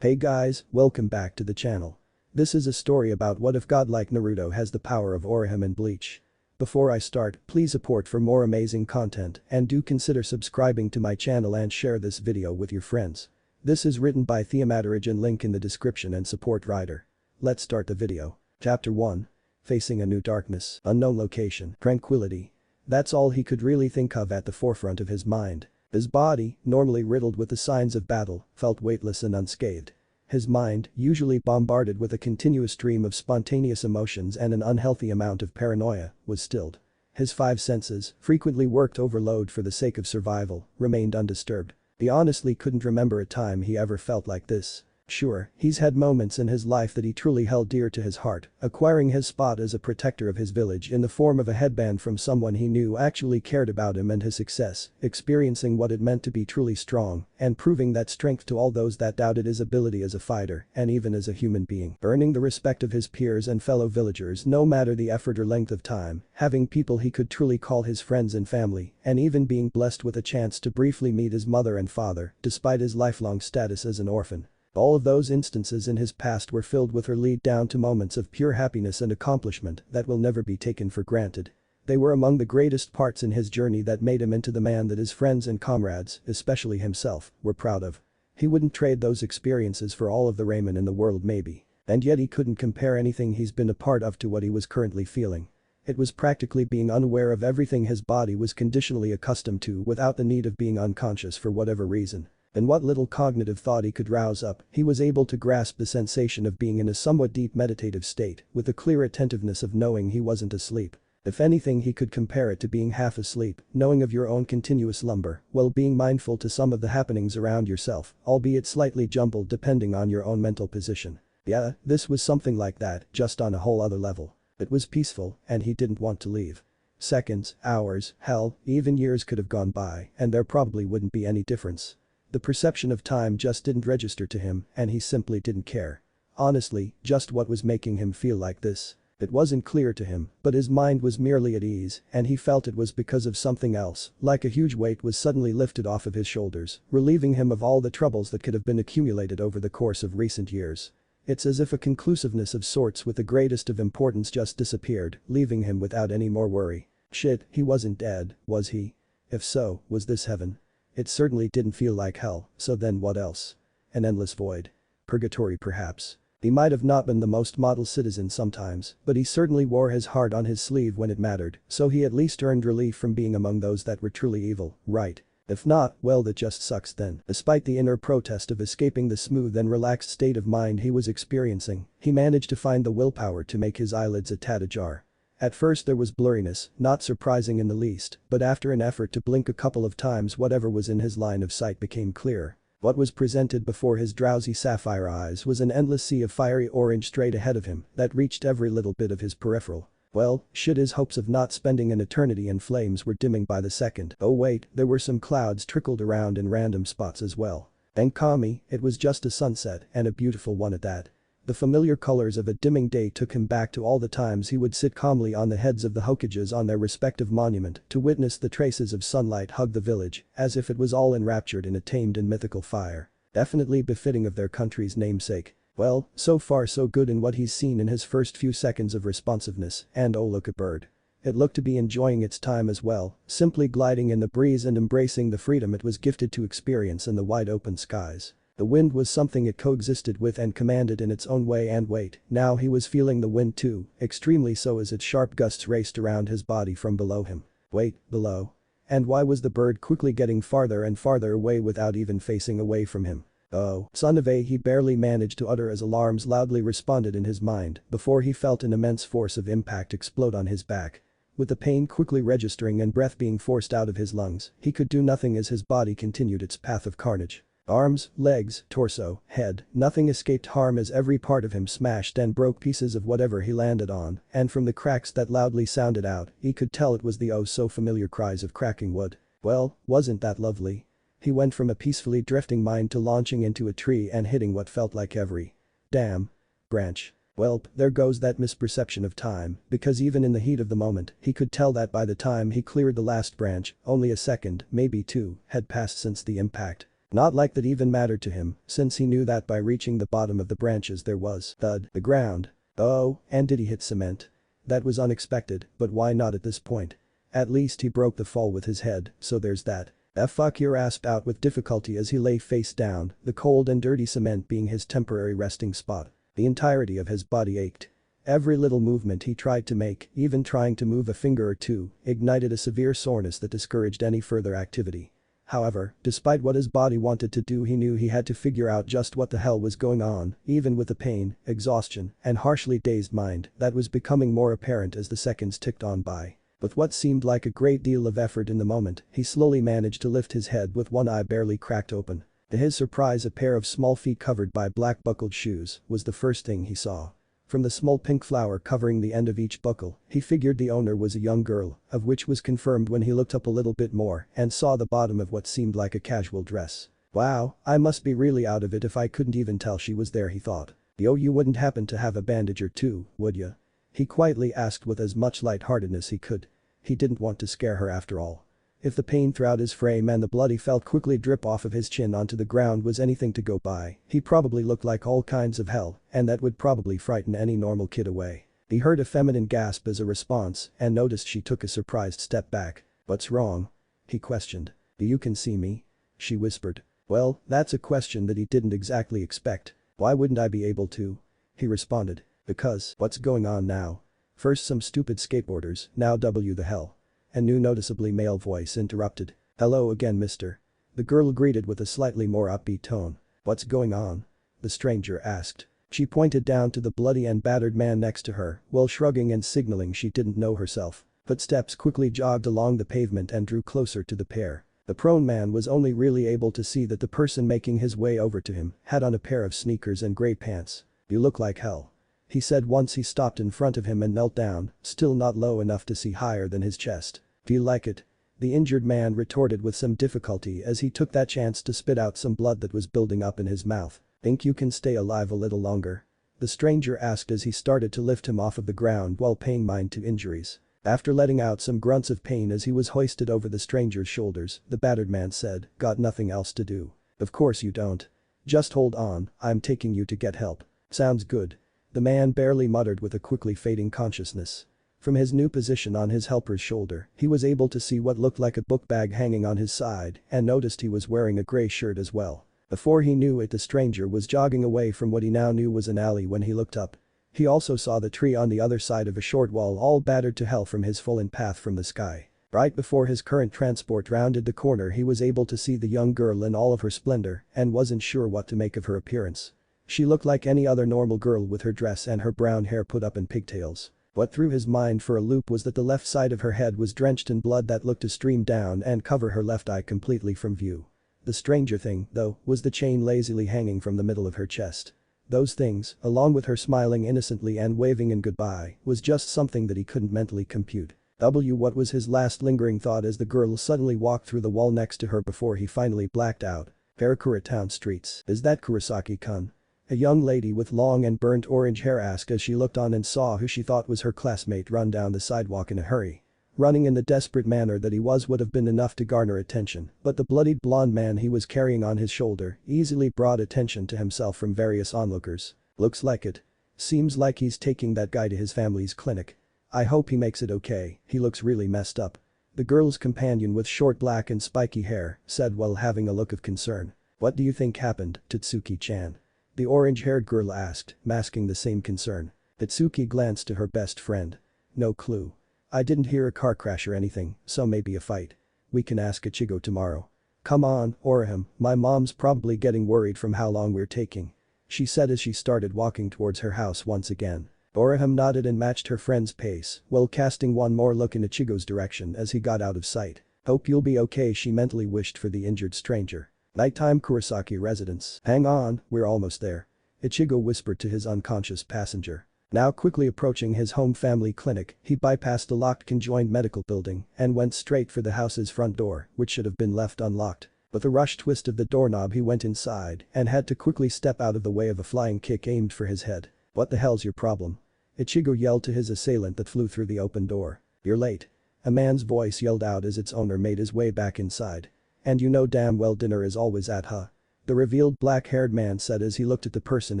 Hey guys, welcome back to the channel. This is a story about what if Godlike Naruto has the power of orihime and bleach. Before I start, please support for more amazing content and do consider subscribing to my channel and share this video with your friends. This is written by TheAmateurAJ, link in the description and support writer. Let's start the video. Chapter 1. Facing a new darkness, unknown location, tranquility. That's all he could really think of at the forefront of his mind. His body, normally riddled with the signs of battle, felt weightless and unscathed. His mind, usually bombarded with a continuous stream of spontaneous emotions and an unhealthy amount of paranoia, was stilled. His five senses, frequently worked overload for the sake of survival, remained undisturbed. He honestly couldn't remember a time he ever felt like this. Sure, he's had moments in his life that he truly held dear to his heart, acquiring his spot as a protector of his village in the form of a headband from someone he knew actually cared about him and his success, experiencing what it meant to be truly strong, and proving that strength to all those that doubted his ability as a fighter and even as a human being, earning the respect of his peers and fellow villagers no matter the effort or length of time, having people he could truly call his friends and family, and even being blessed with a chance to briefly meet his mother and father, despite his lifelong status as an orphan. All of those instances in his past were filled with her lead down to moments of pure happiness and accomplishment that will never be taken for granted. They were among the greatest parts in his journey that made him into the man that his friends and comrades, especially himself, were proud of. He wouldn't trade those experiences for all of the ramen in the world maybe. And yet he couldn't compare anything he's been a part of to what he was currently feeling. It was practically being unaware of everything his body was conditionally accustomed to without the need of being unconscious for whatever reason. And what little cognitive thought he could rouse up, he was able to grasp the sensation of being in a somewhat deep meditative state, with the clear attentiveness of knowing he wasn't asleep. If anything, he could compare it to being half asleep, knowing of your own continuous slumber, while being mindful to some of the happenings around yourself, albeit slightly jumbled depending on your own mental position. Yeah, this was something like that, just on a whole other level. It was peaceful, and he didn't want to leave. Seconds, hours, hell, even years could have gone by, and there probably wouldn't be any difference. The perception of time just didn't register to him, and he simply didn't care. Honestly, just what was making him feel like this? It wasn't clear to him, but his mind was merely at ease, and he felt it was because of something else, like a huge weight was suddenly lifted off of his shoulders, relieving him of all the troubles that could have been accumulated over the course of recent years. It's as if a conclusiveness of sorts with the greatest of importance just disappeared, leaving him without any more worry. Shit, he wasn't dead, was he? If so, was this heaven? It certainly didn't feel like hell, so then what else? An endless void. Purgatory perhaps. He might have not been the most model citizen sometimes, but he certainly wore his heart on his sleeve when it mattered, so he at least earned relief from being among those that were truly evil, right? If not, well, that just sucks then. Despite the inner protest of escaping the smooth and relaxed state of mind he was experiencing, he managed to find the willpower to make his eyelids a tad ajar. At first there was blurriness, not surprising in the least, but after an effort to blink a couple of times whatever was in his line of sight became clear. What was presented before his drowsy sapphire eyes was an endless sea of fiery orange straight ahead of him that reached every little bit of his peripheral. Well, shit, his hopes of not spending an eternity in flames were dimming by the second. Oh wait, there were some clouds trickled around in random spots as well. And Kami, it was just a sunset, and a beautiful one at that. The familiar colors of a dimming day took him back to all the times he would sit calmly on the heads of the Hokages on their respective monument to witness the traces of sunlight hug the village, as if it was all enraptured in a tamed and mythical fire. Definitely befitting of their country's namesake. Well, so far so good in what he's seen in his first few seconds of responsiveness, and oh look, a bird. It looked to be enjoying its time as well, simply gliding in the breeze and embracing the freedom it was gifted to experience in the wide open skies. The wind was something it coexisted with and commanded in its own way, and wait, now he was feeling the wind too, extremely so as its sharp gusts raced around his body from below him. Wait, below? And why was the bird quickly getting farther and farther away without even facing away from him? Oh, son of a, he barely managed to utter as alarms loudly responded in his mind before he felt an immense force of impact explode on his back. With the pain quickly registering and breath being forced out of his lungs, he could do nothing as his body continued its path of carnage. Arms, legs, torso, head, nothing escaped harm as every part of him smashed and broke pieces of whatever he landed on, and from the cracks that loudly sounded out, he could tell it was the oh so familiar cries of cracking wood. Well, wasn't that lovely? He went from a peacefully drifting mind to launching into a tree and hitting what felt like every damn branch. Welp, there goes that misperception of time, because even in the heat of the moment, he could tell that by the time he cleared the last branch, only a second, maybe two, had passed since the impact. Not like that even mattered to him, since he knew that by reaching the bottom of the branches there was thud the ground. Oh, and did he hit cement? That was unexpected, but why not at this point? At least he broke the fall with his head, so there's that. Fuck, he rasped out with difficulty as he lay face down, the cold and dirty cement being his temporary resting spot. The entirety of his body ached. Every little movement he tried to make, even trying to move a finger or two, ignited a severe soreness that discouraged any further activity. However, despite what his body wanted to do, he knew he had to figure out just what the hell was going on, even with the pain, exhaustion, and harshly dazed mind that was becoming more apparent as the seconds ticked on by. With what seemed like a great deal of effort in the moment, he slowly managed to lift his head with one eye barely cracked open. To his surprise, a pair of small feet covered by black buckled shoes was the first thing he saw. From the small pink flower covering the end of each buckle, he figured the owner was a young girl, of which was confirmed when he looked up a little bit more and saw the bottom of what seemed like a casual dress. Wow, I must be really out of it if I couldn't even tell she was there, he thought. Yo, you wouldn't happen to have a bandage or two, would ya? He quietly asked with as much lightheartedness he could. He didn't want to scare her after all. If the pain throughout his frame and the blood he felt quickly drip off of his chin onto the ground was anything to go by, he probably looked like all kinds of hell, and that would probably frighten any normal kid away. He heard a feminine gasp as a response and noticed she took a surprised step back. "What's wrong?" he questioned. "You can see me?" she whispered. Well, that's a question that he didn't exactly expect. "Why wouldn't I be able to?" he responded. "Because, what's going on now? First some stupid skateboarders, now W the hell." A new noticeably male voice interrupted. "Hello again, mister." The girl greeted with a slightly more upbeat tone. "What's going on?" the stranger asked. She pointed down to the bloody and battered man next to her, while shrugging and signaling she didn't know herself. Footsteps quickly jogged along the pavement and drew closer to the pair. The prone man was only really able to see that the person making his way over to him had on a pair of sneakers and gray pants. "You look like hell," he said once he stopped in front of him and knelt down, still not low enough to see higher than his chest. "Feel like it?" the injured man retorted with some difficulty as he took that chance to spit out some blood that was building up in his mouth. "Think you can stay alive a little longer?" the stranger asked as he started to lift him off of the ground while paying mind to injuries. After letting out some grunts of pain as he was hoisted over the stranger's shoulders, the battered man said, "Got nothing else to do?" "Of course you don't. Just hold on, I'm taking you to get help." "Sounds good." the man barely muttered with a quickly fading consciousness. From his new position on his helper's shoulder, he was able to see what looked like a book bag hanging on his side and noticed he was wearing a gray shirt as well. Before he knew it, the stranger was jogging away from what he now knew was an alley when he looked up. He also saw the tree on the other side of a short wall all battered to hell from his fallen path from the sky. Right before his current transport rounded the corner, he was able to see the young girl in all of her splendor and wasn't sure what to make of her appearance. She looked like any other normal girl with her dress and her brown hair put up in pigtails. What threw his mind for a loop was that the left side of her head was drenched in blood that looked to stream down and cover her left eye completely from view. The stranger thing, though, was the chain lazily hanging from the middle of her chest. Those things, along with her smiling innocently and waving in goodbye, was just something that he couldn't mentally compute. What was his last lingering thought as the girl suddenly walked through the wall next to her before he finally blacked out. "Karakura town streets, is that Kurosaki-kun?" a young lady with long and burnt orange hair asked as she looked on and saw who she thought was her classmate run down the sidewalk in a hurry. Running in the desperate manner that he was would have been enough to garner attention, but the bloodied blonde man he was carrying on his shoulder easily brought attention to himself from various onlookers. "Looks like it. Seems like he's taking that guy to his family's clinic. I hope he makes it okay, he looks really messed up." The girl's companion with short black and spiky hair said while having a look of concern. "What do you think happened, Tatsuki-chan?" the orange-haired girl asked, masking the same concern. Tatsuki glanced to her best friend. "No clue. I didn't hear a car crash or anything, so maybe a fight. We can ask Ichigo tomorrow." "Come on, Orihime, my mom's probably getting worried from how long we're taking," she said as she started walking towards her house once again. Orihime nodded and matched her friend's pace while casting one more look in Ichigo's direction as he got out of sight. "Hope you'll be okay," she mentally wished for the injured stranger. Nighttime Kurosaki residence. "Hang on, we're almost there," Ichigo whispered to his unconscious passenger. Now quickly approaching his home family clinic, he bypassed the locked conjoined medical building and went straight for the house's front door, which should have been left unlocked. With a rush twist of the doorknob he went inside and had to quickly step out of the way of a flying kick aimed for his head. "What the hell's your problem?" Ichigo yelled to his assailant that flew through the open door. "You're late," a man's voice yelled out as its owner made his way back inside. And you know damn well dinner is always at huh? The revealed black-haired man said as he looked at the person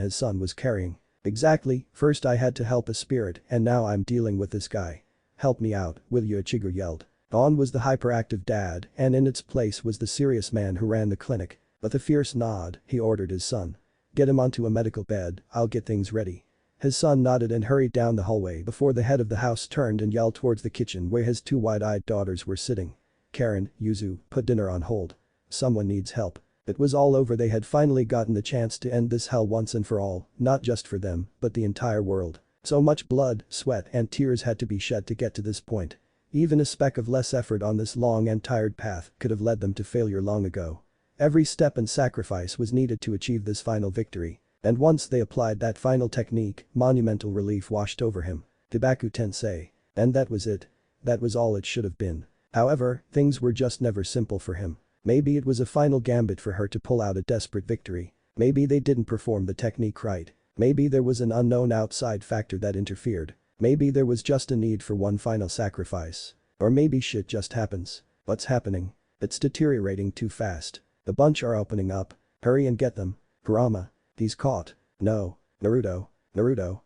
his son was carrying. Exactly, first I had to help a spirit and now I'm dealing with this guy. Help me out, will you? Ichigo yelled. On was the hyperactive dad and in its place was the serious man who ran the clinic. With a fierce nod, he ordered his son. Get him onto a medical bed, I'll get things ready. His son nodded and hurried down the hallway before the head of the house turned and yelled towards the kitchen where his two wide-eyed daughters were sitting. Karen, Yuzu, put dinner on hold. Someone needs help. It was all over. They had finally gotten the chance to end this hell once and for all, not just for them, but the entire world. So much blood, sweat and tears had to be shed to get to this point. Even a speck of less effort on this long and tired path could have led them to failure long ago. Every step and sacrifice was needed to achieve this final victory. And once they applied that final technique, monumental relief washed over him. Tabaku Tensei. And that was it. That was all it should have been. However, things were just never simple for him. Maybe it was a final gambit for her to pull out a desperate victory. Maybe they didn't perform the technique right. Maybe there was an unknown outside factor that interfered. Maybe there was just a need for one final sacrifice. Or maybe shit just happens. What's happening? It's deteriorating too fast. The bunch are opening up. Hurry and get them. Kurama. He's caught. No. Naruto. Naru.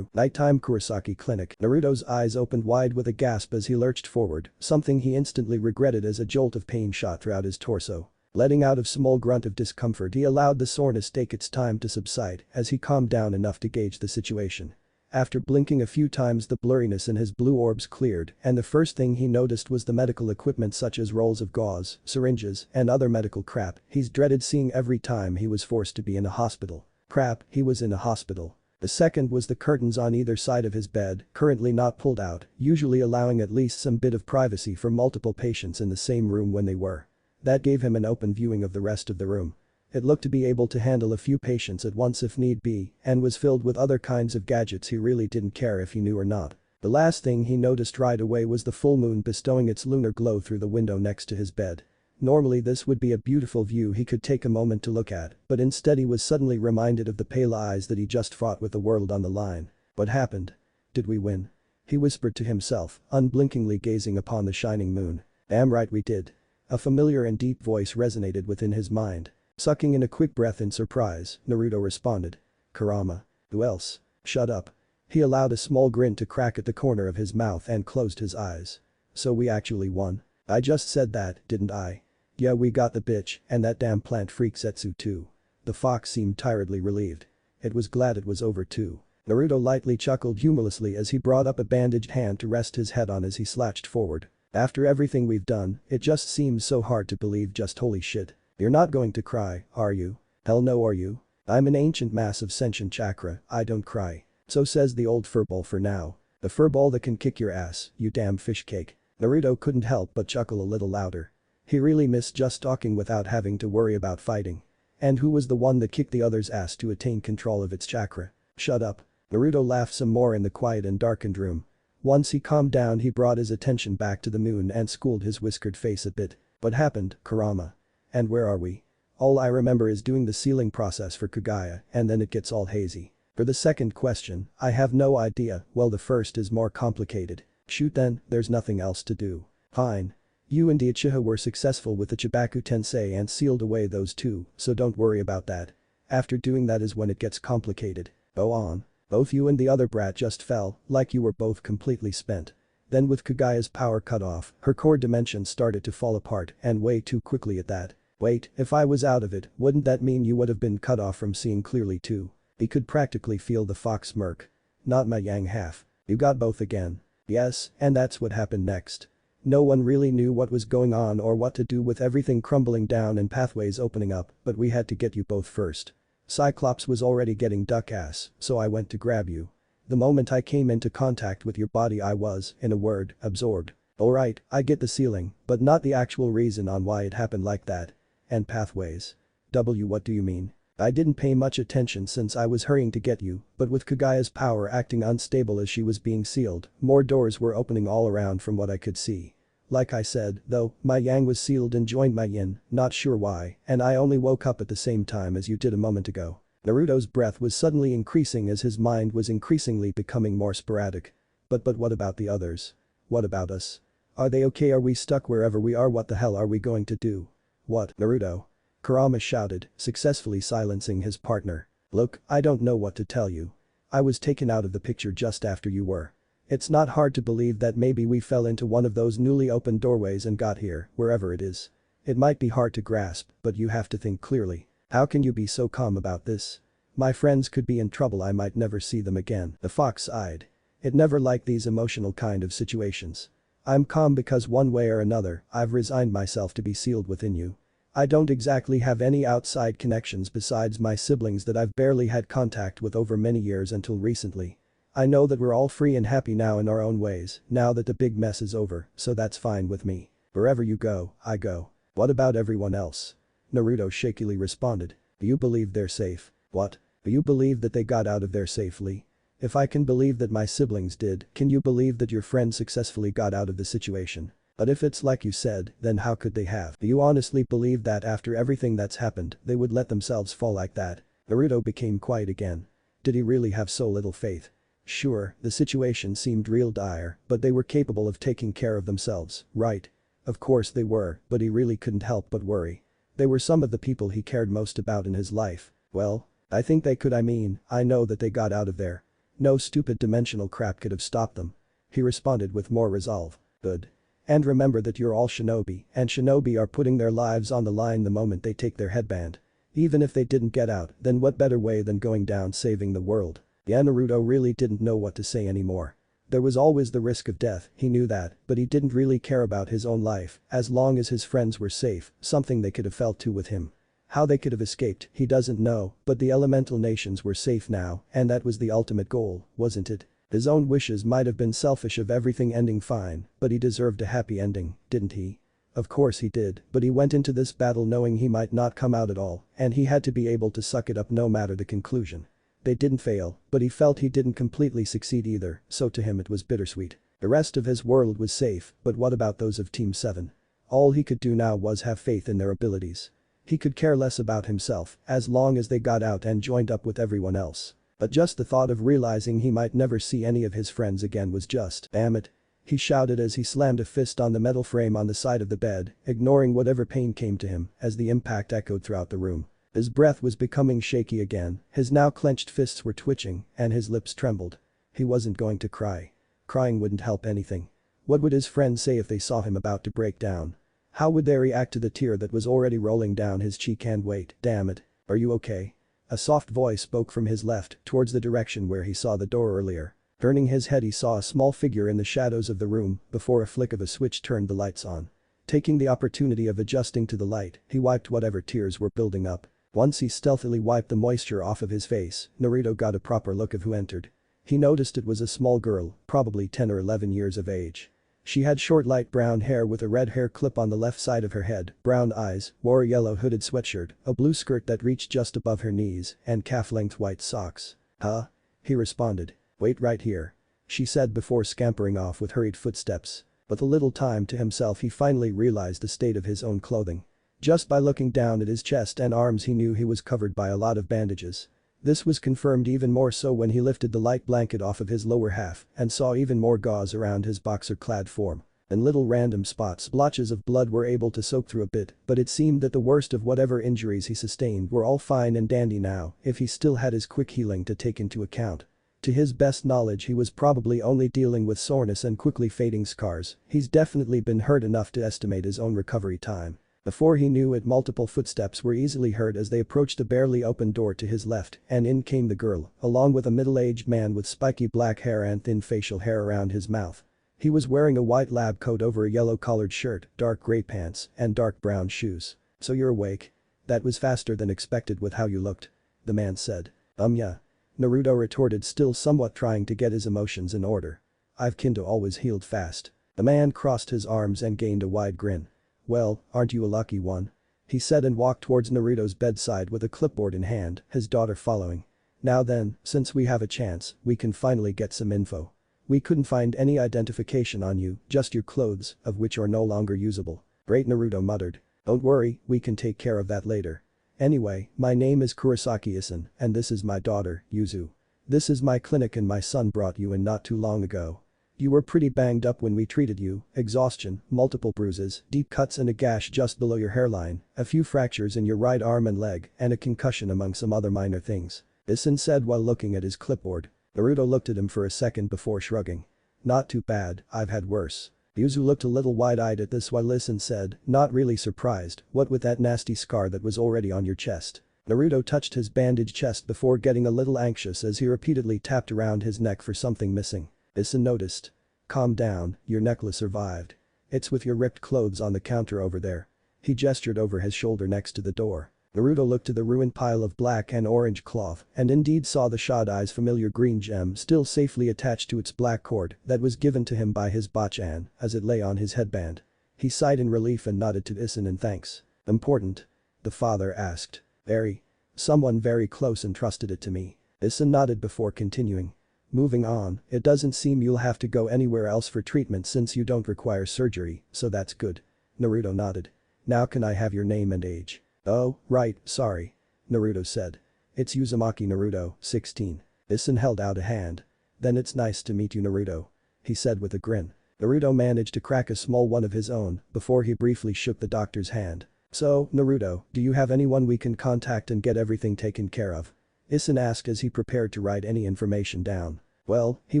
Nighttime Kurosaki Clinic. Naruto's eyes opened wide with a gasp as he lurched forward, something he instantly regretted as a jolt of pain shot throughout his torso. Letting out a small grunt of discomfort, he allowed the soreness take its time to subside as he calmed down enough to gauge the situation. After blinking a few times, the blurriness in his blue orbs cleared and the first thing he noticed was the medical equipment such as rolls of gauze, syringes and other medical crap he's dreaded seeing every time he was forced to be in a hospital. Crap, he was in a hospital. The second was the curtains on either side of his bed, currently not pulled out, usually allowing at least some bit of privacy for multiple patients in the same room when they were. That gave him an open viewing of the rest of the room. It looked to be able to handle a few patients at once if need be and was filled with other kinds of gadgets he really didn't care if he knew or not. The last thing he noticed right away was the full moon bestowing its lunar glow through the window next to his bed. Normally this would be a beautiful view he could take a moment to look at, but instead he was suddenly reminded of the pale eyes that he just fought with the world on the line. What happened? Did we win? He whispered to himself, unblinkingly gazing upon the shining moon. Damn right we did. A familiar and deep voice resonated within his mind. Sucking in a quick breath in surprise, Naruto responded. Kurama. Who else? Shut up. He allowed a small grin to crack at the corner of his mouth and closed his eyes. So we actually won. I just said that, didn't I? Yeah, we got the bitch and that damn plant freak Setsu too. The fox seemed tiredly relieved. It was glad it was over too. Naruto lightly chuckled humorlessly as he brought up a bandaged hand to rest his head on as he slouched forward. After everything we've done, it just seems so hard to believe. Just holy shit. You're not going to cry, are you? Hell no, are you? I'm an ancient mass of sentient chakra, I don't cry. So says the old furball for now. The furball that can kick your ass, you damn fish cake. Naruto couldn't help but chuckle a little louder. He really missed just talking without having to worry about fighting. And who was the one that kicked the other's ass to attain control of its chakra? Shut up. Naruto laughed some more in the quiet and darkened room. Once he calmed down, he brought his attention back to the moon and schooled his whiskered face a bit. What happened, Kurama? And where are we? All I remember is doing the sealing process for Kagaya and then it gets all hazy. For the second question, I have no idea. Well, the first is more complicated. Shoot then, there's nothing else to do. Fine. You and the Uchiha were successful with the Chibaku Tensei and sealed away those two, so don't worry about that. After doing that is when it gets complicated. Go on. Both you and the other brat just fell, like you were both completely spent. Then with Kagaya's power cut off, her core dimension started to fall apart and way too quickly at that. Wait, if I was out of it, wouldn't that mean you would have been cut off from seeing clearly too? He could practically feel the fox smirk. Not my yang half. You got both again. Yes, and that's what happened next. No one really knew what was going on or what to do with everything crumbling down and pathways opening up, but we had to get you both first. Cyclops was already getting duck ass, so I went to grab you. The moment I came into contact with your body I was, in a word, absorbed. Alright, I get the sealing, but not the actual reason on why it happened like that. And pathways. What do you mean? I didn't pay much attention since I was hurrying to get you, but with Kagaya's power acting unstable as she was being sealed, more doors were opening all around from what I could see. Like I said, though, my yang was sealed and joined my yin, not sure why, and I only woke up at the same time as you did a moment ago. Naruto's breath was suddenly increasing as his mind was increasingly becoming more sporadic. But what about the others? What about us? Are they okay? Are we stuck wherever we are? What the hell are we going to do? What, Naruto? Kurama shouted, successfully silencing his partner. Look, I don't know what to tell you. I was taken out of the picture just after you were. It's not hard to believe that maybe we fell into one of those newly opened doorways and got here, wherever it is. It might be hard to grasp, but you have to think clearly. How can you be so calm about this? My friends could be in trouble, I might never see them again. The fox sighed. It never liked these emotional kind of situations. I'm calm because one way or another, I've resigned myself to be sealed within you. I don't exactly have any outside connections besides my siblings that I've barely had contact with over many years until recently. I know that we're all free and happy now in our own ways, now that the big mess is over, so that's fine with me. Wherever you go, I go. What about everyone else? Naruto shakily responded. Do you believe they're safe? What? Do you believe that they got out of there safely? If I can believe that my siblings did, can you believe that your friend successfully got out of the situation? But if it's like you said, then how could they have? Do you honestly believe that after everything that's happened, they would let themselves fall like that? Naruto became quiet again. Did he really have so little faith? Sure, the situation seemed real dire, but they were capable of taking care of themselves, right? Of course they were, but he really couldn't help but worry. They were some of the people he cared most about in his life. Well, I think they could, I know that they got out of there. No stupid dimensional crap could have stopped them. He responded with more resolve. Good. And remember that you're all shinobi, and shinobi are putting their lives on the line the moment they take their headband. Even if they didn't get out, then what better way than going down saving the world? Yeah, Naruto really didn't know what to say anymore. There was always the risk of death, he knew that, but he didn't really care about his own life, as long as his friends were safe, something they could have felt too with him. How they could have escaped, he doesn't know, but the elemental nations were safe now, and that was the ultimate goal, wasn't it? His own wishes might have been selfish of everything ending fine, but he deserved a happy ending, didn't he? Of course he did, but he went into this battle knowing he might not come out at all, and he had to be able to suck it up no matter the conclusion. They didn't fail, but he felt he didn't completely succeed either, so to him it was bittersweet. The rest of his world was safe, but what about those of Team 7? All he could do now was have faith in their abilities. He could care less about himself, as long as they got out and joined up with everyone else. But just the thought of realizing he might never see any of his friends again was just, damn it. He shouted as he slammed a fist on the metal frame on the side of the bed, ignoring whatever pain came to him as the impact echoed throughout the room. His breath was becoming shaky again, his now clenched fists were twitching, and his lips trembled. He wasn't going to cry. Crying wouldn't help anything. What would his friends say if they saw him about to break down? How would they react to the tear that was already rolling down his cheek? And wait, damn it. Are you okay? A soft voice spoke from his left towards the direction where he saw the door earlier. Turning his head, he saw a small figure in the shadows of the room before a flick of a switch turned the lights on. Taking the opportunity of adjusting to the light, he wiped whatever tears were building up. Once he stealthily wiped the moisture off of his face, Naruto got a proper look of who entered. He noticed it was a small girl, probably 10 or 11 years of age. She had short light brown hair with a red hair clip on the left side of her head, brown eyes, wore a yellow hooded sweatshirt, a blue skirt that reached just above her knees, and calf-length white socks. Huh? He responded. Wait right here. She said before scampering off with hurried footsteps. With a little time to himself, he finally realized the state of his own clothing. Just by looking down at his chest and arms, he knew he was covered by a lot of bandages. This was confirmed even more so when he lifted the light blanket off of his lower half and saw even more gauze around his boxer-clad form. In little random spots, blotches of blood were able to soak through a bit, but it seemed that the worst of whatever injuries he sustained were all fine and dandy now, if he still had his quick healing to take into account. To his best knowledge, he was probably only dealing with soreness and quickly fading scars. He's definitely been hurt enough to estimate his own recovery time. Before he knew it, multiple footsteps were easily heard as they approached the barely open door to his left, and in came the girl, along with a middle-aged man with spiky black hair and thin facial hair around his mouth. He was wearing a white lab coat over a yellow-collared shirt, dark gray pants, and dark brown shoes. So you're awake? That was faster than expected with how you looked. The man said. Yeah. Naruto retorted, still somewhat trying to get his emotions in order. I've kinda always healed fast. The man crossed his arms and gained a wide grin. Well, aren't you a lucky one? He said and walked towards Naruto's bedside with a clipboard in hand, his daughter following. Now then, since we have a chance, we can finally get some info. We couldn't find any identification on you, just your clothes, of which are no longer usable. Great, Naruto muttered. Don't worry, we can take care of that later. Anyway, my name is Kurosaki-isan, and this is my daughter, Yuzu. This is my clinic and my son brought you in not too long ago. You were pretty banged up when we treated you, exhaustion, multiple bruises, deep cuts and a gash just below your hairline, a few fractures in your right arm and leg, and a concussion among some other minor things," Isin said while looking at his clipboard. Naruto looked at him for a second before shrugging. "Not too bad, I've had worse." Yuzu looked a little wide-eyed at this while Isin said, not really surprised, "What with that nasty scar that was already on your chest?" Naruto touched his bandaged chest before getting a little anxious as he repeatedly tapped around his neck for something missing. Isin noticed. "Calm down, your necklace survived. It's with your ripped clothes on the counter over there." He gestured over his shoulder next to the door. Naruto looked to the ruined pile of black and orange cloth and indeed saw the Shodai's familiar green gem still safely attached to its black cord that was given to him by his Bachan as it lay on his headband. He sighed in relief and nodded to Isin in thanks. "Important?" the father asked. "Very. Someone very close entrusted it to me." Isin nodded before continuing. "Moving on, it doesn't seem you'll have to go anywhere else for treatment since you don't require surgery, so that's good." Naruto nodded. "Now can I have your name and age?" "Oh, right, sorry," Naruto said. "It's Uzumaki Naruto, 16. Isin held out a hand. "Then it's nice to meet you, Naruto," he said with a grin. Naruto managed to crack a small one of his own before he briefly shook the doctor's hand. "So, Naruto, do you have anyone we can contact and get everything taken care of?" Isin asked as he prepared to write any information down. Well, he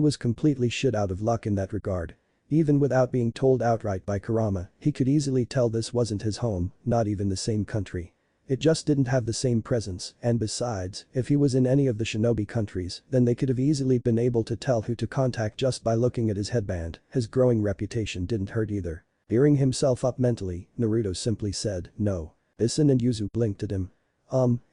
was completely shit out of luck in that regard. Even without being told outright by Kurama, he could easily tell this wasn't his home, not even the same country. It just didn't have the same presence, and besides, if he was in any of the shinobi countries, then they could have easily been able to tell who to contact just by looking at his headband. His growing reputation didn't hurt either. Gearing himself up mentally, Naruto simply said, "No." Isin and Yuzu blinked at him.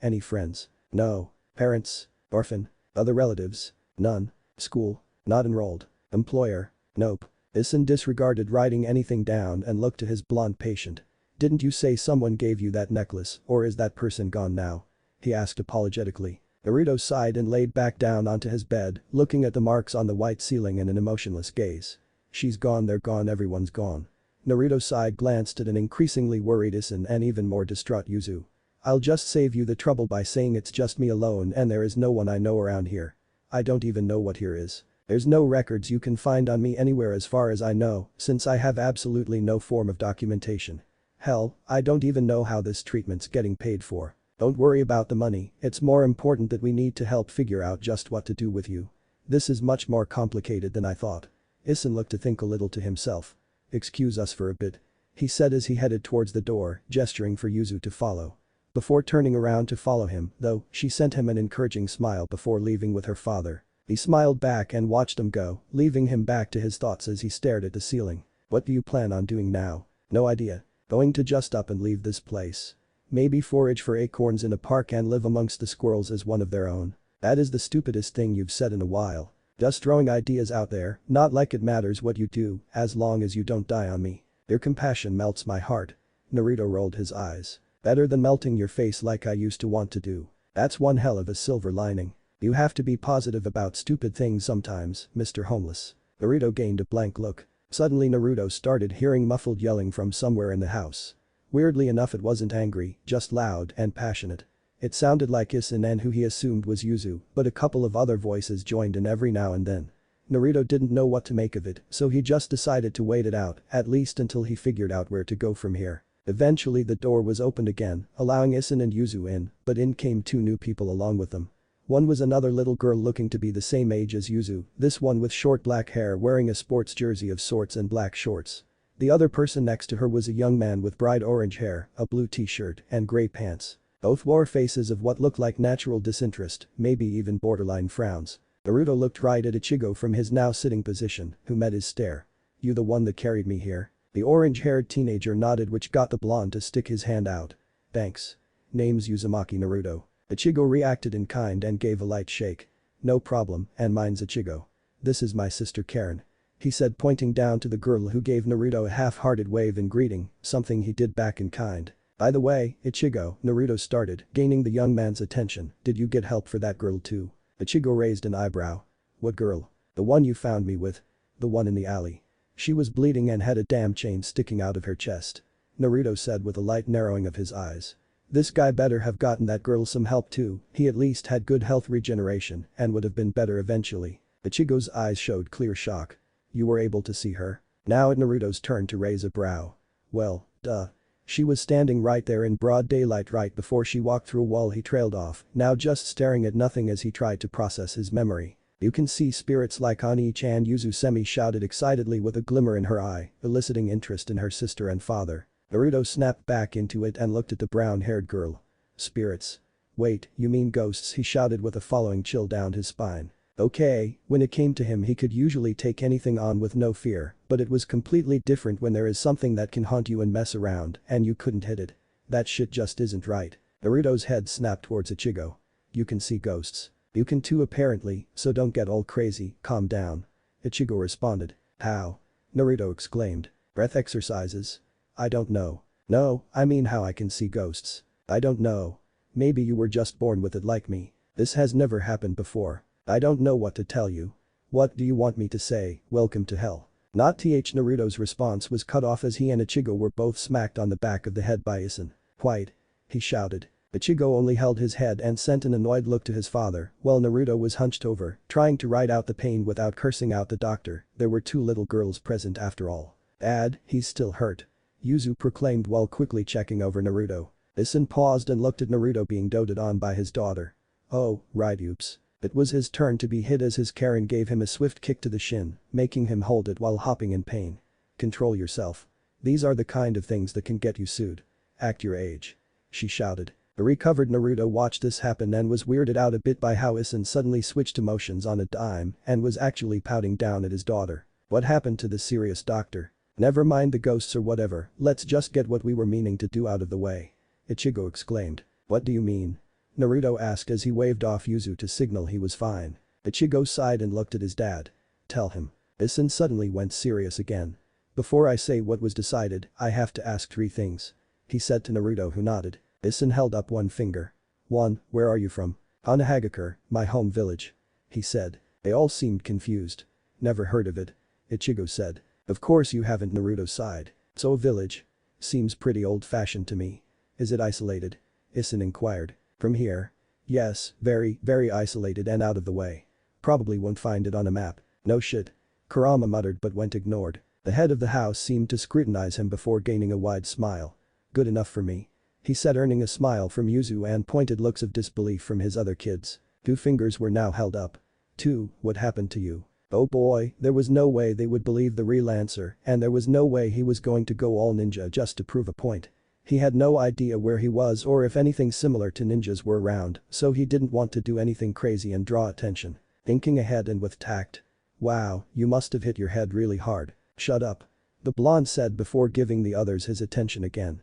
Any friends?" "No." "Parents? Orphan? Other relatives?" "None." "School? Not enrolled." "Employer?" "Nope." Isin disregarded writing anything down and looked to his blonde patient. "Didn't you say someone gave you that necklace, or is that person gone now?" he asked apologetically. Naruto sighed and laid back down onto his bed, looking at the marks on the white ceiling in an emotionless gaze. "She's gone, they're gone, everyone's gone." Naruto sighed, glanced at an increasingly worried Isin and even more distraught Yuzu. "I'll just save you the trouble by saying it's just me alone and there is no one I know around here. I don't even know what here is. There's no records you can find on me anywhere as far as I know, since I have absolutely no form of documentation. Hell, I don't even know how this treatment's getting paid for. Don't worry about the money, it's more important that we need to help figure out just what to do with you. This is much more complicated than I thought." Isin looked to think a little to himself. "Excuse us for a bit," he said as he headed towards the door, gesturing for Yuzu to follow. Before turning around to follow him, though, she sent him an encouraging smile before leaving with her father. He smiled back and watched them go, leaving him back to his thoughts as he stared at the ceiling. "What do you plan on doing now?" "No idea. Going to just up and leave this place. Maybe forage for acorns in a park and live amongst the squirrels as one of their own." "That is the stupidest thing you've said in a while. Just throwing ideas out there, not like it matters what you do, as long as you don't die on me." "Your compassion melts my heart." Naruto rolled his eyes. "Better than melting your face like I used to want to do. That's one hell of a silver lining. You have to be positive about stupid things sometimes, Mr. Homeless." Naruto gained a blank look. Suddenly Naruto started hearing muffled yelling from somewhere in the house. Weirdly enough, it wasn't angry, just loud and passionate. It sounded like Isin and who he assumed was Yuzu, but a couple of other voices joined in every now and then. Naruto didn't know what to make of it, so he just decided to wait it out, at least until he figured out where to go from here. Eventually the door was opened again, allowing Isin and Yuzu in, but in came two new people along with them. One was another little girl looking to be the same age as Yuzu, this one with short black hair wearing a sports jersey of sorts and black shorts. The other person next to her was a young man with bright orange hair, a blue t-shirt, and gray pants. Both wore faces of what looked like natural disinterest, maybe even borderline frowns. Naruto looked right at Ichigo from his now sitting position, who met his stare. "You the one that carried me here?" The orange-haired teenager nodded, which got the blonde to stick his hand out. "Thanks. Name's Uzumaki Naruto." Ichigo reacted in kind and gave a light shake. "No problem, and mine's Ichigo. This is my sister Karen," he said, pointing down to the girl who gave Naruto a half-hearted wave in greeting, something he did back in kind. "By the way, Ichigo," Naruto started, gaining the young man's attention, "did you get help for that girl too?" Ichigo raised an eyebrow. "What girl?" "The one you found me with. The one in the alley. She was bleeding and had a damn chain sticking out of her chest," Naruto said with a light narrowing of his eyes. This guy better have gotten that girl some help too, he at least had good health regeneration and would have been better eventually. Ichigo's eyes showed clear shock. You were able to see her? Now Naruto's turn to raise a brow. Well, duh. She was standing right there in broad daylight right before she walked through a wall. He trailed off, now just staring at nothing as he tried to process his memory. You can see spirits like Oni-chan, Yuzu Semi shouted excitedly with a glimmer in her eye, eliciting interest in her sister and father. Naruto snapped back into it and looked at the brown-haired girl. Spirits. Wait, you mean ghosts? He shouted with a following chill down his spine. Okay, when it came to him he could usually take anything on with no fear, but it was completely different when there is something that can haunt you and mess around and you couldn't hit it. That shit just isn't right. Naruto's head snapped towards Ichigo. You can see ghosts. You can too apparently, so don't get all crazy, calm down. Ichigo responded. How? Naruto exclaimed. Breath exercises? I don't know. No, I mean how I can see ghosts. I don't know. Maybe you were just born with it like me. This has never happened before. I don't know what to tell you. What do you want me to say? Welcome to hell. Not th. Naruto's response was cut off as he and Ichigo were both smacked on the back of the head by Isin. White. He shouted. Ichigo only held his head and sent an annoyed look to his father, while Naruto was hunched over, trying to ride out the pain without cursing out the doctor. There were two little girls present after all. Dad, he's still hurt. Yuzu proclaimed while quickly checking over Naruto. Isin paused and looked at Naruto being doted on by his daughter. Oh, right, oops. It was his turn to be hit as his Karen gave him a swift kick to the shin, making him hold it while hopping in pain. Control yourself. These are the kind of things that can get you sued. Act your age. She shouted. The recovered Naruto watched this happen and was weirded out a bit by how Isin suddenly switched emotions on a dime and was actually pouting down at his daughter. What happened to the serious doctor? Never mind the ghosts or whatever, let's just get what we were meaning to do out of the way. Ichigo exclaimed. What do you mean? Naruto asked as he waved off Yuzu to signal he was fine. Ichigo sighed and looked at his dad. Tell him. Isin suddenly went serious again. Before I say what was decided, I have to ask 3 things. He said to Naruto, who nodded. Isin held up one finger. 1. Where are you from? Anahagakure, my home village. He said. They all seemed confused. Never heard of it. Ichigo said. Of course you haven't. Naruto sighed. So a village. Seems pretty old-fashioned to me. Is it isolated? Isin inquired. From here? Yes, very, very isolated and out of the way. Probably won't find it on a map. No shit. Kurama muttered but went ignored. The head of the house seemed to scrutinize him before gaining a wide smile. Good enough for me. He said, earning a smile from Yuzu and pointed looks of disbelief from his other kids. 2 fingers were now held up. 2. What happened to you? Oh boy, there was no way they would believe the real answer and there was no way he was going to go all ninja just to prove a point. He had no idea where he was or if anything similar to ninjas were around, so he didn't want to do anything crazy and draw attention. Thinking ahead and with tact. Wow, you must have hit your head really hard. Shut up. The blonde said before giving the others his attention again.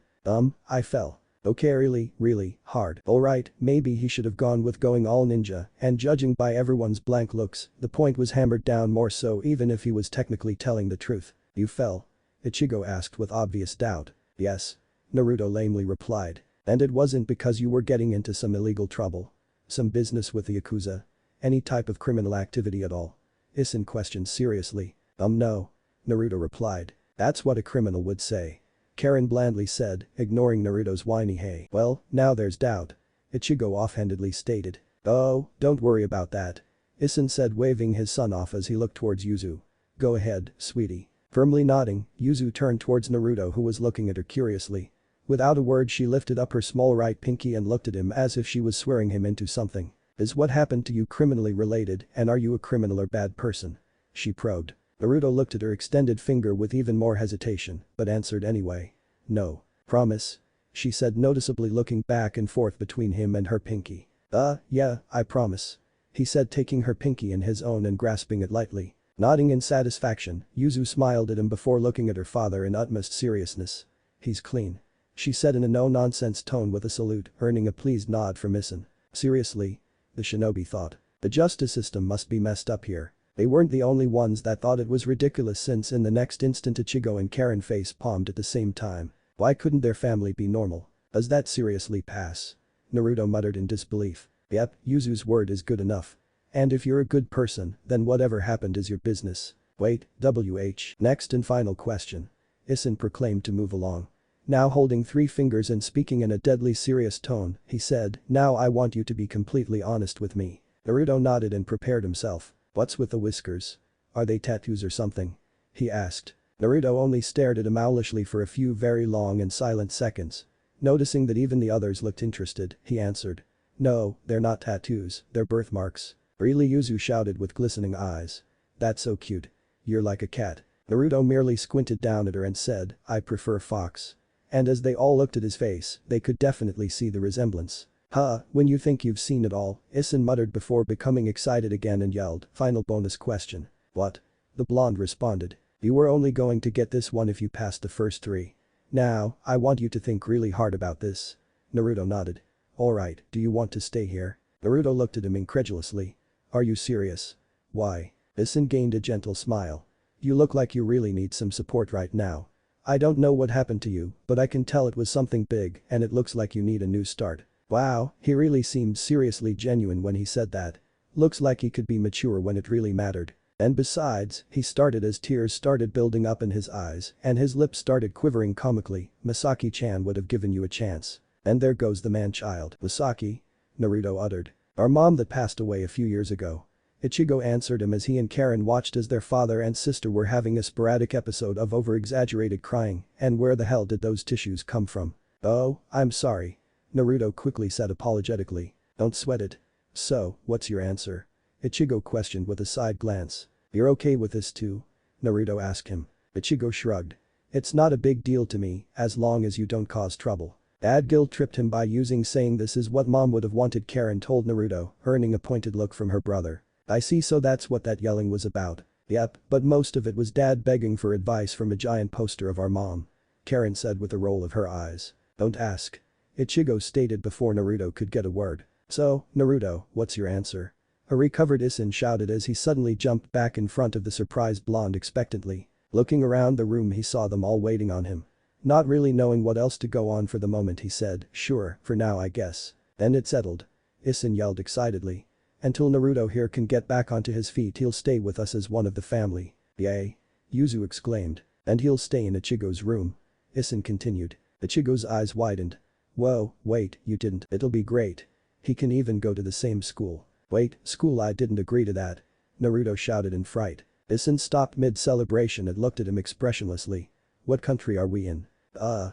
I fell. Okay, really hard. Alright, maybe he should have gone with going all ninja, and judging by everyone's blank looks, the point was hammered down more so even if he was technically telling the truth. You fell? Ichigo asked with obvious doubt. Yes. Naruto lamely replied. And it wasn't because you were getting into some illegal trouble? Some business with the Yakuza? Any type of criminal activity at all? Isin questioned seriously. No. Naruto replied. That's what a criminal would say. Karen blandly said, ignoring Naruto's whiny hey. Well, now there's doubt. Ichigo offhandedly stated. Oh, don't worry about that. Isin said, waving his son off as he looked towards Yuzu. Go ahead, sweetie. Firmly nodding, Yuzu turned towards Naruto who was looking at her curiously. Without a word she lifted up her small right pinky and looked at him as if she was swearing him into something. Is what happened to you criminally related and are you a criminal or bad person? She probed. Naruto looked at her extended finger with even more hesitation, but answered anyway. No. Promise? She said, noticeably looking back and forth between him and her pinky. Yeah, I promise. He said, taking her pinky in his own and grasping it lightly. Nodding in satisfaction, Yuzu smiled at him before looking at her father in utmost seriousness. He's clean. She said in a no-nonsense tone with a salute, earning a pleased nod from Isin. Seriously? The shinobi thought. The justice system must be messed up here. They weren't the only ones that thought it was ridiculous since in the next instant Ichigo and Karen face-palmed at the same time. Why couldn't their family be normal? Does that seriously pass? Naruto muttered in disbelief. Yep, Yuzu's word is good enough. And if you're a good person, then whatever happened is your business. Wait, Next and final question. Isin proclaimed to move along. Now holding 3 fingers and speaking in a deadly serious tone, he said, now I want you to be completely honest with me. Naruto nodded and prepared himself. What's with the whiskers? Are they tattoos or something? He asked. Naruto only stared at him owlishly for a few very long and silent seconds. Noticing that even the others looked interested, he answered. No, they're not tattoos, they're birthmarks. Really? Yuzu shouted with glistening eyes. That's so cute. You're like a cat. Naruto merely squinted down at her and said, I prefer fox. And as they all looked at his face, they could definitely see the resemblance. Huh, when you think you've seen it all, Isin muttered before becoming excited again and yelled, final bonus question. What? The blonde responded. You were only going to get this one if you passed the first 3. Now, I want you to think really hard about this. Naruto nodded. Alright, do you want to stay here? Naruto looked at him incredulously. Are you serious? Why? Isin gained a gentle smile. You look like you really need some support right now. I don't know what happened to you, but I can tell it was something big and it looks like you need a new start. Wow, he really seemed seriously genuine when he said that. Looks like he could be mature when it really mattered. And besides, he started as tears started building up in his eyes and his lips started quivering comically. Misaki-chan would have given you a chance. And there goes the man-child. Misaki? Naruto uttered. Our mom that passed away a few years ago. Ichigo answered him as he and Karen watched as their father and sister were having a sporadic episode of over-exaggerated crying, and where the hell did those tissues come from? Oh, I'm sorry. Naruto quickly said apologetically. Don't sweat it. So, what's your answer? Ichigo questioned with a side glance. You're okay with this too? Naruto asked him. Ichigo shrugged. It's not a big deal to me, as long as you don't cause trouble. Dad guilt-tripped him by saying this is what mom would have wanted. Karen told Naruto, earning a pointed look from her brother. I see, so that's what that yelling was about. Yep, but most of it was dad begging for advice from a giant poster of our mom. Karen said with a roll of her eyes. Don't ask. Ichigo stated before Naruto could get a word. So, Naruto, what's your answer? A recovered Isin shouted as he suddenly jumped back in front of the surprised blonde expectantly. Looking around the room, he saw them all waiting on him. Not really knowing what else to go on for the moment, he said, sure, for now I guess. Then it's settled. Isin yelled excitedly. Until Naruto here can get back onto his feet, he'll stay with us as one of the family. Yay. Yuzu exclaimed. And he'll stay in Ichigo's room. Isin continued. Ichigo's eyes widened. Whoa, wait, you didn't. It'll be great. He can even go to the same school. Wait, school? I didn't agree to that. Naruto shouted in fright. Isin stopped mid-celebration and looked at him expressionlessly. What country are we in?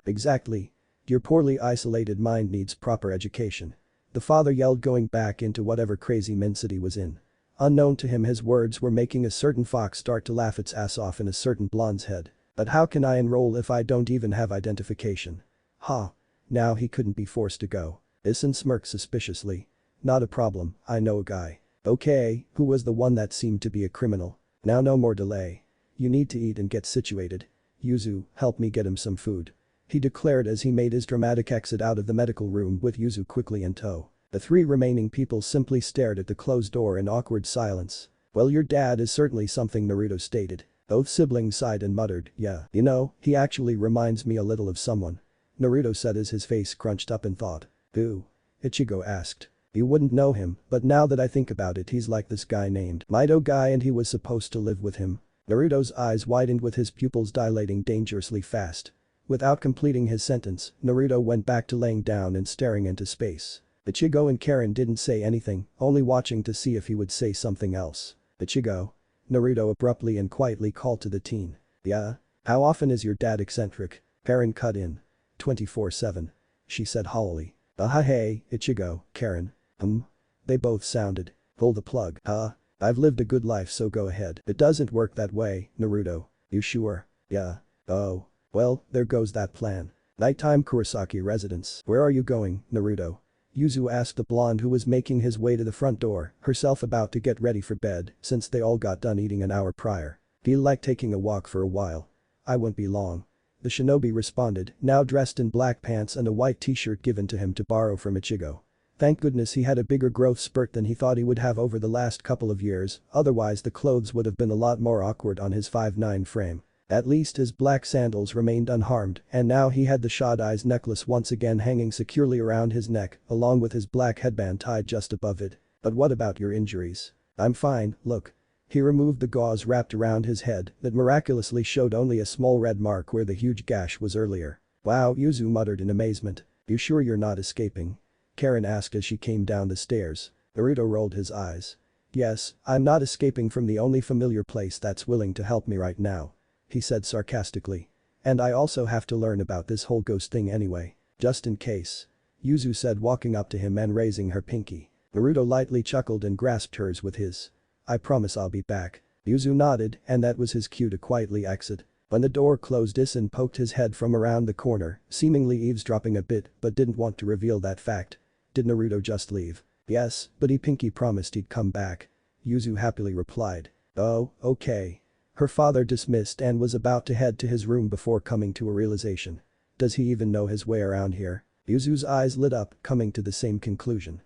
Exactly. Your poorly isolated mind needs proper education. The father yelled, going back into whatever crazy Min City was in. Unknown to him, his words were making a certain fox start to laugh its ass off in a certain blonde's head. But how can I enroll if I don't even have identification? Ha. Now he couldn't be forced to go. Isin smirked suspiciously. Not a problem, I know a guy. Okay, who was the one that seemed to be a criminal? Now no more delay. You need to eat and get situated. Yuzu, help me get him some food. He declared as he made his dramatic exit out of the medical room with Yuzu quickly in tow. The 3 remaining people simply stared at the closed door in awkward silence. Well, your dad is certainly something, Naruto stated. Both siblings sighed and muttered, yeah, you know, he actually reminds me a little of someone. Naruto said as his face crunched up in thought. Who? Ichigo asked. You wouldn't know him, but now that I think about it, he's like this guy named Mido Guy, and he was supposed to live with him. Naruto's eyes widened with his pupils dilating dangerously fast. Without completing his sentence, Naruto went back to laying down and staring into space. Ichigo and Karen didn't say anything, only watching to see if he would say something else. Ichigo? Naruto abruptly and quietly called to the teen. Yeah? How often is your dad eccentric? Karen cut in. 24/7. She said hollowly. Hey, Ichigo, Karen. They both sounded. Pull the plug. I've lived a good life, so go ahead. It doesn't work that way, Naruto. You sure? Yeah. Oh. Well, there goes that plan. Nighttime, Kurosaki residence. Where are you going, Naruto? Yuzu asked the blonde who was making his way to the front door, herself about to get ready for bed since they all got done eating an hour prior. Feel like taking a walk for a while? I won't be long. The shinobi responded, now dressed in black pants and a white t-shirt given to him to borrow from Ichigo. Thank goodness he had a bigger growth spurt than he thought he would have over the last couple of years, otherwise the clothes would have been a lot more awkward on his 5'9" frame. At least his black sandals remained unharmed, and now he had the Shadai's necklace once again hanging securely around his neck, along with his black headband tied just above it. But what about your injuries? I'm fine, look. He removed the gauze wrapped around his head that miraculously showed only a small red mark where the huge gash was earlier. Wow, Yuzu muttered in amazement. You sure you're not escaping? Karen asked as she came down the stairs. Naruto rolled his eyes. Yes, I'm not escaping from the only familiar place that's willing to help me right now. He said sarcastically. And I also have to learn about this whole ghost thing anyway. Just in case. Yuzu said, walking up to him and raising her pinky. Naruto lightly chuckled and grasped hers with his. I promise I'll be back. Yuzu nodded, and that was his cue to quietly exit. When the door closed, Isin poked his head from around the corner, seemingly eavesdropping a bit but didn't want to reveal that fact. Did Naruto just leave? Yes, but he pinky promised he'd come back. Yuzu happily replied. Oh, okay. Her father dismissed and was about to head to his room before coming to a realization. Does he even know his way around here? Yuzu's eyes lit up, coming to the same conclusion.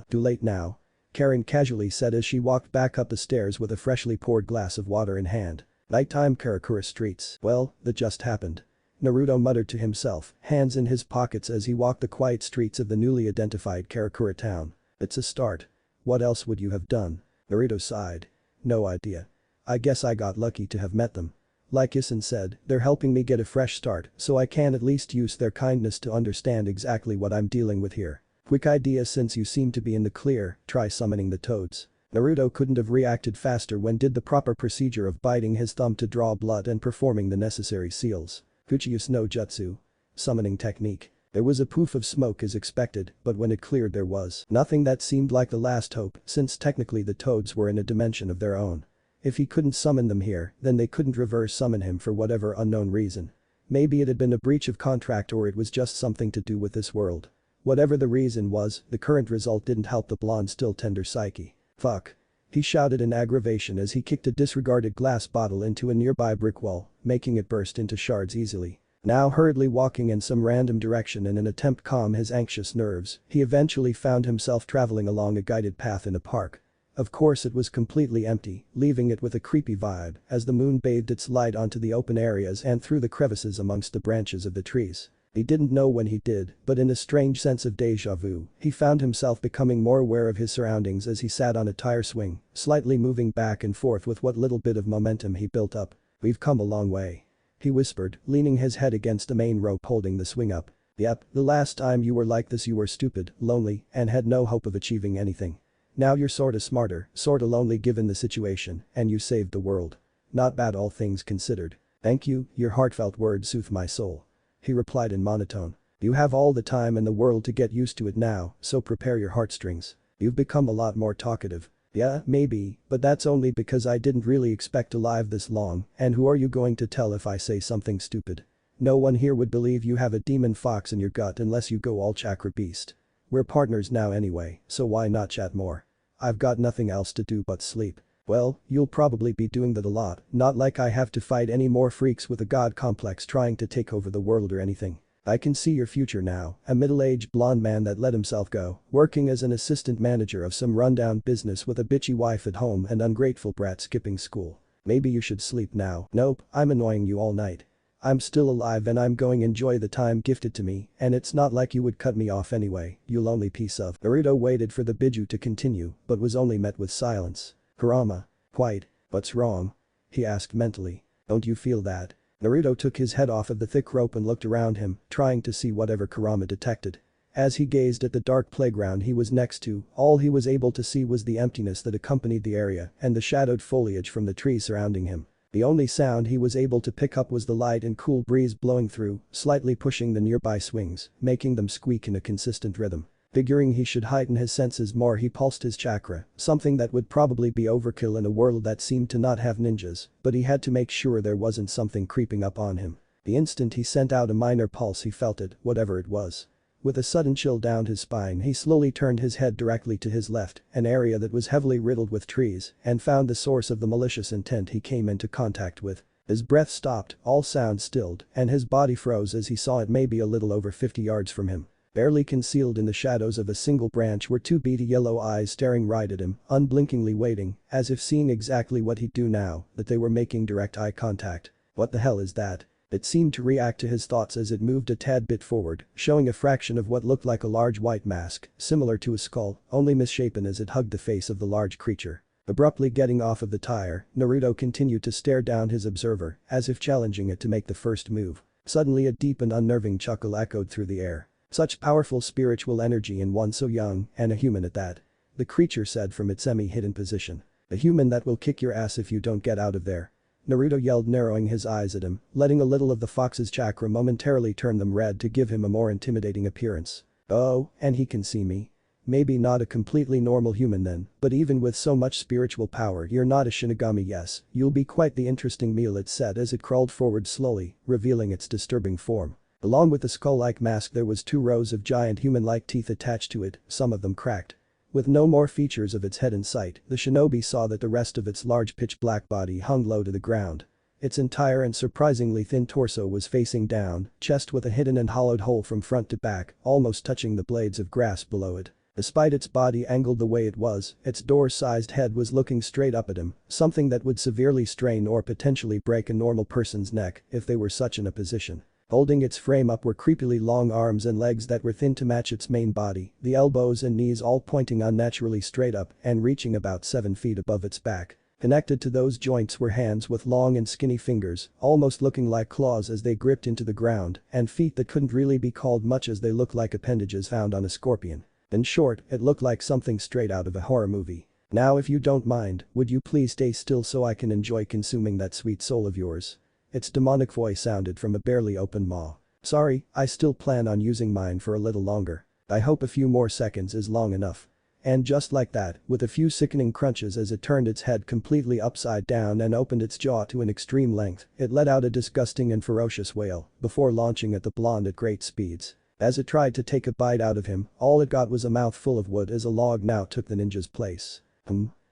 Too late now. Karen casually said as she walked back up the stairs with a freshly poured glass of water in hand. Nighttime Karakura streets. Well, that just happened. Naruto muttered to himself, hands in his pockets as he walked the quiet streets of the newly identified Karakura town. It's a start. What else would you have done? Naruto sighed. No idea. I guess I got lucky to have met them. Like Isin said, they're helping me get a fresh start, so I can at least use their kindness to understand exactly what I'm dealing with here. Quick idea, since you seem to be in the clear, try summoning the toads. Naruto couldn't have reacted faster when did the proper procedure of biting his thumb to draw blood and performing the necessary seals. Fuchius no Jutsu. Summoning technique. There was a poof of smoke as expected, but when it cleared there was nothing that seemed like the last hope, since technically the toads were in a dimension of their own. If he couldn't summon them here, then they couldn't reverse summon him for whatever unknown reason. Maybe it had been a breach of contract, or it was just something to do with this world. Whatever the reason was, the current result didn't help the blonde's still tender psyche. Fuck. He shouted in aggravation as he kicked a disregarded glass bottle into a nearby brick wall, making it burst into shards easily. Now hurriedly walking in some random direction in an attempt to calm his anxious nerves, he eventually found himself traveling along a guided path in a park. Of course it was completely empty, leaving it with a creepy vibe as the moon bathed its light onto the open areas and through the crevices amongst the branches of the trees. He didn't know when he did, but in a strange sense of deja vu, he found himself becoming more aware of his surroundings as he sat on a tire swing, slightly moving back and forth with what little bit of momentum he built up. We've come a long way. He whispered, leaning his head against the main rope holding the swing up. Yep, the last time you were like this you were stupid, lonely, and had no hope of achieving anything. Now you're sorta smarter, sorta lonely given the situation, and you saved the world. Not bad all things considered. Thank you, your heartfelt words soothe my soul. He replied in monotone. You have all the time in the world to get used to it now, so prepare your heartstrings. You've become a lot more talkative. Yeah, maybe, but that's only because I didn't really expect to live this long, and who are you going to tell if I say something stupid? No one here would believe you have a demon fox in your gut unless you go all chakra beast. We're partners now anyway, so why not chat more? I've got nothing else to do but sleep. Well, you'll probably be doing that a lot, not like I have to fight any more freaks with a god complex trying to take over the world or anything. I can see your future now, a middle-aged blonde man that let himself go, working as an assistant manager of some rundown business with a bitchy wife at home and ungrateful brat skipping school. Maybe you should sleep now. Nope, I'm annoying you all night. I'm still alive and I'm going to enjoy the time gifted to me, and it's not like you would cut me off anyway, you lonely piece of. Naruto waited for the biju to continue, but was only met with silence. Kurama. Quite. What's wrong? He asked mentally. Don't you feel that? Naruto took his head off of the thick rope and looked around him, trying to see whatever Kurama detected. As he gazed at the dark playground he was next to, all he was able to see was the emptiness that accompanied the area and the shadowed foliage from the trees surrounding him. The only sound he was able to pick up was the light and cool breeze blowing through, slightly pushing the nearby swings, making them squeak in a consistent rhythm. Figuring he should heighten his senses more, he pulsed his chakra, something that would probably be overkill in a world that seemed to not have ninjas, but he had to make sure there wasn't something creeping up on him. The instant he sent out a minor pulse he felt it, whatever it was. With a sudden chill down his spine he slowly turned his head directly to his left, an area that was heavily riddled with trees, and found the source of the malicious intent he came into contact with. His breath stopped, all sound stilled, and his body froze as he saw it maybe a little over 50 yards from him. Barely concealed in the shadows of a single branch were two beady yellow eyes staring right at him, unblinkingly waiting, as if seeing exactly what he'd do now, that they were making direct eye contact. What the hell is that? It seemed to react to his thoughts as it moved a tad bit forward, showing a fraction of what looked like a large white mask, similar to a skull, only misshapen as it hugged the face of the large creature. Abruptly getting off of the tire, Naruto continued to stare down his observer, as if challenging it to make the first move. Suddenly a deep and unnerving chuckle echoed through the air. Such powerful spiritual energy in one so young, and a human at that. the creature said from its semi-hidden position. "A human that will kick your ass if you don't get out of there." Naruto yelled, narrowing his eyes at him, letting a little of the fox's chakra momentarily turn them red to give him a more intimidating appearance. "Oh, and he can see me? Maybe not a completely normal human then, but even with so much spiritual power you're not a Shinigami. Yes, you'll be quite the interesting meal," it said as it crawled forward slowly, revealing its disturbing form. Along with the skull-like mask there was 2 rows of giant human-like teeth attached to it, some of them cracked. With no more features of its head in sight, the shinobi saw that the rest of its large pitch-black body hung low to the ground. Its entire and surprisingly thin torso was facing down, chest with a hidden and hollowed hole from front to back, almost touching the blades of grass below it. Despite its body angled the way it was, its door-sized head was looking straight up at him, something that would severely strain or potentially break a normal person's neck if they were such in a position. Holding its frame up were creepily long arms and legs that were thin to match its main body, the elbows and knees all pointing unnaturally straight up and reaching about 7 feet above its back. Connected to those joints were hands with long and skinny fingers, almost looking like claws as they gripped into the ground, and feet that couldn't really be called much as they looked like appendages found on a scorpion. In short, it looked like something straight out of a horror movie. "Now if you don't mind, would you please stay still so I can enjoy consuming that sweet soul of yours?" Its demonic voice sounded from a barely open maw. "Sorry, I still plan on using mine for a little longer. I hope a few more seconds is long enough." And just like that, with a few sickening crunches as it turned its head completely upside down and opened its jaw to an extreme length, it let out a disgusting and ferocious wail before launching at the blonde at great speeds. As it tried to take a bite out of him, all it got was a mouthful of wood as a log now took the ninja's place.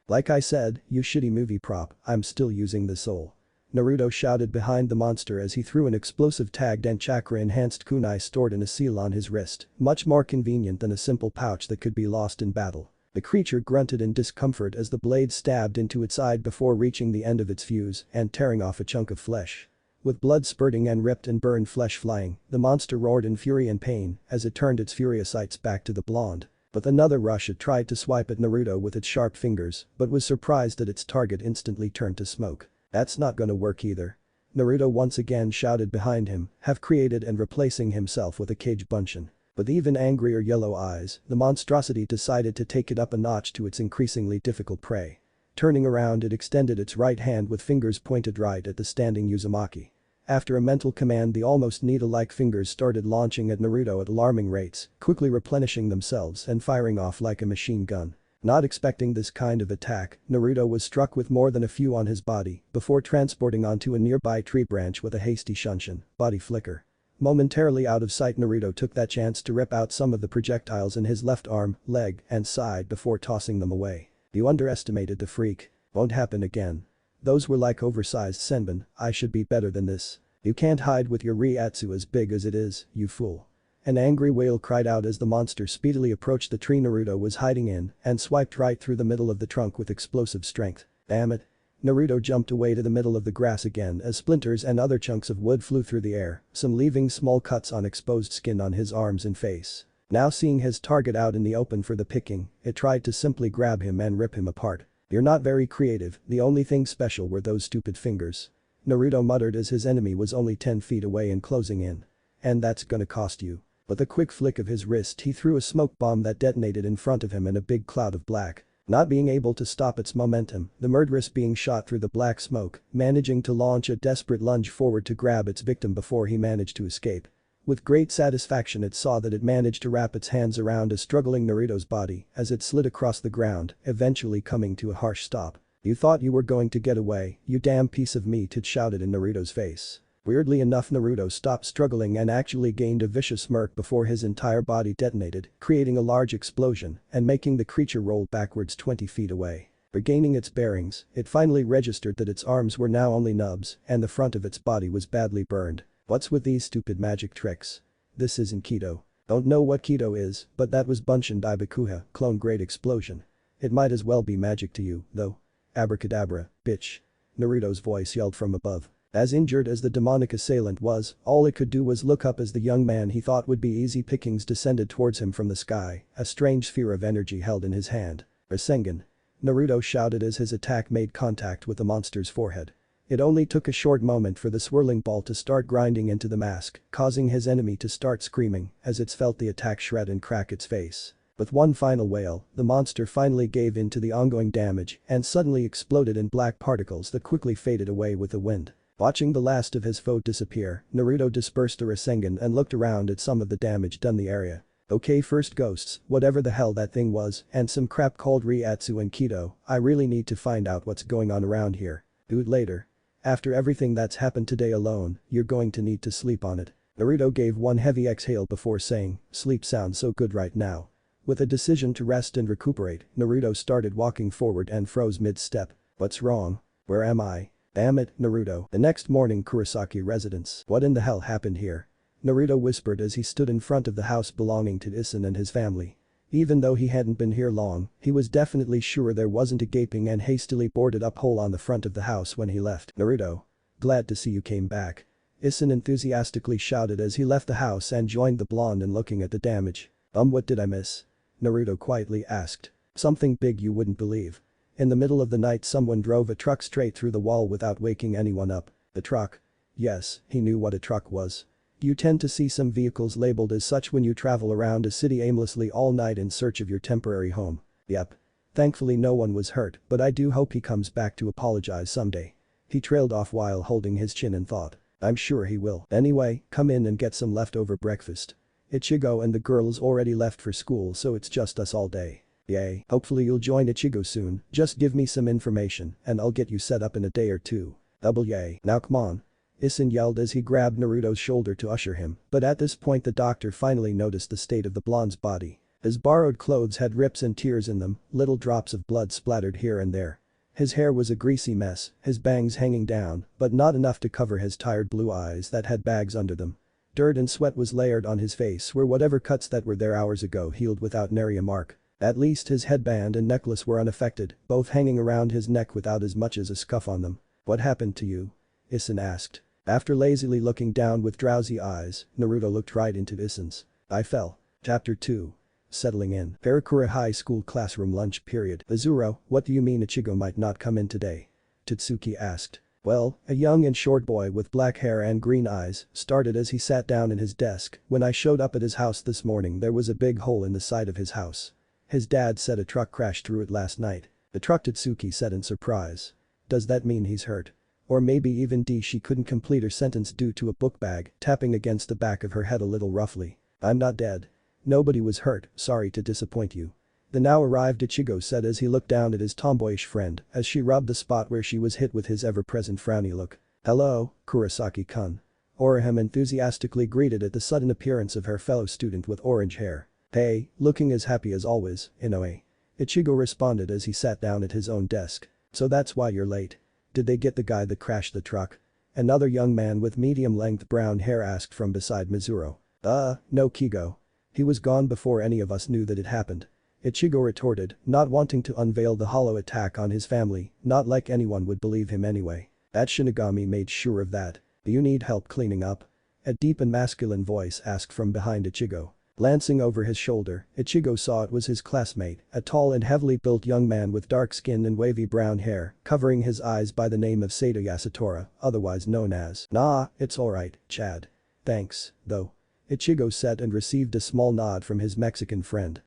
Like I said, you shitty movie prop, I'm still using the soul." Naruto shouted behind the monster as he threw an explosive tagged and chakra-enhanced kunai stored in a seal on his wrist, much more convenient than a simple pouch that could be lost in battle. The creature grunted in discomfort as the blade stabbed into its side before reaching the end of its fuse and tearing off a chunk of flesh. With blood spurting and ripped and burned flesh flying, the monster roared in fury and pain as it turned its furious sights back to the blonde. With another rush it tried to swipe at Naruto with its sharp fingers, but was surprised that its target instantly turned to smoke. "That's not gonna work either." Naruto once again shouted behind him, half created and replacing himself with a cage bunshin. With even angrier yellow eyes, the monstrosity decided to take it up a notch to its increasingly difficult prey. Turning around it extended its right hand with fingers pointed right at the standing Uzumaki. After a mental command the almost needle-like fingers started launching at Naruto at alarming rates, quickly replenishing themselves and firing off like a machine gun. Not expecting this kind of attack, Naruto was struck with more than a few on his body before transporting onto a nearby tree branch with a hasty shunshin, body flicker. Momentarily out of sight Naruto took that chance to rip out some of the projectiles in his left arm, leg, and side before tossing them away. "You underestimated the freak. Won't happen again. Those were like oversized senbon, I should be better than this. You can't hide with your Ryatsu as big as it is, you fool." An angry wail cried out as the monster speedily approached the tree Naruto was hiding in and swiped right through the middle of the trunk with explosive strength. "Damn it." Naruto jumped away to the middle of the grass again as splinters and other chunks of wood flew through the air, some leaving small cuts on exposed skin on his arms and face. Now seeing his target out in the open for the picking, it tried to simply grab him and rip him apart. "You're not very creative, the only thing special were those stupid fingers." Naruto muttered as his enemy was only 10 feet away and closing in. "And that's gonna cost you." With a quick flick of his wrist he threw a smoke bomb that detonated in front of him in a big cloud of black. Not being able to stop its momentum, the murderous being shot through the black smoke, managing to launch a desperate lunge forward to grab its victim before he managed to escape. With great satisfaction it saw that it managed to wrap its hands around a struggling Naruto's body as it slid across the ground, eventually coming to a harsh stop. "You thought you were going to get away, you damn piece of meat," it shouted in Naruto's face. Weirdly enough Naruto stopped struggling and actually gained a vicious smirk before his entire body detonated, creating a large explosion and making the creature roll backwards 20 feet away. Regaining its bearings, it finally registered that its arms were now only nubs and the front of its body was badly burned. "What's with these stupid magic tricks? This isn't Keto." "Don't know what Keto is, but that was Bunshin Daibakuha, clone great explosion. It might as well be magic to you, though. Abracadabra, bitch." Naruto's voice yelled from above. As injured as the demonic assailant was, all it could do was look up as the young man he thought would be easy pickings descended towards him from the sky, a strange sphere of energy held in his hand. "Rasengan." Naruto shouted as his attack made contact with the monster's forehead. It only took a short moment for the swirling ball to start grinding into the mask, causing his enemy to start screaming as it felt the attack shred and crack its face. With one final wail, the monster finally gave in to the ongoing damage and suddenly exploded in black particles that quickly faded away with the wind. Watching the last of his foe disappear, Naruto dispersed a Rasengan and looked around at some of the damage done the area. Okay, first ghosts, whatever the hell that thing was, and some crap called Ryatsu and Kido, I really need to find out what's going on around here. Do it later. After everything that's happened today alone, you're going to need to sleep on it. Naruto gave one heavy exhale before saying, sleep sounds so good right now. With a decision to rest and recuperate, Naruto started walking forward and froze mid-step. What's wrong? Where am I? Damn it, Naruto. The next morning, Kurosaki residence. What in the hell happened here? Naruto whispered as he stood in front of the house belonging to Issen and his family. Even though he hadn't been here long, he was definitely sure there wasn't a gaping and hastily boarded up hole on the front of the house when he left. Naruto. Glad to see you came back. Issen enthusiastically shouted as he left the house and joined the blonde in looking at the damage. What did I miss? Naruto quietly asked. Something big you wouldn't believe. In the middle of the night someone drove a truck straight through the wall without waking anyone up. The truck? Yes, he knew what a truck was. You tend to see some vehicles labeled as such when you travel around a city aimlessly all night in search of your temporary home. Yep. Thankfully no one was hurt, but I do hope he comes back to apologize someday. He trailed off while holding his chin and thought. I'm sure he will. Anyway, come in and get some leftover breakfast. Ichigo and the girls already left for school so it's just us all day. Yay, hopefully you'll join Ichigo soon, just give me some information and I'll get you set up in a day or two. Yay, now come on. Issen yelled as he grabbed Naruto's shoulder to usher him, but at this point the doctor finally noticed the state of the blonde's body. His borrowed clothes had rips and tears in them, little drops of blood splattered here and there. His hair was a greasy mess, his bangs hanging down, but not enough to cover his tired blue eyes that had bags under them. Dirt and sweat was layered on his face where whatever cuts that were there hours ago healed without nary a mark. At least his headband and necklace were unaffected, both hanging around his neck without as much as a scuff on them. What happened to you? Issen asked. After lazily looking down with drowsy eyes, Naruto looked right into Issen's. I fell. Chapter 2. Settling in. Karakura High School classroom lunch period. Azuro, what do you mean Ichigo might not come in today? Totsuki asked. Well, a young and short boy with black hair and green eyes started as he sat down in his desk. When I showed up at his house this morning there was a big hole in the side of his house. His dad said a truck crashed through it last night. The truck, Totsuki said in surprise. Does that mean he's hurt? Or maybe even she couldn't complete her sentence due to a book bag tapping against the back of her head a little roughly. I'm not dead. Nobody was hurt, sorry to disappoint you. The now arrived Ichigo said as he looked down at his tomboyish friend as she rubbed the spot where she was hit with his ever-present frowny look. Hello, Kurosaki-kun. Orihime enthusiastically greeted at the sudden appearance of her fellow student with orange hair. Hey, looking as happy as always, Inoue. Ichigo responded as he sat down at his own desk. So that's why you're late. Did they get the guy that crashed the truck? Another young man with medium-length brown hair asked from beside Mizuru. No Kigo. He was gone before any of us knew that it happened. Ichigo retorted, not wanting to unveil the hollow attack on his family, not like anyone would believe him anyway. That Shinigami made sure of that. Do you need help cleaning up? A deep and masculine voice asked from behind Ichigo. Glancing over his shoulder, Ichigo saw it was his classmate, a tall and heavily built young man with dark skin and wavy brown hair, covering his eyes by the name of Sato Yasutora, otherwise known as. Nah, it's alright, Chad. Thanks, though. Ichigo said and received a small nod from his Mexican friend.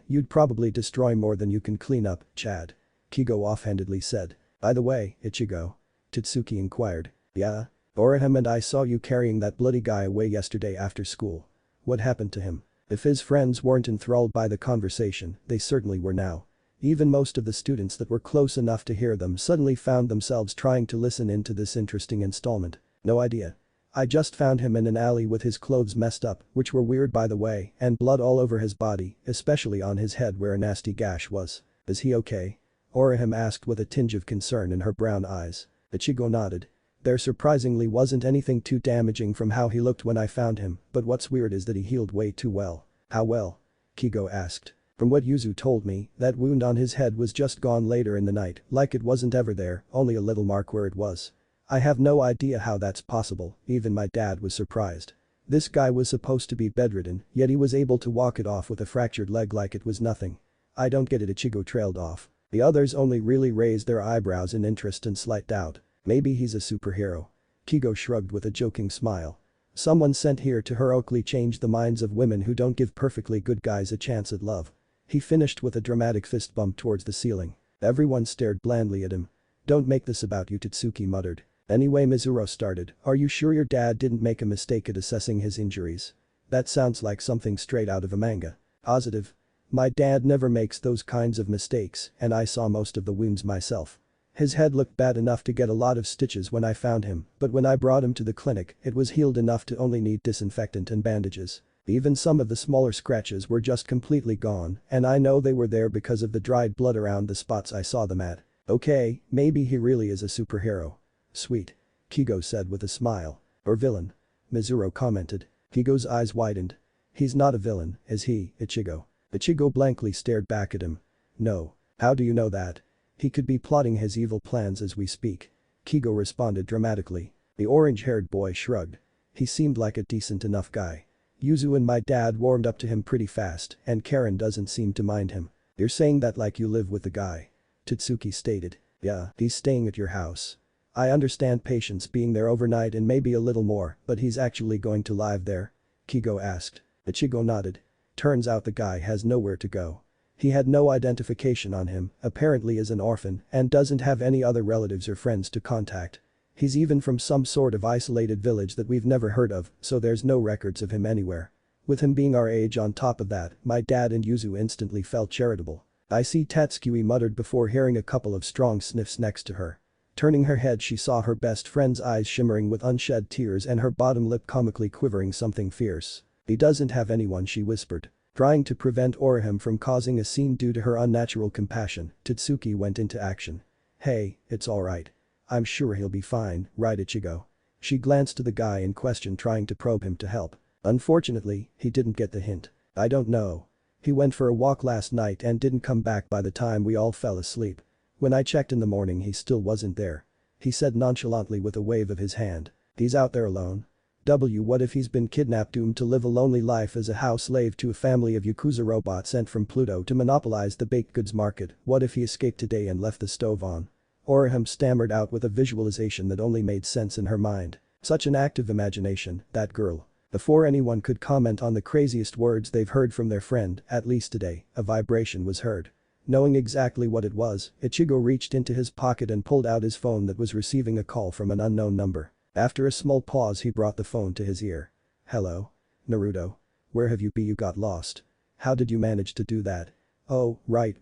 You'd probably destroy more than you can clean up, Chad. Kigo offhandedly said. By the way, Ichigo. Totsuki inquired. Yeah? Orihime and I saw you carrying that bloody guy away yesterday after school. What happened to him? If his friends weren't enthralled by the conversation, they certainly were now. Even most of the students that were close enough to hear them suddenly found themselves trying to listen into this interesting installment. No idea. I just found him in an alley with his clothes messed up, which were weird by the way, and blood all over his body, especially on his head where a nasty gash was. Is he okay? Orihime asked with a tinge of concern in her brown eyes. Ichigo nodded. There surprisingly wasn't anything too damaging from how he looked when I found him, but what's weird is that he healed way too well. How well? Kigo asked. From what Yuzu told me, that wound on his head was just gone later in the night, like it wasn't ever there, only a little mark where it was. I have no idea how that's possible, even my dad was surprised. This guy was supposed to be bedridden, yet he was able to walk it off with a fractured leg like it was nothing. I don't get it, Ichigo trailed off. The others only really raised their eyebrows in interest and slight doubt. Maybe he's a superhero. Kigo shrugged with a joking smile. Someone sent here to heroically change the minds of women who don't give perfectly good guys a chance at love. He finished with a dramatic fist bump towards the ceiling. Everyone stared blandly at him. "Don't make this about you," Tatsuki muttered. "Anyway," Mizuru started, "are you sure your dad didn't make a mistake at assessing his injuries? That sounds like something straight out of a manga." "Positive. My dad never makes those kinds of mistakes and I saw most of the wounds myself. His head looked bad enough to get a lot of stitches when I found him, but when I brought him to the clinic, it was healed enough to only need disinfectant and bandages. Even some of the smaller scratches were just completely gone, and I know they were there because of the dried blood around the spots I saw them at." "Okay, maybe he really is a superhero." "Sweet," Kigo said with a smile. "Or villain," Mizuru commented. Kigo's eyes widened. "He's not a villain, is he, Ichigo?" Ichigo blankly stared back at him. "No. How do you know that? He could be plotting his evil plans as we speak." Kigo responded dramatically. The orange-haired boy shrugged. "He seemed like a decent enough guy. Yuzu and my dad warmed up to him pretty fast and Karen doesn't seem to mind him." "You're saying that like you live with the guy?" Tatsuki stated. "Yeah, he's staying at your house. I understand Patience being there overnight and maybe a little more, but he's actually going to live there?" Kigo asked. Ichigo nodded. "Turns out the guy has nowhere to go. He had no identification on him, apparently is an orphan, and doesn't have any other relatives or friends to contact. He's even from some sort of isolated village that we've never heard of, so there's no records of him anywhere. With him being our age on top of that, my dad and Yuzu instantly felt charitable." "I see," Tatsuki muttered before hearing a couple of strong sniffs next to her. Turning her head, she saw her best friend's eyes shimmering with unshed tears and her bottom lip comically quivering something fierce. "He doesn't have anyone," she whispered. Trying to prevent Orihime from causing a scene due to her unnatural compassion, Tatsuki went into action. "Hey, it's alright. I'm sure he'll be fine, right, Ichigo?" She glanced to the guy in question, trying to probe him to help. Unfortunately, he didn't get the hint. "I don't know. He went for a walk last night and didn't come back by the time we all fell asleep. When I checked in the morning he still wasn't there," he said nonchalantly with a wave of his hand. "He's out there alone? What if he's been kidnapped, doomed to live a lonely life as a house slave to a family of Yakuza robots sent from Pluto to monopolize the baked goods market? What if he escaped today and left the stove on?" Orihime stammered out with a visualization that only made sense in her mind. Such an active imagination, that girl. Before anyone could comment on the craziest words they've heard from their friend, at least today, a vibration was heard. Knowing exactly what it was, Ichigo reached into his pocket and pulled out his phone that was receiving a call from an unknown number. After a small pause, he brought the phone to his ear. "Hello? Naruto? Where have you been? You got lost. How did you manage to do that?" "Oh, right,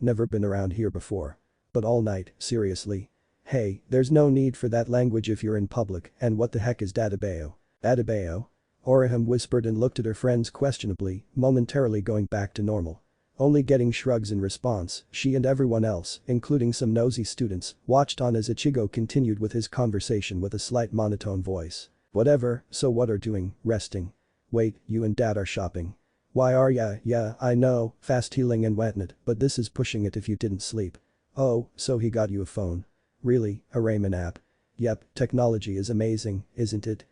never been around here before. But all night, seriously? Hey, there's no need for that language if you're in public, and what the heck is Databeo?" "Databeo?" Orihime whispered and looked at her friends questionably, momentarily going back to normal. Only getting shrugs in response, she and everyone else, including some nosy students, watched on as Ichigo continued with his conversation with a slight monotone voice. "Whatever, so what are doing, resting? Wait, you and dad are shopping. Why are ya? Yeah, I know, fast healing and whatnot, but this is pushing it if you didn't sleep. Oh, so he got you a phone. Really, a Raymond app? Yep, technology is amazing, isn't it?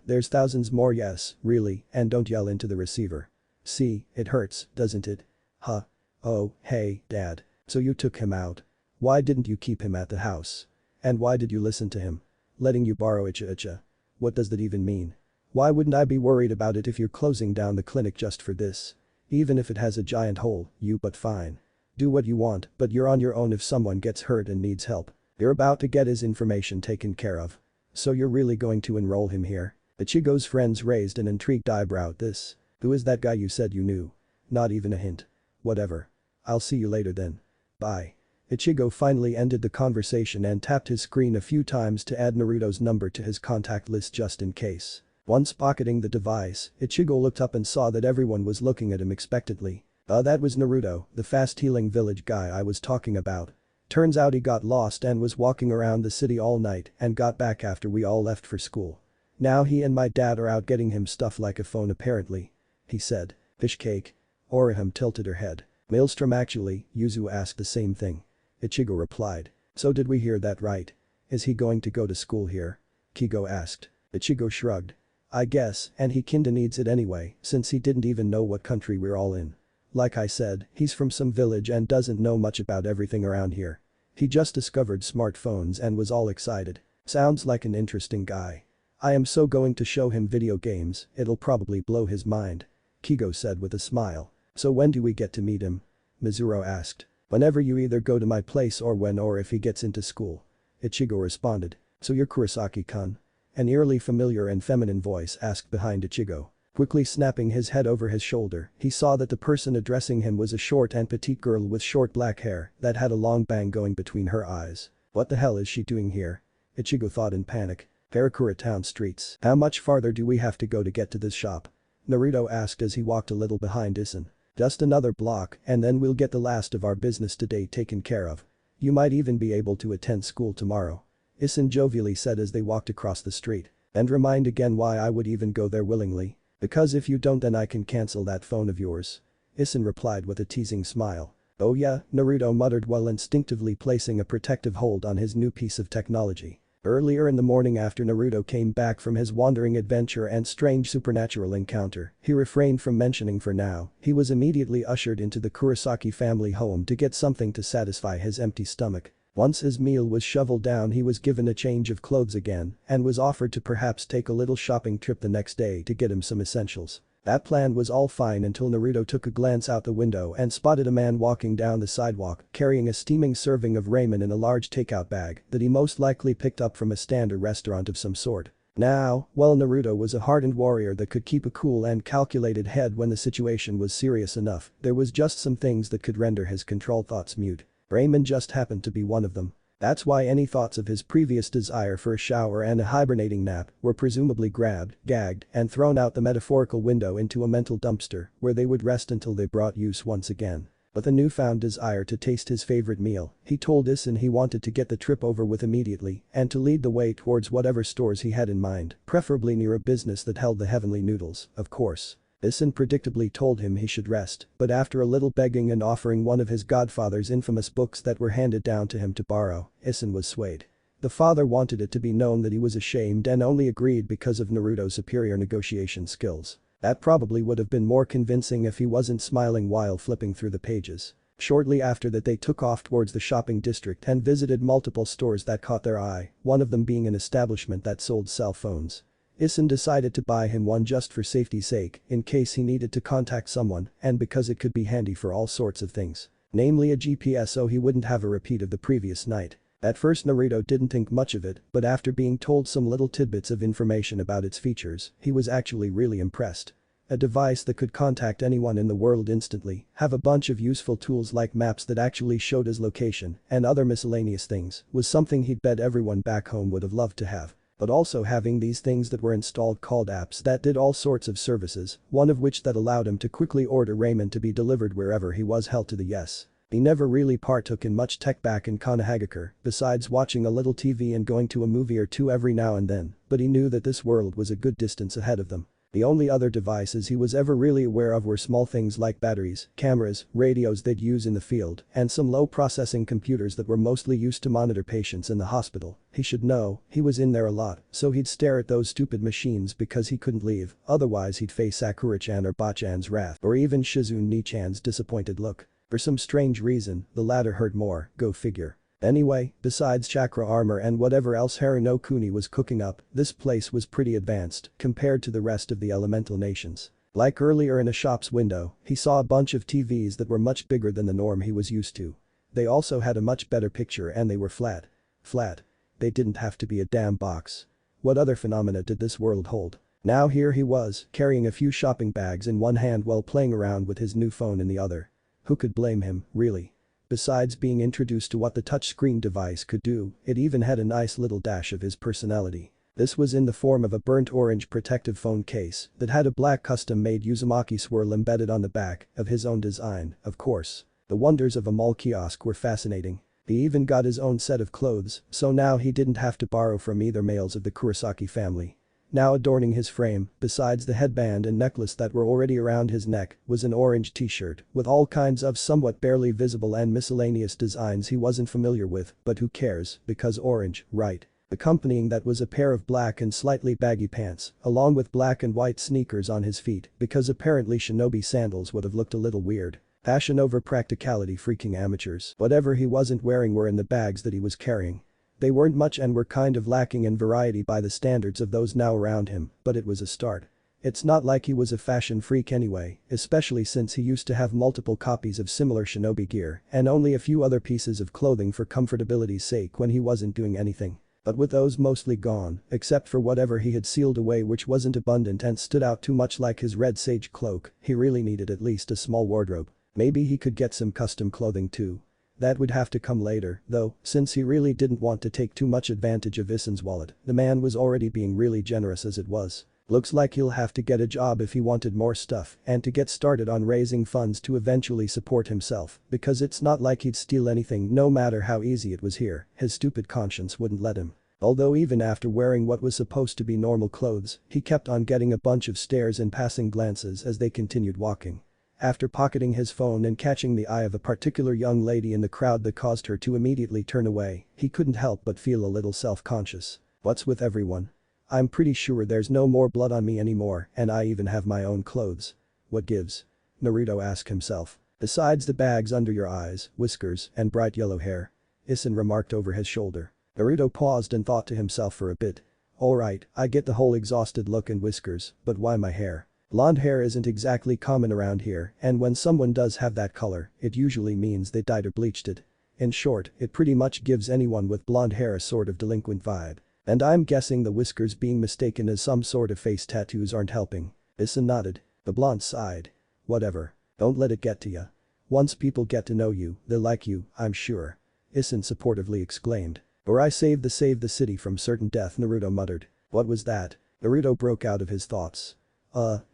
There's thousands more, yes, really, and don't yell into the receiver. See, it hurts, doesn't it? Huh. Oh, hey, Dad. So you took him out. Why didn't you keep him at the house? And why did you listen to him? Letting you borrow Icha. What does that even mean? Why wouldn't I be worried about it if you're closing down the clinic just for this? Even if it has a giant hole, but fine. Do what you want, but you're on your own if someone gets hurt and needs help. You're about to get his information taken care of. So you're really going to enroll him here?" Ichigo's friends raised an intrigued eyebrow at this. "Who is that guy you said you knew?" "Not even a hint." "Whatever. I'll see you later then. Bye." Ichigo finally ended the conversation and tapped his screen a few times to add Naruto's number to his contact list just in case. Once pocketing the device, Ichigo looked up and saw that everyone was looking at him expectantly. That was Naruto, the fast-healing village guy I was talking about. Turns out he got lost and was walking around the city all night and got back after we all left for school. Now he and my dad are out getting him stuff like a phone apparently," he said. "Fish cake?" Orihime tilted her head. "Maelstrom actually," Yuzu asked the same thing. Ichigo replied. "So did we hear that right? Is he going to go to school here?" Kigo asked. Ichigo shrugged. "I guess, and he kinda needs it anyway, since he didn't even know what country we're all in. Like I said, he's from some village and doesn't know much about everything around here. He just discovered smartphones and was all excited. Sounds like an interesting guy. I am so going to show him video games, it'll probably blow his mind," Kigo said with a smile. So when do we get to meet him? Mizuru asked. Whenever you either go to my place or when or if he gets into school. Ichigo responded. So you're Kurosaki-kun? An eerily familiar and feminine voice asked behind Ichigo. Quickly snapping his head over his shoulder, he saw that the person addressing him was a short and petite girl with short black hair that had a long bang going between her eyes. What the hell is she doing here? Ichigo thought in panic. Karakura town streets. How much farther do we have to go to get to this shop? Naruto asked as he walked a little behind Issen. Just another block and then we'll get the last of our business today taken care of. You might even be able to attend school tomorrow. Issen jovially said as they walked across the street. And remind again why I would even go there willingly. Because if you don't then I can cancel that phone of yours. Issen replied with a teasing smile. Oh yeah, Naruto muttered while instinctively placing a protective hold on his new piece of technology. Earlier in the morning after Naruto came back from his wandering adventure and strange supernatural encounter, he refrained from mentioning for now, he was immediately ushered into the Kurosaki family home to get something to satisfy his empty stomach. Once his meal was shoveled down he was given a change of clothes again and was offered to perhaps take a little shopping trip the next day to get him some essentials. That plan was all fine until Naruto took a glance out the window and spotted a man walking down the sidewalk carrying a steaming serving of ramen in a large takeout bag that he most likely picked up from a stand or restaurant of some sort. Now, while Naruto was a hardened warrior that could keep a cool and calculated head when the situation was serious enough, there was just some things that could render his controlled thoughts mute. Ramen just happened to be one of them. That's why any thoughts of his previous desire for a shower and a hibernating nap were presumably grabbed, gagged, and thrown out the metaphorical window into a mental dumpster where they would rest until they brought use once again. With the newfound desire to taste his favorite meal, he told Issen he wanted to get the trip over with immediately and to lead the way towards whatever stores he had in mind, preferably near a business that held the heavenly noodles, of course. Issen predictably told him he should rest, but after a little begging and offering one of his godfather's infamous books that were handed down to him to borrow, Issen was swayed. The father wanted it to be known that he was ashamed and only agreed because of Naruto's superior negotiation skills. That probably would have been more convincing if he wasn't smiling while flipping through the pages. Shortly after that they took off towards the shopping district and visited multiple stores that caught their eye, one of them being an establishment that sold cell phones. Issen decided to buy him one just for safety's sake, in case he needed to contact someone and because it could be handy for all sorts of things. Namely a GPS so he wouldn't have a repeat of the previous night. At first Naruto didn't think much of it, but after being told some little tidbits of information about its features, he was actually really impressed. A device that could contact anyone in the world instantly, have a bunch of useful tools like maps that actually showed his location, and other miscellaneous things, was something he'd bet everyone back home would have loved to have. But also having these things that were installed called apps that did all sorts of services, one of which that allowed him to quickly order ramen to be delivered wherever he was held to the yes. He never really partook in much tech back in Konohagakure, besides watching a little TV and going to a movie or two every now and then, but he knew that this world was a good distance ahead of them. The only other devices he was ever really aware of were small things like batteries, cameras, radios they'd use in the field, and some low-processing computers that were mostly used to monitor patients in the hospital. He should know, he was in there a lot, so he'd stare at those stupid machines because he couldn't leave, otherwise he'd face Sakura-chan or Ba-chan's wrath or even Shizune-ni-chan's disappointed look. For some strange reason, the latter hurt more, go figure. Anyway, besides chakra armor and whatever else Haruno Kuni was cooking up, this place was pretty advanced compared to the rest of the elemental nations. Like earlier in a shop's window, he saw a bunch of TVs that were much bigger than the norm he was used to. They also had a much better picture and they were flat. Flat. They didn't have to be a damn box. What other phenomena did this world hold? Now here he was, carrying a few shopping bags in one hand while playing around with his new phone in the other. Who could blame him, really? Besides being introduced to what the touchscreen device could do, it even had a nice little dash of his personality. This was in the form of a burnt orange protective phone case that had a black custom-made Uzumaki swirl embedded on the back of his own design, of course. The wonders of a mall kiosk were fascinating. He even got his own set of clothes, so now he didn't have to borrow from either males of the Kurosaki family. Now adorning his frame, besides the headband and necklace that were already around his neck, was an orange t-shirt with all kinds of somewhat barely visible and miscellaneous designs he wasn't familiar with, but who cares, because orange, right? Accompanying that was a pair of black and slightly baggy pants, along with black and white sneakers on his feet, because apparently shinobi sandals would have looked a little weird. Passion over practicality freaking amateurs. Whatever he wasn't wearing were in the bags that he was carrying. They weren't much and were kind of lacking in variety by the standards of those now around him, but it was a start. It's not like he was a fashion freak anyway, especially since he used to have multiple copies of similar shinobi gear and only a few other pieces of clothing for comfortability's sake when he wasn't doing anything. But with those mostly gone, except for whatever he had sealed away which wasn't abundant and stood out too much like his red sage cloak, he really needed at least a small wardrobe. Maybe he could get some custom clothing too. That would have to come later, though, since he really didn't want to take too much advantage of Issen's wallet, the man was already being really generous as it was. Looks like he'll have to get a job if he wanted more stuff and to get started on raising funds to eventually support himself, because it's not like he'd steal anything no matter how easy it was here, his stupid conscience wouldn't let him. Although even after wearing what was supposed to be normal clothes, he kept on getting a bunch of stares and passing glances as they continued walking. After pocketing his phone and catching the eye of a particular young lady in the crowd that caused her to immediately turn away, he couldn't help but feel a little self-conscious. What's with everyone? I'm pretty sure there's no more blood on me anymore and I even have my own clothes. What gives? Naruto asked himself. Besides the bags under your eyes, whiskers, and bright yellow hair. Isen remarked over his shoulder. Naruto paused and thought to himself for a bit. Alright, I get the whole exhausted look and whiskers, but why my hair? Blonde hair isn't exactly common around here and when someone does have that color, it usually means they dyed or bleached it. In short, it pretty much gives anyone with blonde hair a sort of delinquent vibe. And I'm guessing the whiskers being mistaken as some sort of face tattoos aren't helping. Isen nodded. The blonde sighed. Whatever. Don't let it get to ya. Once people get to know you, they'll like you, I'm sure. Isen supportively exclaimed. Or I save the city from certain death, Naruto muttered. What was that? Naruto broke out of his thoughts.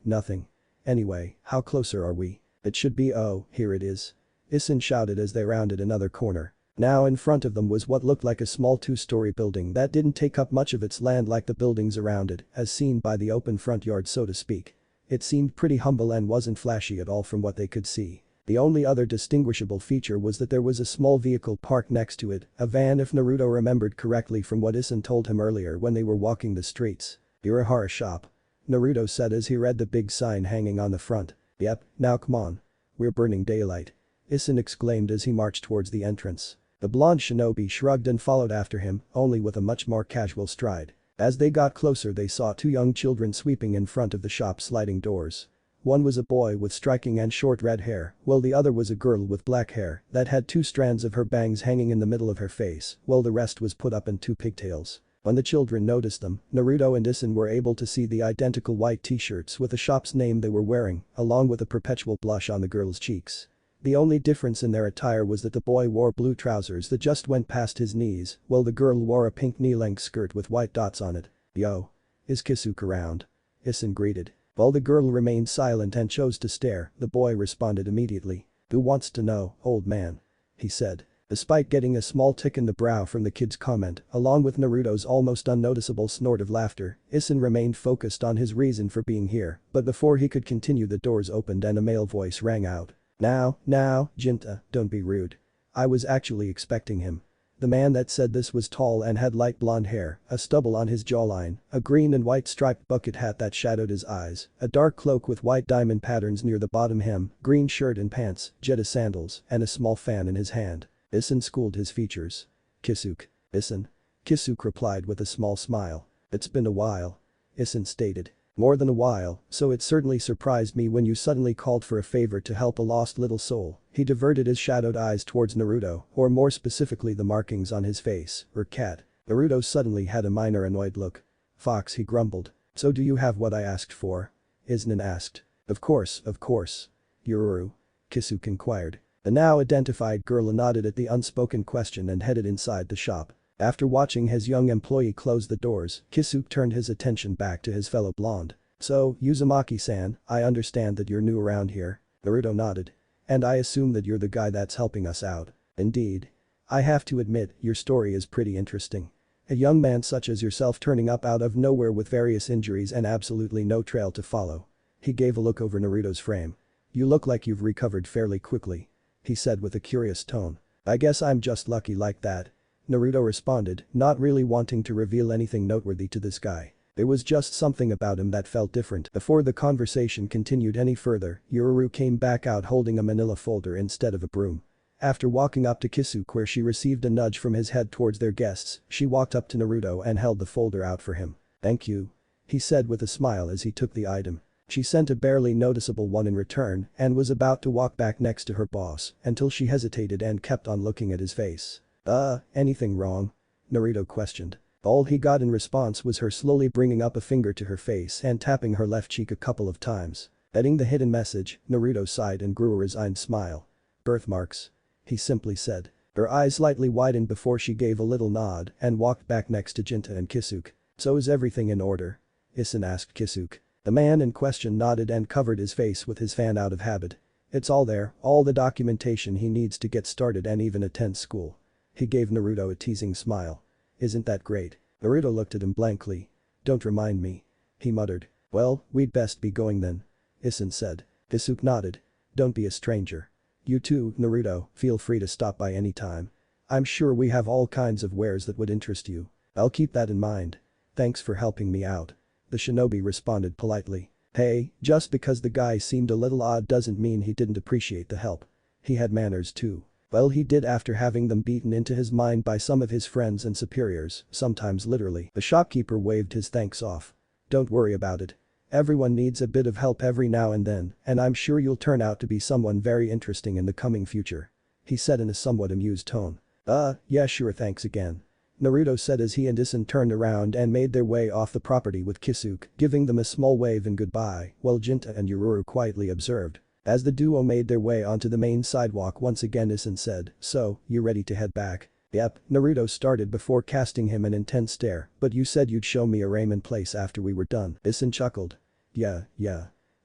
Nothing. Anyway, how closer are we? It should be here it is. Isen shouted as they rounded another corner. Now in front of them was what looked like a small two-story building that didn't take up much of its land like the buildings around it, as seen by the open front yard so to speak. It seemed pretty humble and wasn't flashy at all from what they could see. The only other distinguishable feature was that there was a small vehicle parked next to it, a van if Naruto remembered correctly from what Isen told him earlier when they were walking the streets. Urahara shop. Naruto said as he read the big sign hanging on the front. Yep, now come on. We're burning daylight. Isen exclaimed as he marched towards the entrance. The blonde shinobi shrugged and followed after him, only with a much more casual stride. As they got closer they saw two young children sweeping in front of the shop's sliding doors. One was a boy with striking and short red hair, while the other was a girl with black hair that had two strands of her bangs hanging in the middle of her face, while the rest was put up in two pigtails. When the children noticed them, Naruto and Isen were able to see the identical white t-shirts with the shop's name they were wearing, along with a perpetual blush on the girl's cheeks. The only difference in their attire was that the boy wore blue trousers that just went past his knees, while the girl wore a pink knee-length skirt with white dots on it. Yo. Is Kisuke around? Isen greeted. While the girl remained silent and chose to stare, the boy responded immediately. Who wants to know, old man? He said. Despite getting a small tick in the brow from the kid's comment, along with Naruto's almost unnoticeable snort of laughter, Isen remained focused on his reason for being here, but before he could continue the doors opened and a male voice rang out. Now, Jinta, don't be rude. I was actually expecting him. The man that said this was tall and had light blonde hair, a stubble on his jawline, a green and white striped bucket hat that shadowed his eyes, a dark cloak with white diamond patterns near the bottom hem, green shirt and pants, Jetta sandals, and a small fan in his hand. Isen schooled his features. Kisuke. Isen. Kisuke replied with a small smile. It's been a while. Isen stated. More than a while, so it certainly surprised me when you suddenly called for a favor to help a lost little soul. He diverted his shadowed eyes towards Naruto, or more specifically the markings on his face, or cat. Naruto suddenly had a minor annoyed look. Fox, he grumbled. So do you have what I asked for? Isen asked. Of course. Yururu. Kisuke inquired. The now identified girl nodded at the unspoken question and headed inside the shop. After watching his young employee close the doors, Kisuke turned his attention back to his fellow blonde. So, Uzumaki-san, I understand that you're new around here. Naruto nodded. And I assume that you're the guy that's helping us out. Indeed. I have to admit, your story is pretty interesting. A young man such as yourself turning up out of nowhere with various injuries and absolutely no trail to follow. He gave a look over Naruto's frame. You look like you've recovered fairly quickly. He said with a curious tone. I guess I'm just lucky like that. Naruto responded, not really wanting to reveal anything noteworthy to this guy. There was just something about him that felt different. Before the conversation continued any further, Yururu came back out holding a manila folder instead of a broom. After walking up to Kisuke where she received a nudge from his head towards their guests, she walked up to Naruto and held the folder out for him. Thank you. he said with a smile as he took the item. She sent a barely noticeable one in return and was about to walk back next to her boss until she hesitated and kept on looking at his face. Anything wrong?" Naruto questioned. All he got in response was her slowly bringing up a finger to her face and tapping her left cheek a couple of times. Getting the hidden message, Naruto sighed and grew a resigned smile. "Birthmarks," he simply said. Her eyes slightly widened before she gave a little nod and walked back next to Jinta and Kisuke. "So is everything in order?" Isin asked Kisuke. The man in question nodded and covered his face with his fan out of habit. "It's all there, all the documentation he needs to get started and even attend school." He gave Naruto a teasing smile. "Isn't that great?" Naruto looked at him blankly. "Don't remind me," he muttered. "Well, we'd best be going then," Isin said. Kisuke nodded. "Don't be a stranger. You too, Naruto, feel free to stop by any time. I'm sure we have all kinds of wares that would interest you." "I'll keep that in mind. Thanks for helping me out," the shinobi responded politely. Hey, just because the guy seemed a little odd doesn't mean he didn't appreciate the help. He had manners too. Well, he did after having them beaten into his mind by some of his friends and superiors, sometimes literally. The shopkeeper waved his thanks off. "Don't worry about it. Everyone needs a bit of help every now and then, and I'm sure you'll turn out to be someone very interesting in the coming future," he said in a somewhat amused tone. Yeah, sure, thanks again," Naruto said as he and Isin turned around and made their way off the property with Kisuke giving them a small wave in goodbye while Jinta and Yururu quietly observed. As the duo made their way onto the main sidewalk once again Isin said, "So, you ready to head back?" "Yep," Naruto started before casting him an intense stare, "but you said you'd show me a ramen place after we were done." Isin chuckled. Yeah.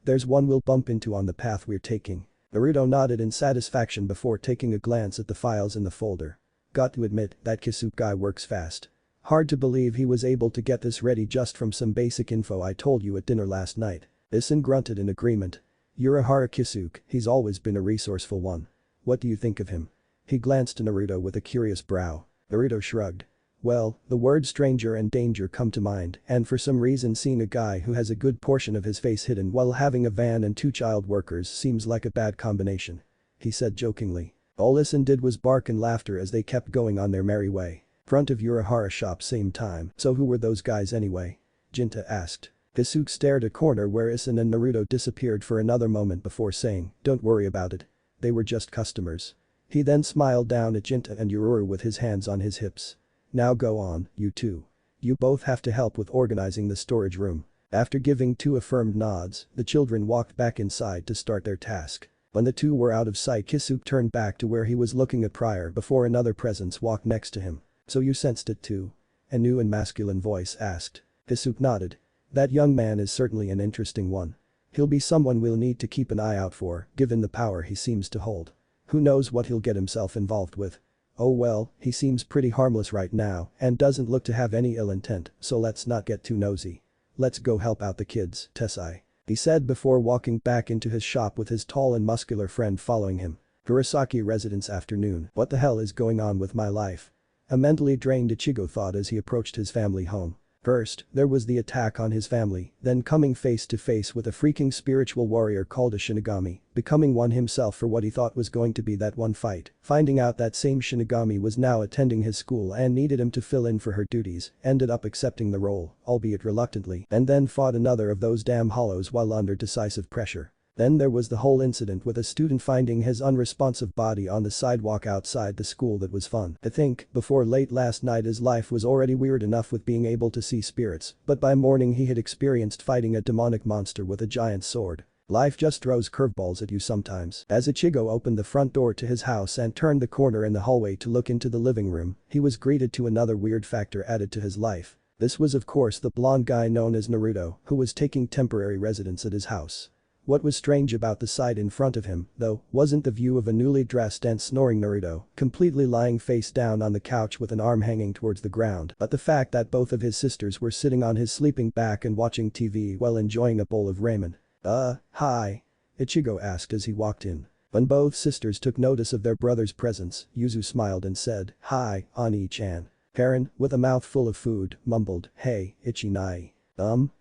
There's one we'll bump into on the path we're taking." Naruto nodded in satisfaction before taking a glance at the files in the folder. "Got to admit, that Kisuke guy works fast. Hard to believe he was able to get this ready just from some basic info I told you at dinner last night." Isin grunted in agreement. "Urahara Kisuke, he's always been a resourceful one. What do you think of him?" He glanced to Naruto with a curious brow. Naruto shrugged. "Well, the words stranger and danger come to mind, and for some reason seeing a guy who has a good portion of his face hidden while having a van and 2 child workers seems like a bad combination," he said jokingly. All Isin did was bark in laughter as they kept going on their merry way. Front of Urahara shop same time. "So who were those guys anyway?" Jinta asked. Kisuke stared a corner where Isin and Naruto disappeared for another moment before saying, "Don't worry about it. They were just customers." He then smiled down at Jinta and Yururu with his hands on his hips. "Now go on, you two. You both have to help with organizing the storage room." After giving 2 affirmed nods, the children walked back inside to start their task. When the 2 were out of sight Kisuke turned back to where he was looking at prior before another presence walked next to him. "So you sensed it too?" a new and masculine voice asked. Kisuke nodded. "That young man is certainly an interesting one. He'll be someone we'll need to keep an eye out for, given the power he seems to hold. Who knows what he'll get himself involved with. Oh well, he seems pretty harmless right now and doesn't look to have any ill intent, so let's not get too nosy. Let's go help out the kids, Tessai," he said before walking back into his shop with his tall and muscular friend following him. Kurosaki residence afternoon. "What the hell is going on with my life?" a mentally drained Ichigo thought as he approached his family home. First, there was the attack on his family, then coming face to face with a freaking spiritual warrior called a Shinigami, becoming one himself for what he thought was going to be that one fight, finding out that same Shinigami was now attending his school and needed him to fill in for her duties, ended up accepting the role, albeit reluctantly, and then fought another of those damn hollows while under decisive pressure. Then there was the whole incident with a student finding his unresponsive body on the sidewalk outside the school that was fun. I think, before late last night his life was already weird enough with being able to see spirits, but by morning he had experienced fighting a demonic monster with a giant sword. Life just throws curveballs at you sometimes. As Ichigo opened the front door to his house and turned the corner in the hallway to look into the living room, he was greeted to another weird factor added to his life. This was of course the blonde guy known as Naruto, who was taking temporary residence at his house. What was strange about the sight in front of him, though, wasn't the view of a newly dressed and snoring Naruto, completely lying face down on the couch with an arm hanging towards the ground, but the fact that both of his sisters were sitting on his sleeping back and watching TV while enjoying a bowl of ramen. Hi?" Ichigo asked as he walked in. When both sisters took notice of their brother's presence, Yuzu smiled and said, "Hi, Ani-chan." Karen, with a mouthful of food, mumbled, "Hey, Ichinai."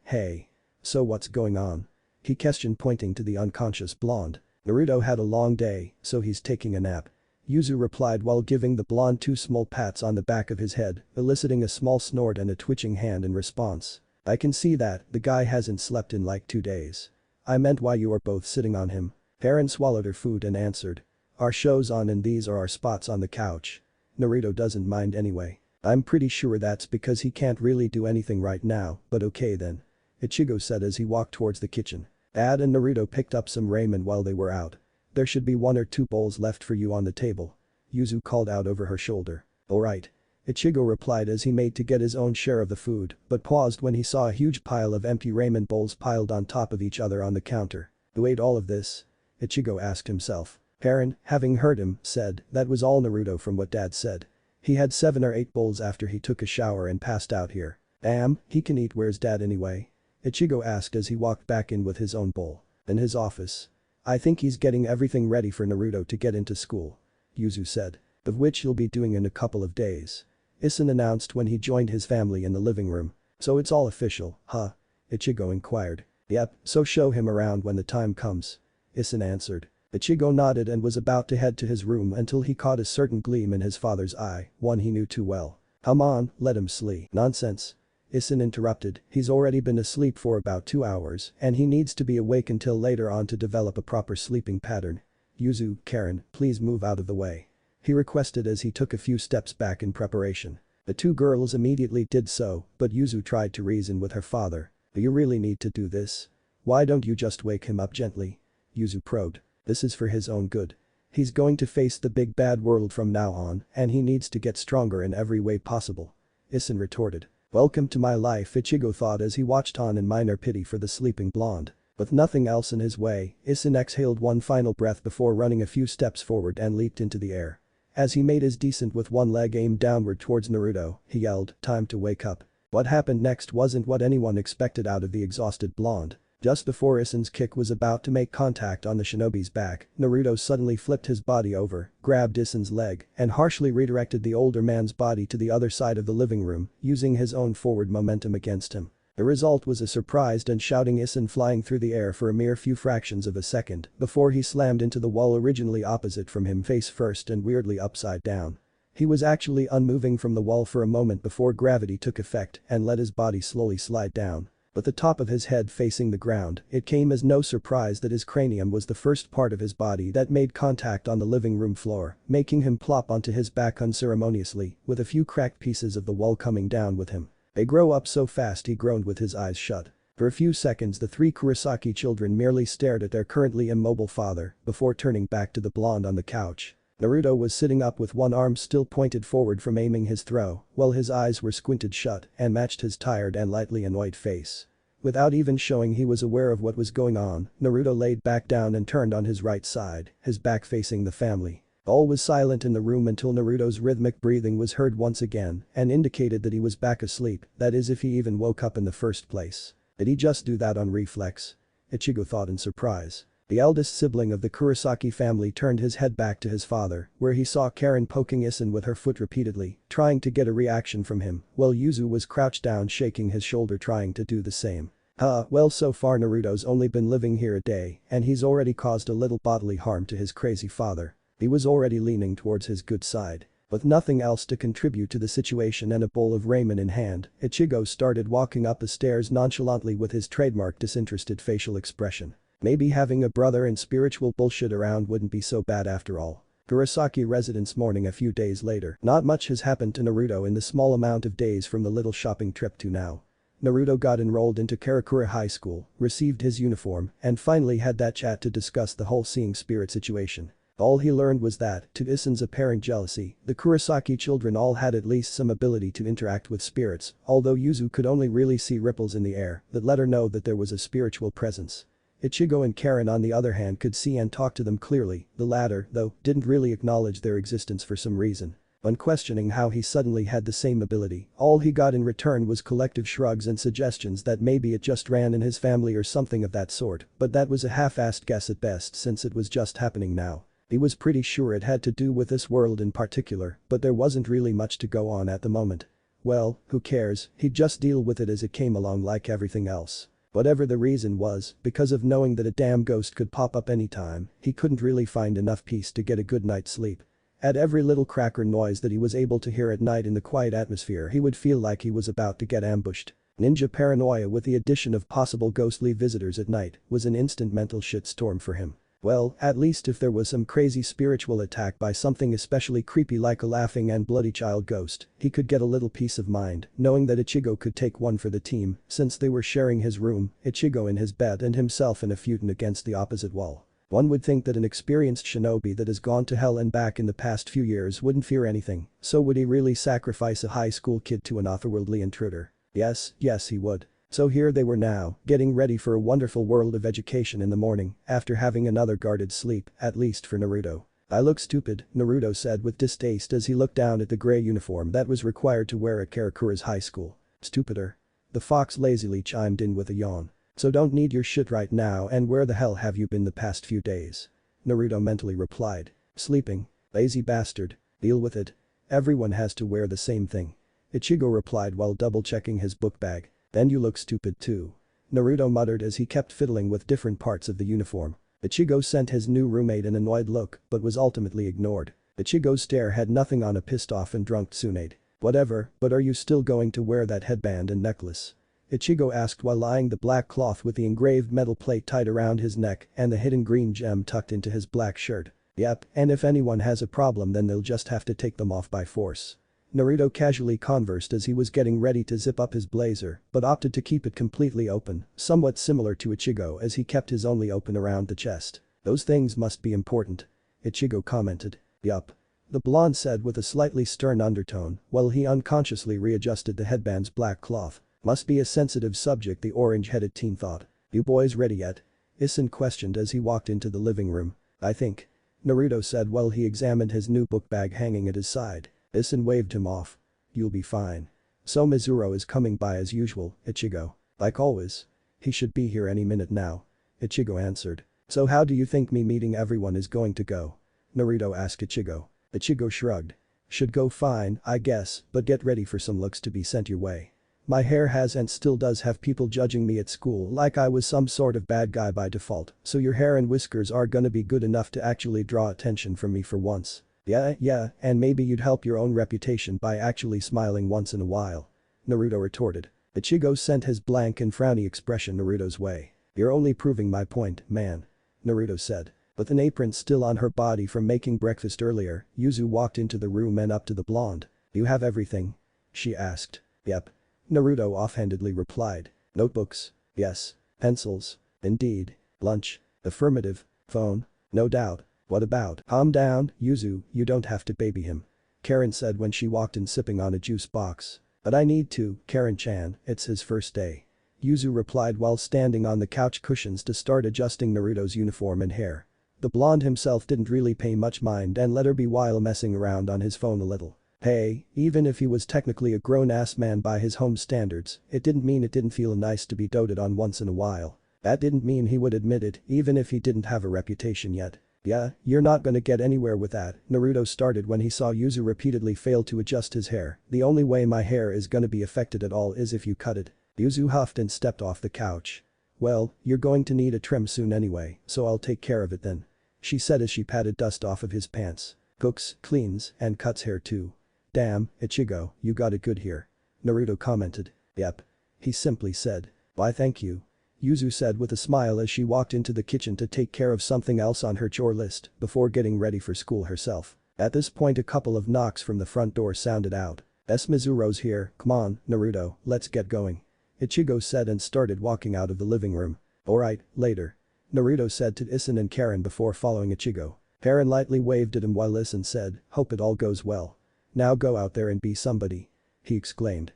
Hey. So what's going on?" he questioned pointing to the unconscious blonde. "Naruto had a long day, so he's taking a nap." Yuzu replied while giving the blonde 2 small pats on the back of his head, eliciting a small snort and a twitching hand in response. I can see that, the guy hasn't slept in like 2 days. I meant why you are both sitting on him. Karen swallowed her food and answered. Our show's on and these are our spots on the couch. Naruto doesn't mind anyway. I'm pretty sure that's because he can't really do anything right now, but okay then. Ichigo said as he walked towards the kitchen. Ad and Naruto picked up some ramen while they were out. There should be 1 or 2 bowls left for you on the table. Yuzu called out over her shoulder. Alright. Ichigo replied as he made to get his own share of the food, but paused when he saw a huge pile of empty ramen bowls piled on top of each other on the counter. Who ate all of this? Ichigo asked himself. Karen, having heard him, said that was all Naruto from what Dad said. He had 7 or 8 bowls after he took a shower and passed out here. Damn, he can eat. Where's Dad anyway? Ichigo asked as he walked back in with his own bowl. In his office. I think he's getting everything ready for Naruto to get into school. Yuzu said. Of which he'll be doing in a couple of days. Issen announced when he joined his family in the living room. So it's all official, huh? Ichigo inquired. Yep, so show him around when the time comes. Issen answered. Ichigo nodded and was about to head to his room until he caught a certain gleam in his father's eye, one he knew too well. Come on, let him sleep. Nonsense. Issen interrupted, he's already been asleep for about 2 hours and he needs to be awake until later on to develop a proper sleeping pattern. Yuzu, Karen, please move out of the way. He requested as he took a few steps back in preparation. The 2 girls immediately did so, but Yuzu tried to reason with her father. Do you really need to do this? Why don't you just wake him up gently? Yuzu probed. This is for his own good. He's going to face the big bad world from now on and he needs to get stronger in every way possible. Issen retorted. Welcome to my life, Ichigo thought as he watched on in minor pity for the sleeping blonde. With nothing else in his way, Issen exhaled one final breath before running a few steps forward and leaped into the air. As he made his descent with one leg aimed downward towards Naruto, he yelled, time to wake up. What happened next wasn't what anyone expected out of the exhausted blonde. Just before Issen's kick was about to make contact on the shinobi's back, Naruto suddenly flipped his body over, grabbed Issen's leg, and harshly redirected the older man's body to the other side of the living room, using his own forward momentum against him. The result was a surprised and shouting Issen flying through the air for a mere few fractions of a second before he slammed into the wall originally opposite from him face first and weirdly upside down. He was actually unmoving from the wall for a moment before gravity took effect and let his body slowly slide down. With the top of his head facing the ground, it came as no surprise that his cranium was the first part of his body that made contact on the living room floor, making him plop onto his back unceremoniously, with a few cracked pieces of the wall coming down with him. They grow up so fast, he groaned with his eyes shut. For a few seconds the 3 Kurosaki children merely stared at their currently immobile father before turning back to the blonde on the couch. Naruto was sitting up with one arm still pointed forward from aiming his throw, while his eyes were squinted shut and matched his tired and lightly annoyed face. Without even showing he was aware of what was going on, Naruto laid back down and turned on his right side, his back facing the family. All was silent in the room until Naruto's rhythmic breathing was heard once again and indicated that he was back asleep, that is if he even woke up in the first place. Did he just do that on reflex? Ichigo thought in surprise. The eldest sibling of the Kurosaki family turned his head back to his father, where he saw Karen poking Issen with her foot repeatedly, trying to get a reaction from him, while Yuzu was crouched down shaking his shoulder trying to do the same. Well, so far Naruto's only been living here a day and he's already caused a little bodily harm to his crazy father. He was already leaning towards his good side. With nothing else to contribute to the situation and a bowl of ramen in hand, Ichigo started walking up the stairs nonchalantly with his trademark disinterested facial expression. Maybe having a brother and spiritual bullshit around wouldn't be so bad after all. Kurosaki residence morning a few days later. Not much has happened to Naruto in the small amount of days from the little shopping trip to now. Naruto got enrolled into Karakura High School, received his uniform, and finally had that chat to discuss the whole seeing spirit situation. All he learned was that, to Issen's apparent jealousy, the Kurosaki children all had at least some ability to interact with spirits, although Yuzu could only really see ripples in the air that let her know that there was a spiritual presence. Ichigo and Karen on the other hand could see and talk to them clearly, the latter, though, didn't really acknowledge their existence for some reason. When questioning how he suddenly had the same ability, all he got in return was collective shrugs and suggestions that maybe it just ran in his family or something of that sort, but that was a half-assed guess at best since it was just happening now. He was pretty sure it had to do with this world in particular, but there wasn't really much to go on at the moment. Well, who cares, he'd just deal with it as it came along like everything else. Whatever the reason was, because of knowing that a damn ghost could pop up anytime, he couldn't really find enough peace to get a good night's sleep. At every little crack or noise that he was able to hear at night in the quiet atmosphere he would feel like he was about to get ambushed. Ninja paranoia with the addition of possible ghostly visitors at night was an instant mental shitstorm for him. Well, at least if there was some crazy spiritual attack by something especially creepy like a laughing and bloody child ghost, he could get a little peace of mind, knowing that Ichigo could take one for the team, since they were sharing his room, Ichigo in his bed and himself in a futon against the opposite wall. One would think that an experienced shinobi that has gone to hell and back in the past few years wouldn't fear anything, so would he really sacrifice a high school kid to an otherworldly intruder? Yes, he would. So here they were now, getting ready for a wonderful world of education in the morning, after having another guarded sleep, at least for Naruto. I look stupid, Naruto said with distaste as he looked down at the gray uniform that was required to wear at Karakura's high school. Stupider. The fox lazily chimed in with a yawn. So don't need your shit right now, and where the hell have you been the past few days? Naruto mentally replied. Sleeping. Lazy bastard. Deal with it. Everyone has to wear the same thing. Ichigo replied while double-checking his book bag. Then you look stupid too. Naruto muttered as he kept fiddling with different parts of the uniform. Ichigo sent his new roommate an annoyed look but was ultimately ignored. Ichigo's stare had nothing on a pissed-off and drunk Tsunade. Whatever, but are you still going to wear that headband and necklace? Ichigo asked while eyeing the black cloth with the engraved metal plate tied around his neck and the hidden green gem tucked into his black shirt. Yep, and if anyone has a problem then they'll just have to take them off by force. Naruto casually conversed as he was getting ready to zip up his blazer, but opted to keep it completely open, somewhat similar to Ichigo as he kept his only open around the chest. Those things must be important. Ichigo commented. Yup. The blonde said with a slightly stern undertone while he unconsciously readjusted the headband's black cloth. Must be a sensitive subject, the orange-headed teen thought. You boys ready yet? Isin questioned as he walked into the living room. I think. Naruto said while he examined his new book bag hanging at his side. Isin waved him off. You'll be fine. So Mizuru is coming by as usual, Ichigo. Like always. He should be here any minute now. Ichigo answered. So how do you think me meeting everyone is going to go? Naruto asked Ichigo. Ichigo shrugged. Should go fine, I guess, but get ready for some looks to be sent your way. My hair has and still does have people judging me at school like I was some sort of bad guy by default, so your hair and whiskers are gonna be good enough to actually draw attention from me for once. Yeah, and maybe you'd help your own reputation by actually smiling once in a while. Naruto retorted. Ichigo sent his blank and frowny expression Naruto's way. You're only proving my point, man. Naruto said. With an apron still on her body from making breakfast earlier, Yuzu walked into the room and up to the blonde. Do you have everything? She asked. Yep. Naruto offhandedly replied. Notebooks? Yes. Pencils? Indeed. Lunch? Affirmative. Phone? No doubt. What about? Calm down, Yuzu, you don't have to baby him. Karen said when she walked in sipping on a juice box. But I need to, Karen-chan, it's his first day. Yuzu replied while standing on the couch cushions to start adjusting Naruto's uniform and hair. The blonde himself didn't really pay much mind and let her be while messing around on his phone a little. Hey, even if he was technically a grown-ass man by his home standards, it didn't mean it didn't feel nice to be doted on once in a while. That didn't mean he would admit it even if he didn't have a reputation yet. Yeah, you're not gonna get anywhere with that, Naruto started when he saw Yuzu repeatedly fail to adjust his hair. The only way my hair is gonna be affected at all is if you cut it. Yuzu huffed and stepped off the couch. Well, you're going to need a trim soon anyway, so I'll take care of it then. She said as she patted dust off of his pants. Cooks, cleans, and cuts hair too. Damn, Ichigo, you got it good here. Naruto commented. Yep. He simply said. Why thank you. Yuzu said with a smile as she walked into the kitchen to take care of something else on her chore list before getting ready for school herself. At this point a couple of knocks from the front door sounded out. Mizuro's here, come on, Naruto, let's get going. Ichigo said and started walking out of the living room. Alright, later. Naruto said to Isin and Karen before following Ichigo. Karen lightly waved at him while Isin said, hope it all goes well. Now go out there and be somebody. He exclaimed.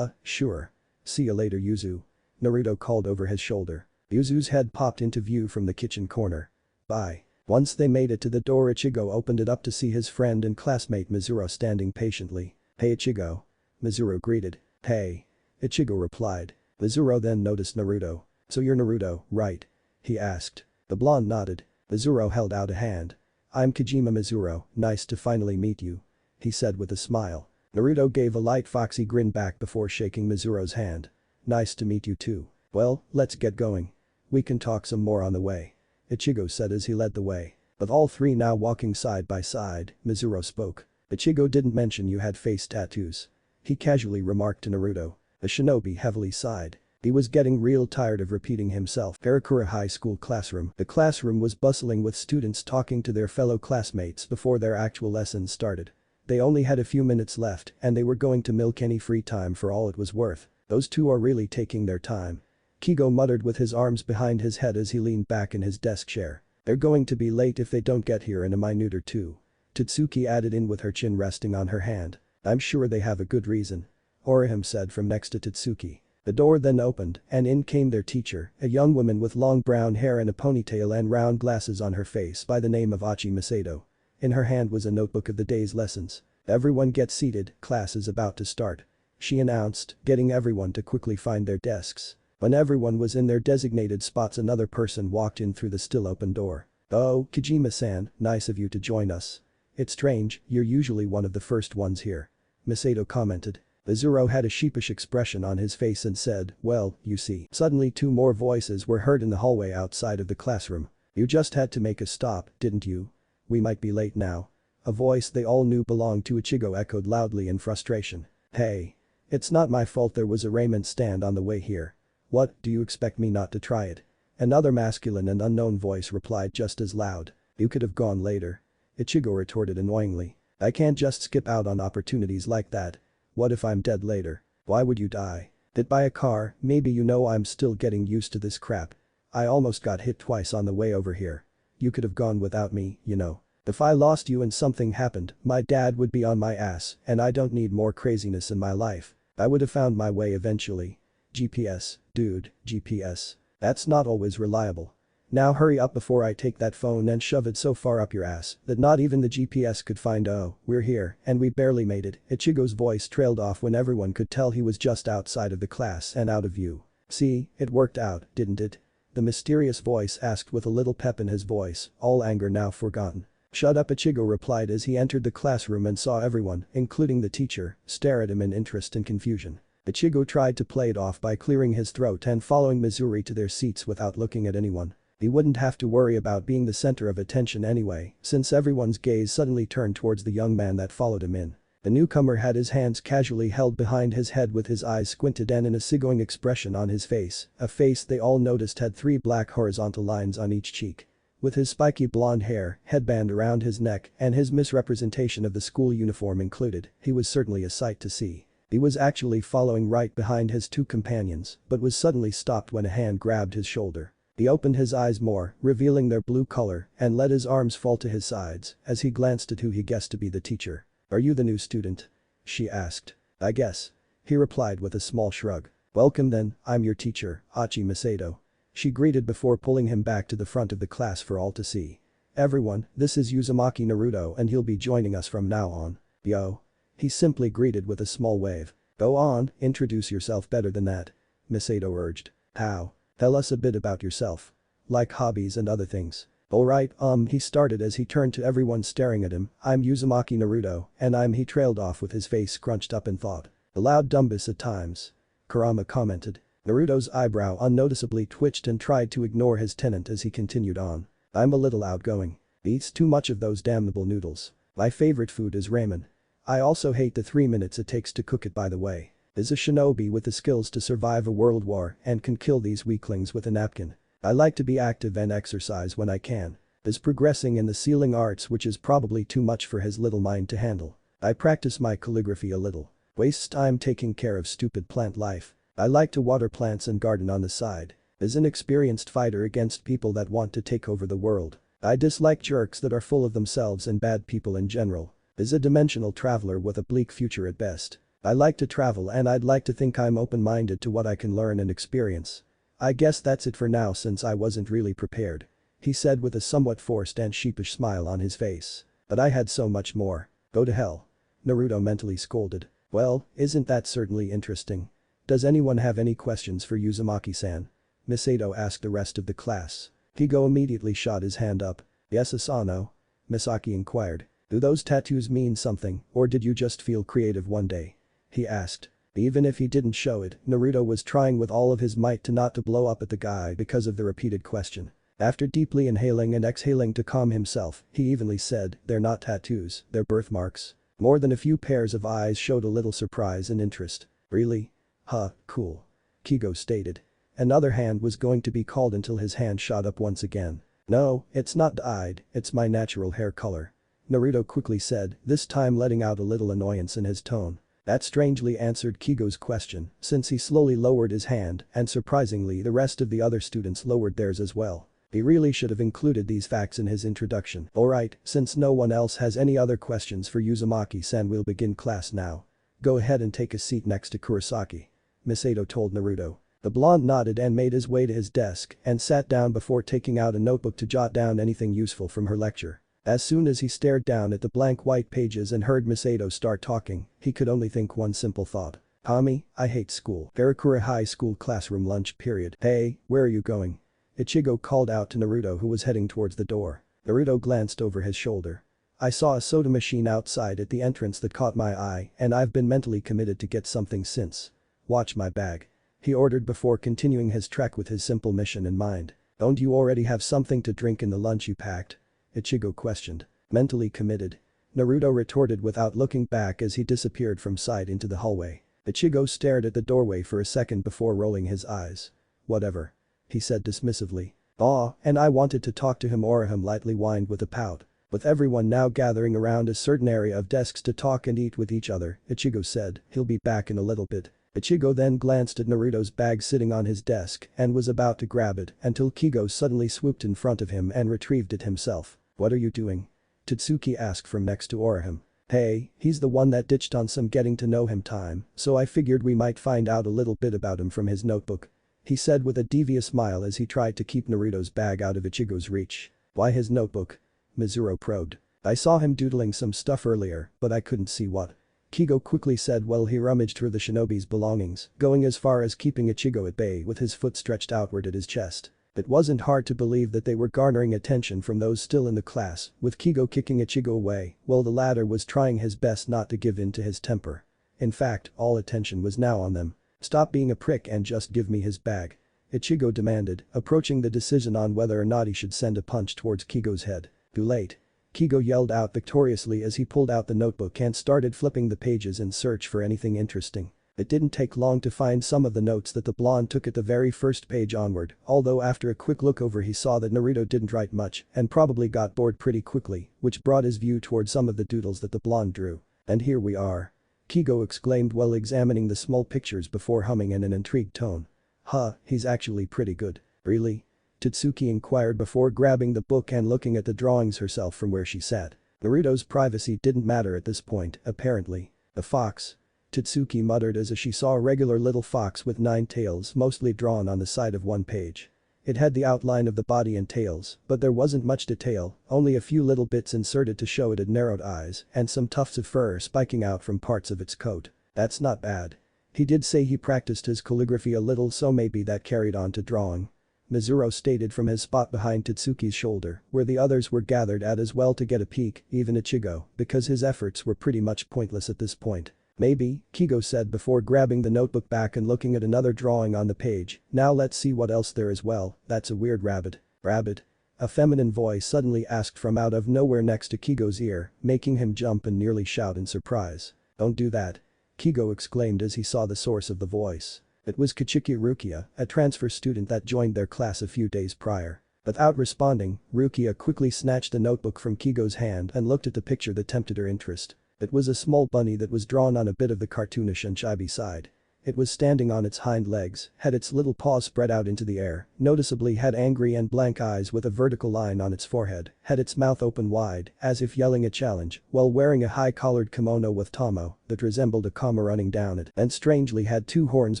Sure. See you later Yuzu. Naruto called over his shoulder. Yuzu's head popped into view from the kitchen corner. Bye. Once they made it to the door Ichigo opened it up to see his friend and classmate Mizuru standing patiently. Hey Ichigo. Mizuru greeted. Hey. Ichigo replied. Mizuru then noticed Naruto. So you're Naruto, right? He asked. The blonde nodded. Mizuru held out a hand. I'm Kojima Mizuru, nice to finally meet you. He said with a smile. Naruto gave a light foxy grin back before shaking Mizuru's hand. Nice to meet you too. Well, let's get going. We can talk some more on the way. Ichigo said as he led the way. With all three now walking side by side, Mizuru spoke. Ichigo didn't mention you had face tattoos. He casually remarked to Naruto. The shinobi heavily sighed. He was getting real tired of repeating himself. Karakura High School classroom. The classroom was bustling with students talking to their fellow classmates before their actual lessons started. They only had a few minutes left and they were going to milk any free time for all it was worth. Those two are really taking their time. Kigo muttered with his arms behind his head as he leaned back in his desk chair. They're going to be late if they don't get here in a minute or two. Tatsuki added in with her chin resting on her hand. I'm sure they have a good reason. Orihime said from next to Tatsuki. The door then opened and in came their teacher, a young woman with long brown hair and a ponytail and round glasses on her face by the name of Achi Masato. In her hand was a notebook of the day's lessons. Everyone get seated, class is about to start. She announced, getting everyone to quickly find their desks. When everyone was in their designated spots another person walked in through the still open door. Oh, Kojima-san, nice of you to join us. It's strange, you're usually one of the first ones here. Masato commented. Azuro had a sheepish expression on his face and said, well, you see. Suddenly two more voices were heard in the hallway outside of the classroom. You just had to make a stop, didn't you? We might be late now. A voice they all knew belonged to Ichigo echoed loudly in frustration. Hey. It's not my fault there was a ramen stand on the way here. What, do you expect me not to try it? Another masculine and unknown voice replied just as loud. You could have gone later. Ichigo retorted annoyingly. I can't just skip out on opportunities like that. What if I'm dead later? Why would you die? Hit by a car, maybe you know I'm still getting used to this crap. I almost got hit twice on the way over here. You could have gone without me, you know. If I lost you and something happened, my dad would be on my ass and I don't need more craziness in my life. I would have found my way eventually. GPS, dude, GPS. That's not always reliable. Now hurry up before I take that phone and shove it so far up your ass that not even the GPS could find. Oh, we're here and we barely made it. Ichigo's voice trailed off when everyone could tell he was just outside of the class and out of view. See, it worked out, didn't it? The mysterious voice asked with a little pep in his voice, all anger now forgotten. Shut up, Ichigo replied as he entered the classroom and saw everyone, including the teacher, stare at him in interest and confusion. Ichigo tried to play it off by clearing his throat and following Mizuri to their seats without looking at anyone. He wouldn't have to worry about being the center of attention anyway, since everyone's gaze suddenly turned towards the young man that followed him in. The newcomer had his hands casually held behind his head with his eyes squinted and an easygoing expression on his face, a face they all noticed had 3 black horizontal lines on each cheek. With his spiky blonde hair, headband around his neck, and his misrepresentation of the school uniform included, he was certainly a sight to see. He was actually following right behind his 2 companions, but was suddenly stopped when a hand grabbed his shoulder. He opened his eyes more, revealing their blue color, and let his arms fall to his sides as he glanced at who he guessed to be the teacher. Are you the new student? She asked. I guess. He replied with a small shrug. Welcome then, I'm your teacher, Achi Masato. She greeted before pulling him back to the front of the class for all to see. Everyone, this is Uzumaki Naruto and he'll be joining us from now on. Yo. He simply greeted with a small wave. Go on, introduce yourself better than that. Masato urged. How? Tell us a bit about yourself. Like hobbies and other things. Alright, he started as he turned to everyone staring at him. I'm Uzumaki Naruto, and he trailed off with his face scrunched up in thought. A loud dumbus at times. Kurama commented. Naruto's eyebrow unnoticeably twitched and tried to ignore his tenant as he continued on. I'm a little outgoing. Eats too much of those damnable noodles. My favorite food is ramen. I also hate the 3 minutes it takes to cook it by the way. Is a shinobi with the skills to survive a world war and can kill these weaklings with a napkin. I like to be active and exercise when I can. Is progressing in the sealing arts which is probably too much for his little mind to handle. I practice my calligraphy a little. Wastes time taking care of stupid plant life. I like to water plants and garden on the side. Is an experienced fighter against people that want to take over the world. I dislike jerks that are full of themselves and bad people in general. Is a dimensional traveler with a bleak future at best. I like to travel and I'd like to think I'm open-minded to what I can learn and experience. I guess that's it for now since I wasn't really prepared. He said with a somewhat forced and sheepish smile on his face. But I had so much more. Go to hell. Naruto mentally scolded. Well, isn't that certainly interesting? Does anyone have any questions for Uzumaki-san? Masato asked the rest of the class. Higo immediately shot his hand up. Yes, Asano? Misaki inquired. Do those tattoos mean something or did you just feel creative one day? He asked. Even if he didn't show it, Naruto was trying with all of his might to not to blow up at the guy because of the repeated question. After deeply inhaling and exhaling to calm himself, he evenly said, they're not tattoos, they're birthmarks. More than a few pairs of eyes showed a little surprise and interest. Really? Huh, cool. Kigo stated. Another hand was going to be called until his hand shot up once again. No, it's not dyed, it's my natural hair color. Naruto quickly said, this time letting out a little annoyance in his tone. That strangely answered Kigo's question, since he slowly lowered his hand and surprisingly the rest of the other students lowered theirs as well. He really should have included these facts in his introduction. Alright, since no one else has any other questions for Uzumaki-san, we'll begin class now. Go ahead and take a seat next to Kurosaki. Miss Ado told Naruto. The blonde nodded and made his way to his desk and sat down before taking out a notebook to jot down anything useful from her lecture. As soon as he stared down at the blank white pages and heard Miss Ado start talking, he could only think one simple thought. Tommy, I hate school. Karakura High School classroom lunch period. Hey, where are you going? Ichigo called out to Naruto, who was heading towards the door. Naruto glanced over his shoulder. I saw a soda machine outside at the entrance that caught my eye and I've been mentally committed to get something since. Watch my bag. He ordered before continuing his trek with his simple mission in mind. Don't you already have something to drink in the lunch you packed? Ichigo questioned. Mentally committed. Naruto retorted without looking back as he disappeared from sight into the hallway. Ichigo stared at the doorway for a second before rolling his eyes. Whatever. He said dismissively. Aw, and I wanted to talk to him. Orihime lightly whined with a pout. With everyone now gathering around a certain area of desks to talk and eat with each other, Ichigo said, he'll be back in a little bit. Ichigo then glanced at Naruto's bag sitting on his desk and was about to grab it until Kigo suddenly swooped in front of him and retrieved it himself. What are you doing? Totsuki asked from next to Orihime. Hey, he's the one that ditched on some getting to know him time, so I figured we might find out a little bit about him from his notebook. He said with a devious smile as he tried to keep Naruto's bag out of Ichigo's reach. Why his notebook? Mizuru probed. I saw him doodling some stuff earlier, but I couldn't see what. Kigo quickly said while he rummaged through the shinobi's belongings, going as far as keeping Ichigo at bay with his foot stretched outward at his chest. It wasn't hard to believe that they were garnering attention from those still in the class, with Kigo kicking Ichigo away while the latter was trying his best not to give in to his temper. In fact, all attention was now on them. Stop being a prick and just give me his bag. Ichigo demanded, approaching the decision on whether or not he should send a punch towards Kigo's head. Too late. Kigo yelled out victoriously as he pulled out the notebook and started flipping the pages in search for anything interesting. It didn't take long to find some of the notes that the blonde took at the very first page onward, although after a quick look over he saw that Naruto didn't write much and probably got bored pretty quickly, which brought his view toward some of the doodles that the blonde drew. And here we are. Kigo exclaimed while examining the small pictures before humming in an intrigued tone. Huh, he's actually pretty good. Really? Totsuki inquired before grabbing the book and looking at the drawings herself from where she sat. Naruto's privacy didn't matter at this point, apparently. A fox. Totsuki muttered as she saw a regular little fox with 9 tails mostly drawn on the side of one page. It had the outline of the body and tails, but there wasn't much detail, only a few little bits inserted to show it had narrowed eyes and some tufts of fur spiking out from parts of its coat. That's not bad. He did say he practiced his calligraphy a little, so maybe that carried on to drawing. Mizuru stated from his spot behind Totsuki's shoulder, where the others were gathered at as well to get a peek, even Ichigo, because his efforts were pretty much pointless at this point. Maybe, Kigo said before grabbing the notebook back and looking at another drawing on the page. Now let's see what else there is. Well, that's a weird rabbit. Rabbit? A feminine voice suddenly asked from out of nowhere next to Kigo's ear, making him jump and nearly shout in surprise. Don't do that. Kigo exclaimed as he saw the source of the voice. It was Kichiki Rukia, a transfer student that joined their class a few days prior. Without responding, Rukia quickly snatched the notebook from Kigo's hand and looked at the picture that tempted her interest. It was a small bunny that was drawn on a bit of the cartoonish and chibi side. It was standing on its hind legs, had its little paws spread out into the air, noticeably had angry and blank eyes with a vertical line on its forehead, had its mouth open wide, as if yelling a challenge, while wearing a high-collared kimono with tomo that resembled a comma running down it, and strangely had 2 horns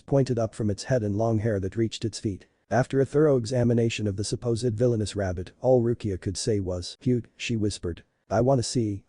pointed up from its head and long hair that reached its feet. After a thorough examination of the supposed villainous rabbit, all Rukia could say was, "Cute," she whispered. I wanna see.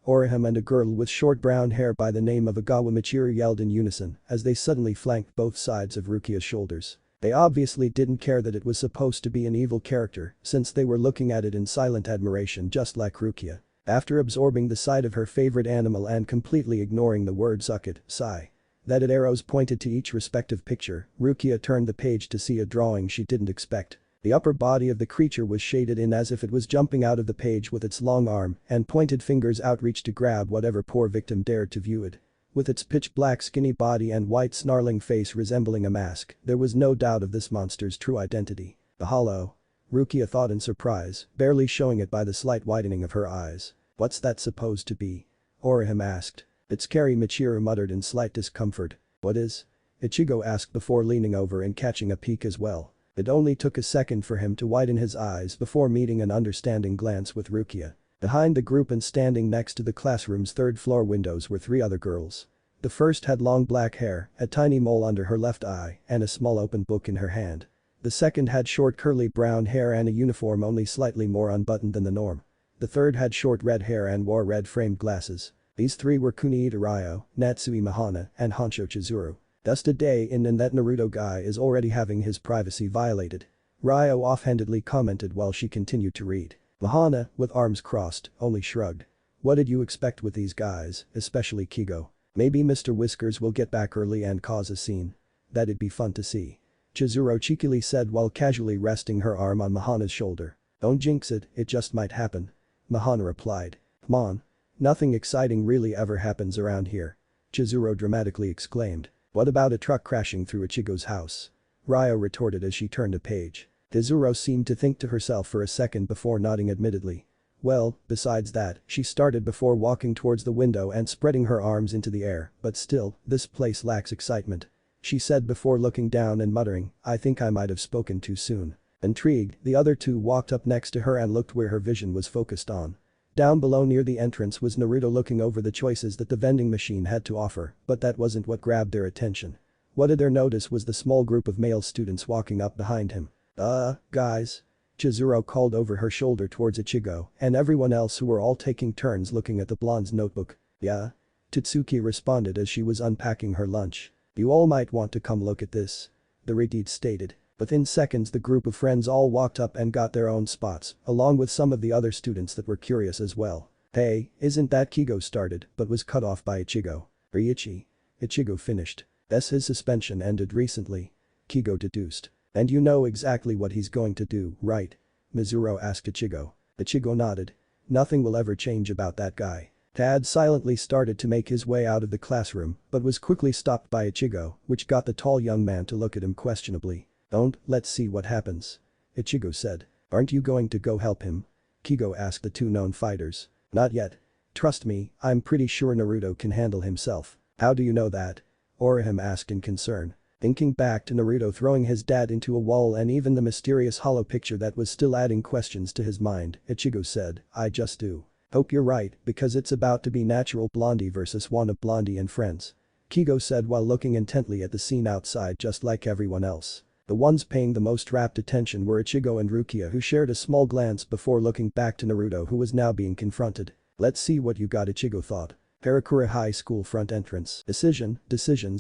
Orihime and a girl with short brown hair by the name of Agawa Michiru yelled in unison as they suddenly flanked both sides of Rukia's shoulders. They obviously didn't care that it was supposed to be an evil character, since they were looking at it in silent admiration just like Rukia. After absorbing the sight of her favorite animal and completely ignoring the word "suck it," sigh. That at arrows pointed to each respective picture, Rukia turned the page to see a drawing she didn't expect. The upper body of the creature was shaded in as if it was jumping out of the page with its long arm and pointed fingers outreached to grab whatever poor victim dared to view it. With its pitch-black skinny body and white snarling face resembling a mask, there was no doubt of this monster's true identity. Mahalo. Rukia thought in surprise, barely showing it by the slight widening of her eyes. What's that supposed to be? Orihime asked. It's scary, Michiru muttered in slight discomfort. What is? Ichigo asked before leaning over and catching a peek as well. It only took a second for him to widen his eyes before meeting an understanding glance with Rukia. Behind the group and standing next to the classroom's third-floor windows were 3 other girls. The first had long black hair, a tiny mole under her left eye, and a small open book in her hand. The second had short curly brown hair and a uniform only slightly more unbuttoned than the norm. The third had short red hair and wore red-framed glasses. These 3 were Kuniita Ryo, Natsui Mahana, and Honsho Chizuru. Just a day in and that Naruto guy is already having his privacy violated. Ryo offhandedly commented while she continued to read. Mahana, with arms crossed, only shrugged. What did you expect with these guys, especially Kigo? Maybe Mr. Whiskers will get back early and cause a scene. That'd be fun to see. Chizuru cheekily said while casually resting her arm on Mahana's shoulder. Don't jinx it, it just might happen. Mahana replied. Come on. Nothing exciting really ever happens around here. Chizuru dramatically exclaimed. What about a truck crashing through Ichigo's house? Ryo retorted as she turned a page. Chizuru seemed to think to herself for a second before nodding admittedly. Well, besides that, she started before walking towards the window and spreading her arms into the air, but still, this place lacks excitement. She said before looking down and muttering, I think I might have spoken too soon. Intrigued, the other 2 walked up next to her and looked where her vision was focused on. Down below near the entrance was Naruto looking over the choices that the vending machine had to offer, but that wasn't what grabbed their attention. What did they notice was the small group of male students walking up behind him. Guys. Chizuru called over her shoulder towards Ichigo and everyone else who were all taking turns looking at the blonde's notebook. Yeah? Totsuki responded as she was unpacking her lunch. You all might want to come look at this. The redhead stated. Within seconds the group of friends all walked up and got their own spots, along with some of the other students that were curious as well. Hey, isn't that Kigo started, but was cut off by Ichigo. Ryuichi. Ichigo finished. His suspension ended recently. Kigo deduced. And you know exactly what he's going to do, right? Mizuru asked Ichigo. Ichigo nodded. Nothing will ever change about that guy. Tad silently started to make his way out of the classroom, but was quickly stopped by Ichigo, which got the tall young man to look at him questionably. Let's see what happens. Ichigo said. Aren't you going to go help him? Kigo asked the 2 known fighters. Not yet. Trust me, I'm pretty sure Naruto can handle himself. How do you know that? Orihime asked in concern. Thinking back to Naruto throwing his dad into a wall and even the mysterious hollow picture that was still adding questions to his mind, Ichigo said, I just do. Hope you're right, because it's about to be natural Blondie versus wannabe Blondie and friends. Kigo said while looking intently at the scene outside just like everyone else. The ones paying the most rapt attention were Ichigo and Rukia who shared a small glance before looking back to Naruto who was now being confronted. Let's see what you got, Ichigo thought. Harakura High School front entrance. Decisions,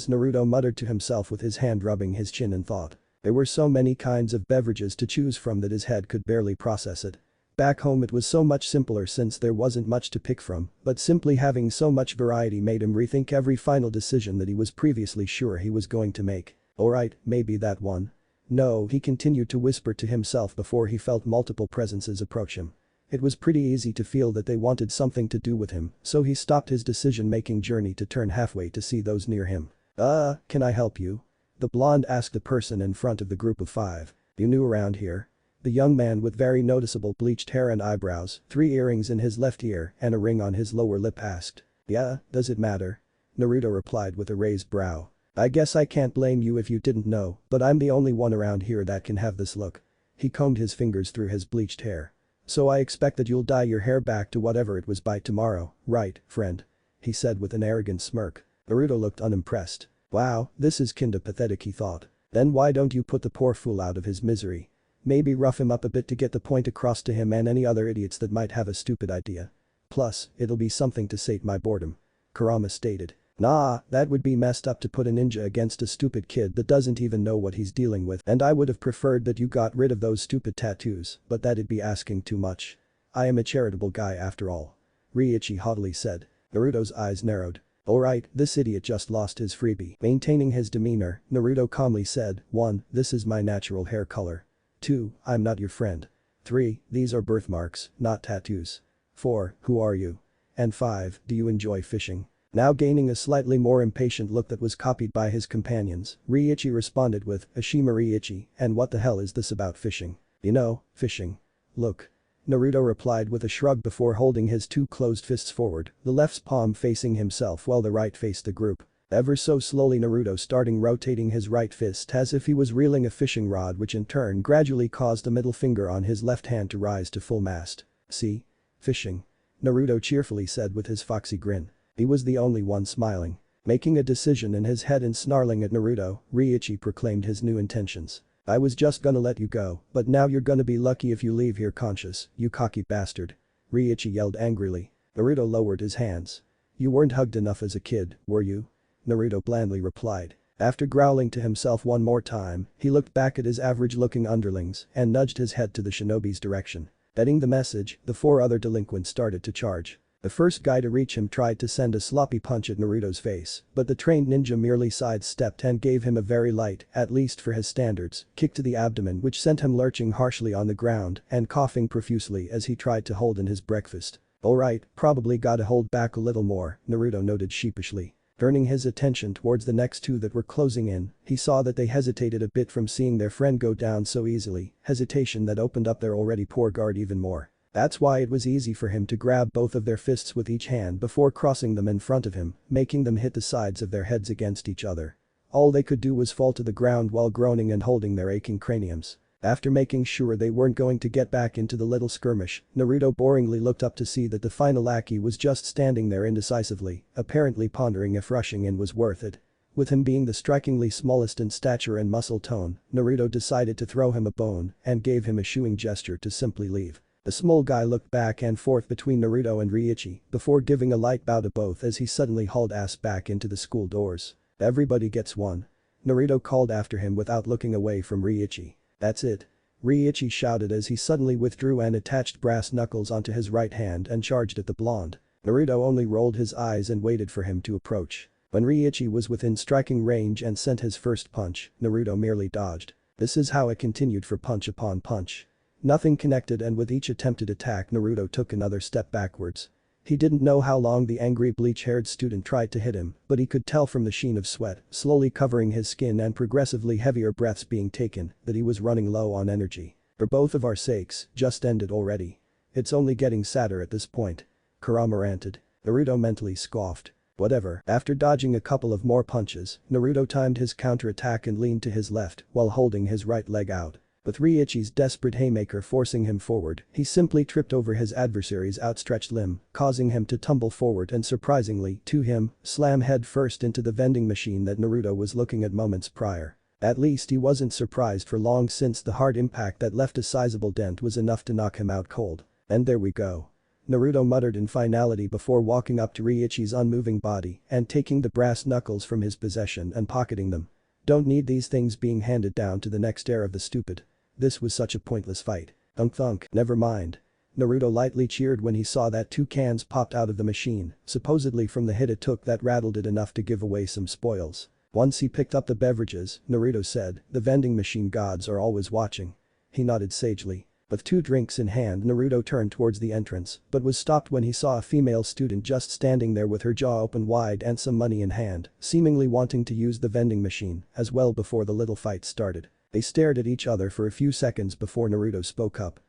Naruto muttered to himself with his hand rubbing his chin in thought. There were so many kinds of beverages to choose from that his head could barely process it. Back home it was so much simpler since there wasn't much to pick from, but simply having so much variety made him rethink every final decision that he was previously sure he was going to make. Alright, maybe that one. No, he continued to whisper to himself before he felt multiple presences approach him. It was pretty easy to feel that they wanted something to do with him, so he stopped his decision-making journey to turn halfway to see those near him. Can I help you? The blonde asked the person in front of the group of 5. You new around here? The young man with very noticeable bleached hair and eyebrows, 3 earrings in his left ear, and a ring on his lower lip asked. Yeah, does it matter? Naruto replied with a raised brow. I guess I can't blame you if you didn't know, but I'm the only one around here that can have this look. He combed his fingers through his bleached hair. So I expect that you'll dye your hair back to whatever it was by tomorrow, right, friend? He said with an arrogant smirk. Naruto looked unimpressed. Wow, this is kinda pathetic, he thought. Then why don't you put the poor fool out of his misery? Maybe rough him up a bit to get the point across to him and any other idiots that might have a stupid idea. Plus, it'll be something to sate my boredom. Kurama stated. Nah, that would be messed up to put a ninja against a stupid kid that doesn't even know what he's dealing with, and I would have preferred that you got rid of those stupid tattoos, but that'd be asking too much. I am a charitable guy after all. Ryuichi haughtily said. Naruto's eyes narrowed. Alright, this idiot just lost his freebie. Maintaining his demeanor, Naruto calmly said, 1. This is my natural hair color. 2. I'm not your friend. 3. These are birthmarks, not tattoos. 4. Who are you? And 5. Do you enjoy fishing? Now gaining a slightly more impatient look that was copied by his companions, Riichi responded with, "Ashima Riichi, and what the hell is this about fishing?" "You know, fishing. Look." Naruto replied with a shrug before holding his two closed fists forward, the left's palm facing himself while the right faced the group. Ever so slowly Naruto starting rotating his right fist as if he was reeling a fishing rod, which in turn gradually caused the middle finger on his left hand to rise to full mast. "See? Fishing." Naruto cheerfully said with his foxy grin. He was the only one smiling. Making a decision in his head and snarling at Naruto, Riichi proclaimed his new intentions. "I was just gonna let you go, but now you're gonna be lucky if you leave here conscious, you cocky bastard." Riichi yelled angrily. Naruto lowered his hands. "You weren't hugged enough as a kid, were you?" Naruto blandly replied. After growling to himself one more time, he looked back at his average-looking underlings and nudged his head to the shinobi's direction. Getting the message, the four other delinquents started to charge. The first guy to reach him tried to send a sloppy punch at Naruto's face, but the trained ninja merely sidestepped and gave him a very light, at least for his standards, kick to the abdomen which sent him lurching harshly on the ground and coughing profusely as he tried to hold in his breakfast. "Alright, probably gotta hold back a little more," Naruto noted sheepishly. Turning his attention towards the next two that were closing in, he saw that they hesitated a bit from seeing their friend go down so easily, hesitation that opened up their already poor guard even more. That's why it was easy for him to grab both of their fists with each hand before crossing them in front of him, making them hit the sides of their heads against each other. All they could do was fall to the ground while groaning and holding their aching craniums. After making sure they weren't going to get back into the little skirmish, Naruto boringly looked up to see that the final lackey was just standing there indecisively, apparently pondering if rushing in was worth it. With him being the strikingly smallest in stature and muscle tone, Naruto decided to throw him a bone and gave him a shooing gesture to simply leave. The small guy looked back and forth between Naruto and Riichi before giving a light bow to both as he suddenly hauled ass back into the school doors. "Everybody gets one." Naruto called after him without looking away from Riichi. "That's it." Riichi shouted as he suddenly withdrew and attached brass knuckles onto his right hand and charged at the blonde. Naruto only rolled his eyes and waited for him to approach. When Riichi was within striking range and sent his first punch, Naruto merely dodged. This is how it continued for punch upon punch. Nothing connected, and with each attempted attack Naruto took another step backwards. He didn't know how long the angry bleach-haired student tried to hit him, but he could tell from the sheen of sweat slowly covering his skin and progressively heavier breaths being taken that he was running low on energy. "For both of our sakes, just end it already. It's only getting sadder at this point." Kurama ranted. Naruto mentally scoffed. Whatever. After dodging a couple of more punches, Naruto timed his counterattack and leaned to his left while holding his right leg out. With Riichi's desperate haymaker forcing him forward, he simply tripped over his adversary's outstretched limb, causing him to tumble forward and surprisingly, to him, slam head first into the vending machine that Naruto was looking at moments prior. At least he wasn't surprised for long, since the hard impact that left a sizable dent was enough to knock him out cold. "And there we go." Naruto muttered in finality before walking up to Riichi's unmoving body and taking the brass knuckles from his possession and pocketing them. "Don't need these things being handed down to the next heir of the stupid. This was such a pointless fight." "Thunk thunk, never mind." Naruto lightly cheered when he saw that two cans popped out of the machine, supposedly from the hit it took that rattled it enough to give away some spoils. Once he picked up the beverages, Naruto said, "The vending machine gods are always watching." He nodded sagely. With two drinks in hand, Naruto turned towards the entrance, but was stopped when he saw a female student just standing there with her jaw open wide and some money in hand, seemingly wanting to use the vending machine as well before the little fight started. They stared at each other for a few seconds before Naruto spoke up.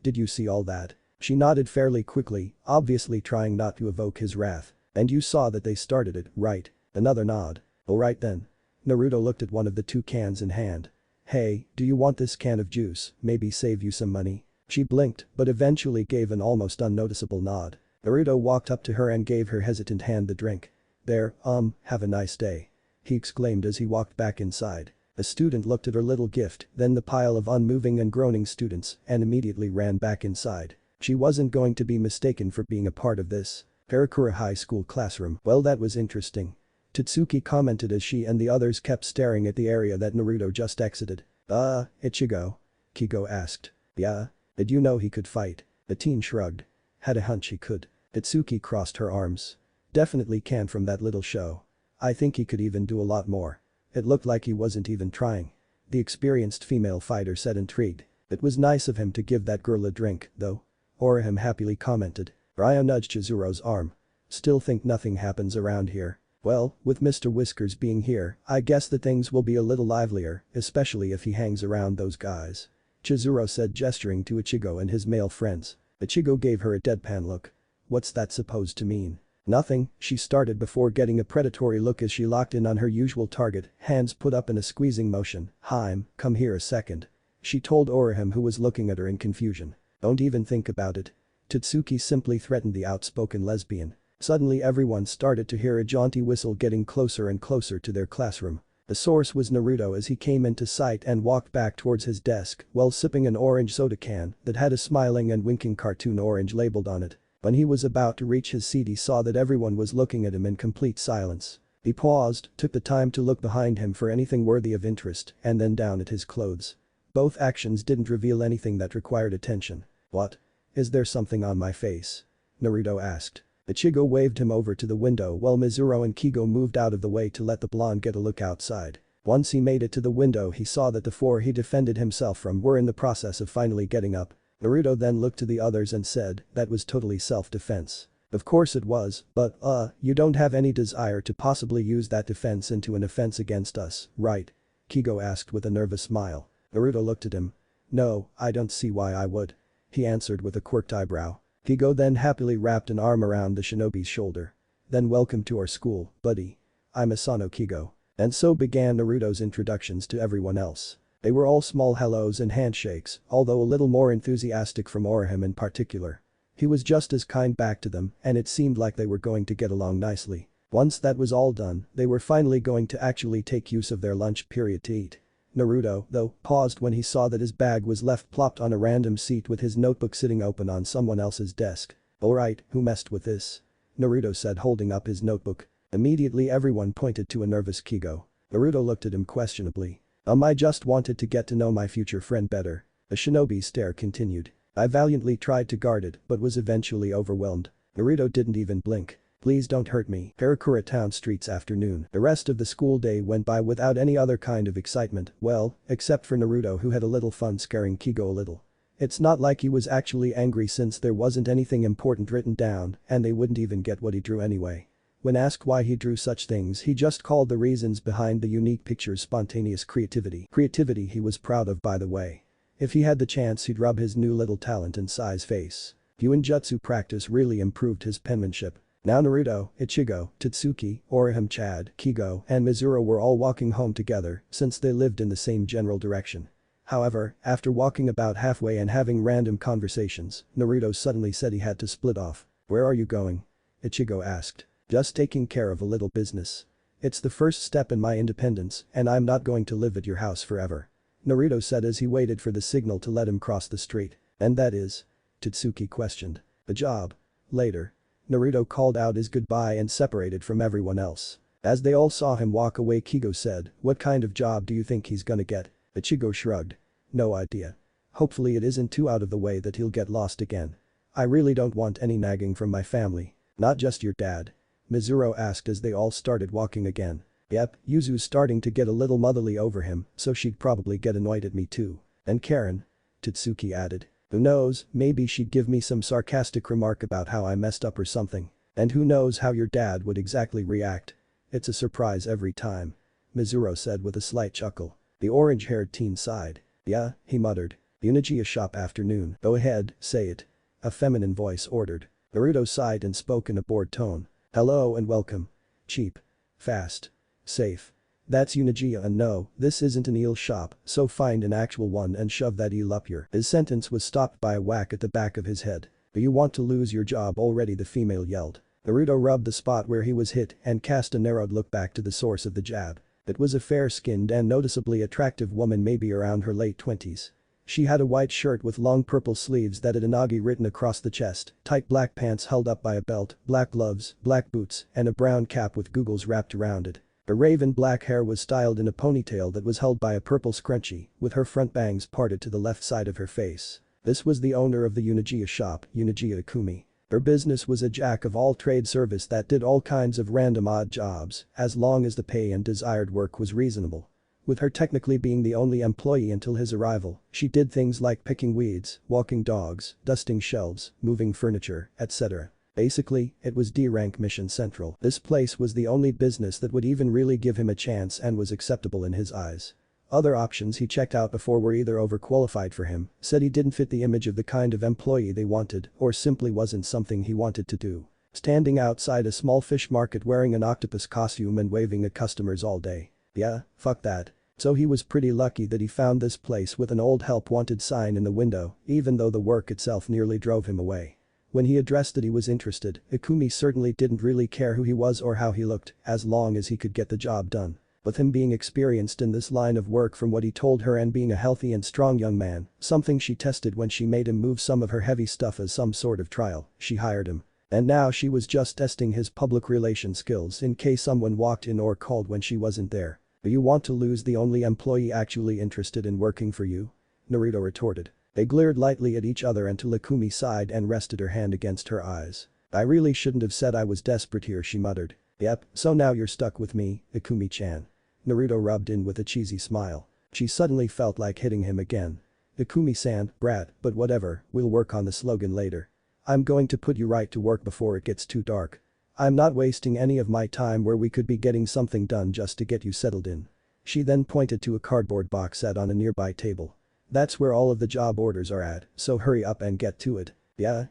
Did you see all that?" She nodded fairly quickly, obviously trying not to evoke his wrath. "And you saw that they started it, right?" Another nod. "Alright then." Naruto looked at one of the two cans in hand. "Hey, do you want this can of juice, maybe save you some money?" She blinked, but eventually gave an almost unnoticeable nod. Naruto walked up to her and gave her hesitant hand the drink. "There, have a nice day," he exclaimed as he walked back inside. The student looked at her little gift, then the pile of unmoving and groaning students, and immediately ran back inside. She wasn't going to be mistaken for being a part of this. Karakura High School classroom. "Well, that was interesting," Tatsuki commented as she and the others kept staring at the area that Naruto just exited. Ichigo?" Kigo asked. "Yeah? Did you know he could fight?" The teen shrugged. "Had a hunch he could." Tatsuki crossed her arms. "Definitely can from that little show. I think he could even do a lot more." It looked like he wasn't even trying. The experienced female fighter said, intrigued. "It was nice of him to give that girl a drink, though." Orihime happily commented. Ryo nudged Chizuro's arm. still think nothing happens around here. Well, with Mr. Whiskers being here, I guess that things will be a little livelier, especially if he hangs around those guys. Chizuru said, gesturing to Ichigo and his male friends. Ichigo gave her a deadpan look. What's that supposed to mean? Nothing, she started before getting a predatory look as she locked in on her usual target, hands put up in a squeezing motion. Hime, come here a second. She told Orihime, who was looking at her in confusion. Don't even think about it. Totsuki simply threatened the outspoken lesbian. Suddenly everyone started to hear a jaunty whistle getting closer and closer to their classroom. The source was Naruto as he came into sight and walked back towards his desk while sipping an orange soda can that had a smiling and winking cartoon orange labeled on it. When he was about to reach his seat, he saw that everyone was looking at him in complete silence. He paused, took the time to look behind him for anything worthy of interest, and then down at his clothes. Both actions didn't reveal anything that required attention. What? Is there something on my face? Naruto asked. Ichigo waved him over to the window while Mizuru and Kigo moved out of the way to let the blonde get a look outside. Once he made it to the window, he saw that the four he defended himself from were in the process of finally getting up. Naruto then looked to the others and said, that was totally self-defense. Of course it was, but you don't have any desire to possibly use that defense into an offense against us, right? Kigo asked with a nervous smile. Naruto looked at him. No, I don't see why I would. He answered with a quirked eyebrow. Kigo then happily wrapped an arm around the shinobi's shoulder. Then welcome to our school, buddy. I'm Asano Kigo. And so began Naruto's introductions to everyone else. They were all small hellos and handshakes, although a little more enthusiastic from Orihime in particular. He was just as kind back to them, and it seemed like they were going to get along nicely. Once that was all done, they were finally going to actually take use of their lunch period to eat. Naruto, though, paused when he saw that his bag was left plopped on a random seat with his notebook sitting open on someone else's desk. Alright, who messed with this? Naruto said, holding up his notebook. Immediately everyone pointed to a nervous Kigo. Naruto looked at him questionably. I just wanted to get to know my future friend better. The shinobi's stare continued. I valiantly tried to guard it but was eventually overwhelmed. Naruto didn't even blink. Please don't hurt me. Karakura Town Streets afternoon. The rest of the school day went by without any other kind of excitement, well, except for Naruto, who had a little fun scaring Kigo a little. It's not like he was actually angry since there wasn't anything important written down and they wouldn't even get what he drew anyway. When asked why he drew such things, he just called the reasons behind the unique pictures spontaneous creativity. Creativity he was proud of, by the way. If he had the chance, he'd rub his new little talent in Sai's face. Yuinjutsu practice really improved his penmanship. Now Naruto, Ichigo, Totsuki, Orihime, Chad, Kigo, and Mizuru were all walking home together since they lived in the same general direction. However, after walking about halfway and having random conversations, Naruto suddenly said he had to split off. Where are you going? Ichigo asked. Just taking care of a little business. It's the first step in my independence and I'm not going to live at your house forever. Naruto said as he waited for the signal to let him cross the street. And that is? Totsuki questioned. The job. Later. Naruto called out his goodbye and separated from everyone else. As they all saw him walk away, Kigo said, what kind of job do you think he's gonna get? Ichigo shrugged. No idea. Hopefully it isn't too out of the way that he'll get lost again. I really don't want any nagging from my family. Not just your dad. Mizuru asked as they all started walking again. Yep, Yuzu's starting to get a little motherly over him, so she'd probably get annoyed at me too. And Karen? Totsuki added. Who knows, maybe she'd give me some sarcastic remark about how I messed up or something. And who knows how your dad would exactly react. It's a surprise every time. Mizuru said with a slight chuckle. The orange-haired teen sighed. Yeah, he muttered. Unijiya shop afternoon. Go ahead, say it. A feminine voice ordered. Naruto sighed and spoke in a bored tone. Hello and welcome. Cheap. Fast. Safe. That's Unijiya, and no, this isn't an eel shop, so find an actual one and shove that eel up your. His sentence was stopped by a whack at the back of his head. Do you want to lose your job already? The female yelled. Naruto rubbed the spot where he was hit and cast a narrowed look back to the source of the jab. It was a fair-skinned and noticeably attractive woman, maybe around her late 20s. She had a white shirt with long purple sleeves that had Inagi written across the chest, tight black pants held up by a belt, black gloves, black boots, and a brown cap with googles wrapped around it. Her raven black hair was styled in a ponytail that was held by a purple scrunchie, with her front bangs parted to the left side of her face. This was the owner of the Unijiya shop, Unijiya Ikumi. Her business was a jack-of-all-trades service that did all kinds of random odd jobs, as long as the pay and desired work was reasonable. With her technically being the only employee until his arrival, she did things like picking weeds, walking dogs, dusting shelves, moving furniture, etc. Basically, it was D-rank Mission Central. This place was the only business that would even really give him a chance and was acceptable in his eyes. Other options he checked out before were either overqualified for him, said he didn't fit the image of the kind of employee they wanted, or simply wasn't something he wanted to do. Standing outside a small fish market wearing an octopus costume and waving at customers all day. Yeah, fuck that. So he was pretty lucky that he found this place with an old help wanted sign in the window, even though the work itself nearly drove him away. When he addressed that he was interested, Ikumi certainly didn't really care who he was or how he looked, as long as he could get the job done. With him being experienced in this line of work from what he told her and being a healthy and strong young man, something she tested when she made him move some of her heavy stuff as some sort of trial, she hired him. And now she was just testing his public relations skills in case someone walked in or called when she wasn't there. Do you want to lose the only employee actually interested in working for you? Naruto retorted. They glared lightly at each other until Ikumi sighed and rested her hand against her eyes. I really shouldn't have said I was desperate here, she muttered. Yep, so now you're stuck with me, Ikumi-chan. Naruto rubbed in with a cheesy smile. She suddenly felt like hitting him again. Ikumi-san, brat, but whatever, we'll work on the slogan later. I'm going to put you right to work before it gets too dark. I'm not wasting any of my time where we could be getting something done just to get you settled in. She then pointed to a cardboard box set on a nearby table. That's where all of the job orders are at, so hurry up and get to it. Yeah.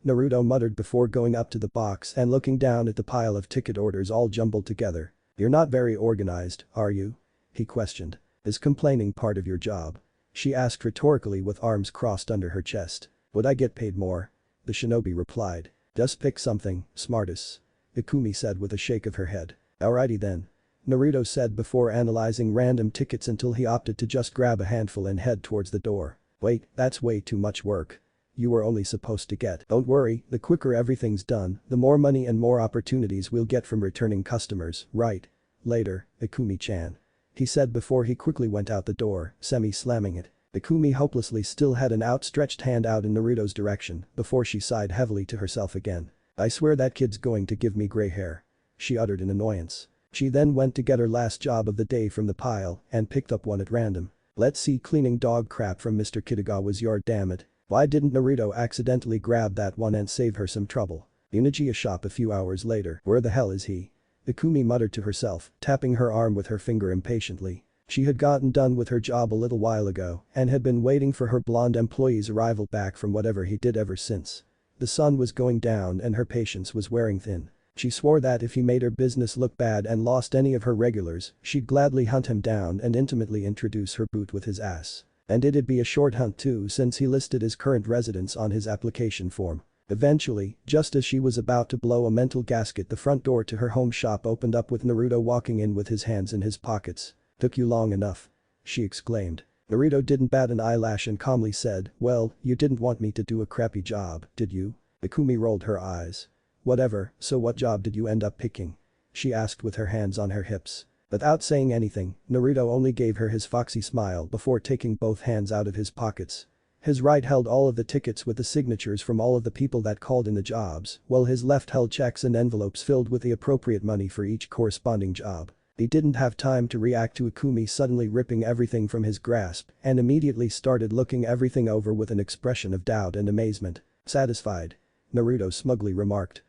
Naruto muttered before going up to the box and looking down at the pile of ticket orders all jumbled together. You're not very organized, are you? He questioned. Is complaining part of your job? She asked rhetorically with arms crossed under her chest. Would I get paid more? The shinobi replied. Just pick something, smartest. Ikumi said with a shake of her head. Alrighty then. Naruto said before analyzing random tickets until he opted to just grab a handful and head towards the door. Wait, that's way too much work. You were only supposed to get. Don't worry, the quicker everything's done, the more money and more opportunities we'll get from returning customers, right? Later, Ikumi-chan. He said before he quickly went out the door, semi-slamming it. Ikumi hopelessly still had an outstretched hand out in Naruto's direction before she sighed heavily to herself again. I swear that kid's going to give me gray hair. She uttered in annoyance. She then went to get her last job of the day from the pile and picked up one at random. Let's see, cleaning dog crap from Mr. Kitagawa's yard, damn it. Why didn't Naruto accidentally grab that one and save her some trouble? Unajiya shop a few hours later. Where the hell is he? Ikumi muttered to herself, tapping her arm with her finger impatiently. She had gotten done with her job a little while ago and had been waiting for her blonde employee's arrival back from whatever he did ever since. The sun was going down and her patience was wearing thin. She swore that if he made her business look bad and lost any of her regulars, she'd gladly hunt him down and intimately introduce her boot with his ass. And it'd be a short hunt too since he listed his current residence on his application form. Eventually, just as she was about to blow a mental gasket, the front door to her home shop opened up with Naruto walking in with his hands in his pockets. Took you long enough. She exclaimed. Naruto didn't bat an eyelash and calmly said, well, you didn't want me to do a crappy job, did you? Ikumi rolled her eyes. Whatever, so what job did you end up picking? She asked with her hands on her hips. Without saying anything, Naruto only gave her his foxy smile before taking both hands out of his pockets. His right held all of the tickets with the signatures from all of the people that called in the jobs, while his left held checks and envelopes filled with the appropriate money for each corresponding job. He didn't have time to react to Ikumi suddenly ripping everything from his grasp and immediately started looking everything over with an expression of doubt and amazement. Satisfied? Naruto smugly remarked.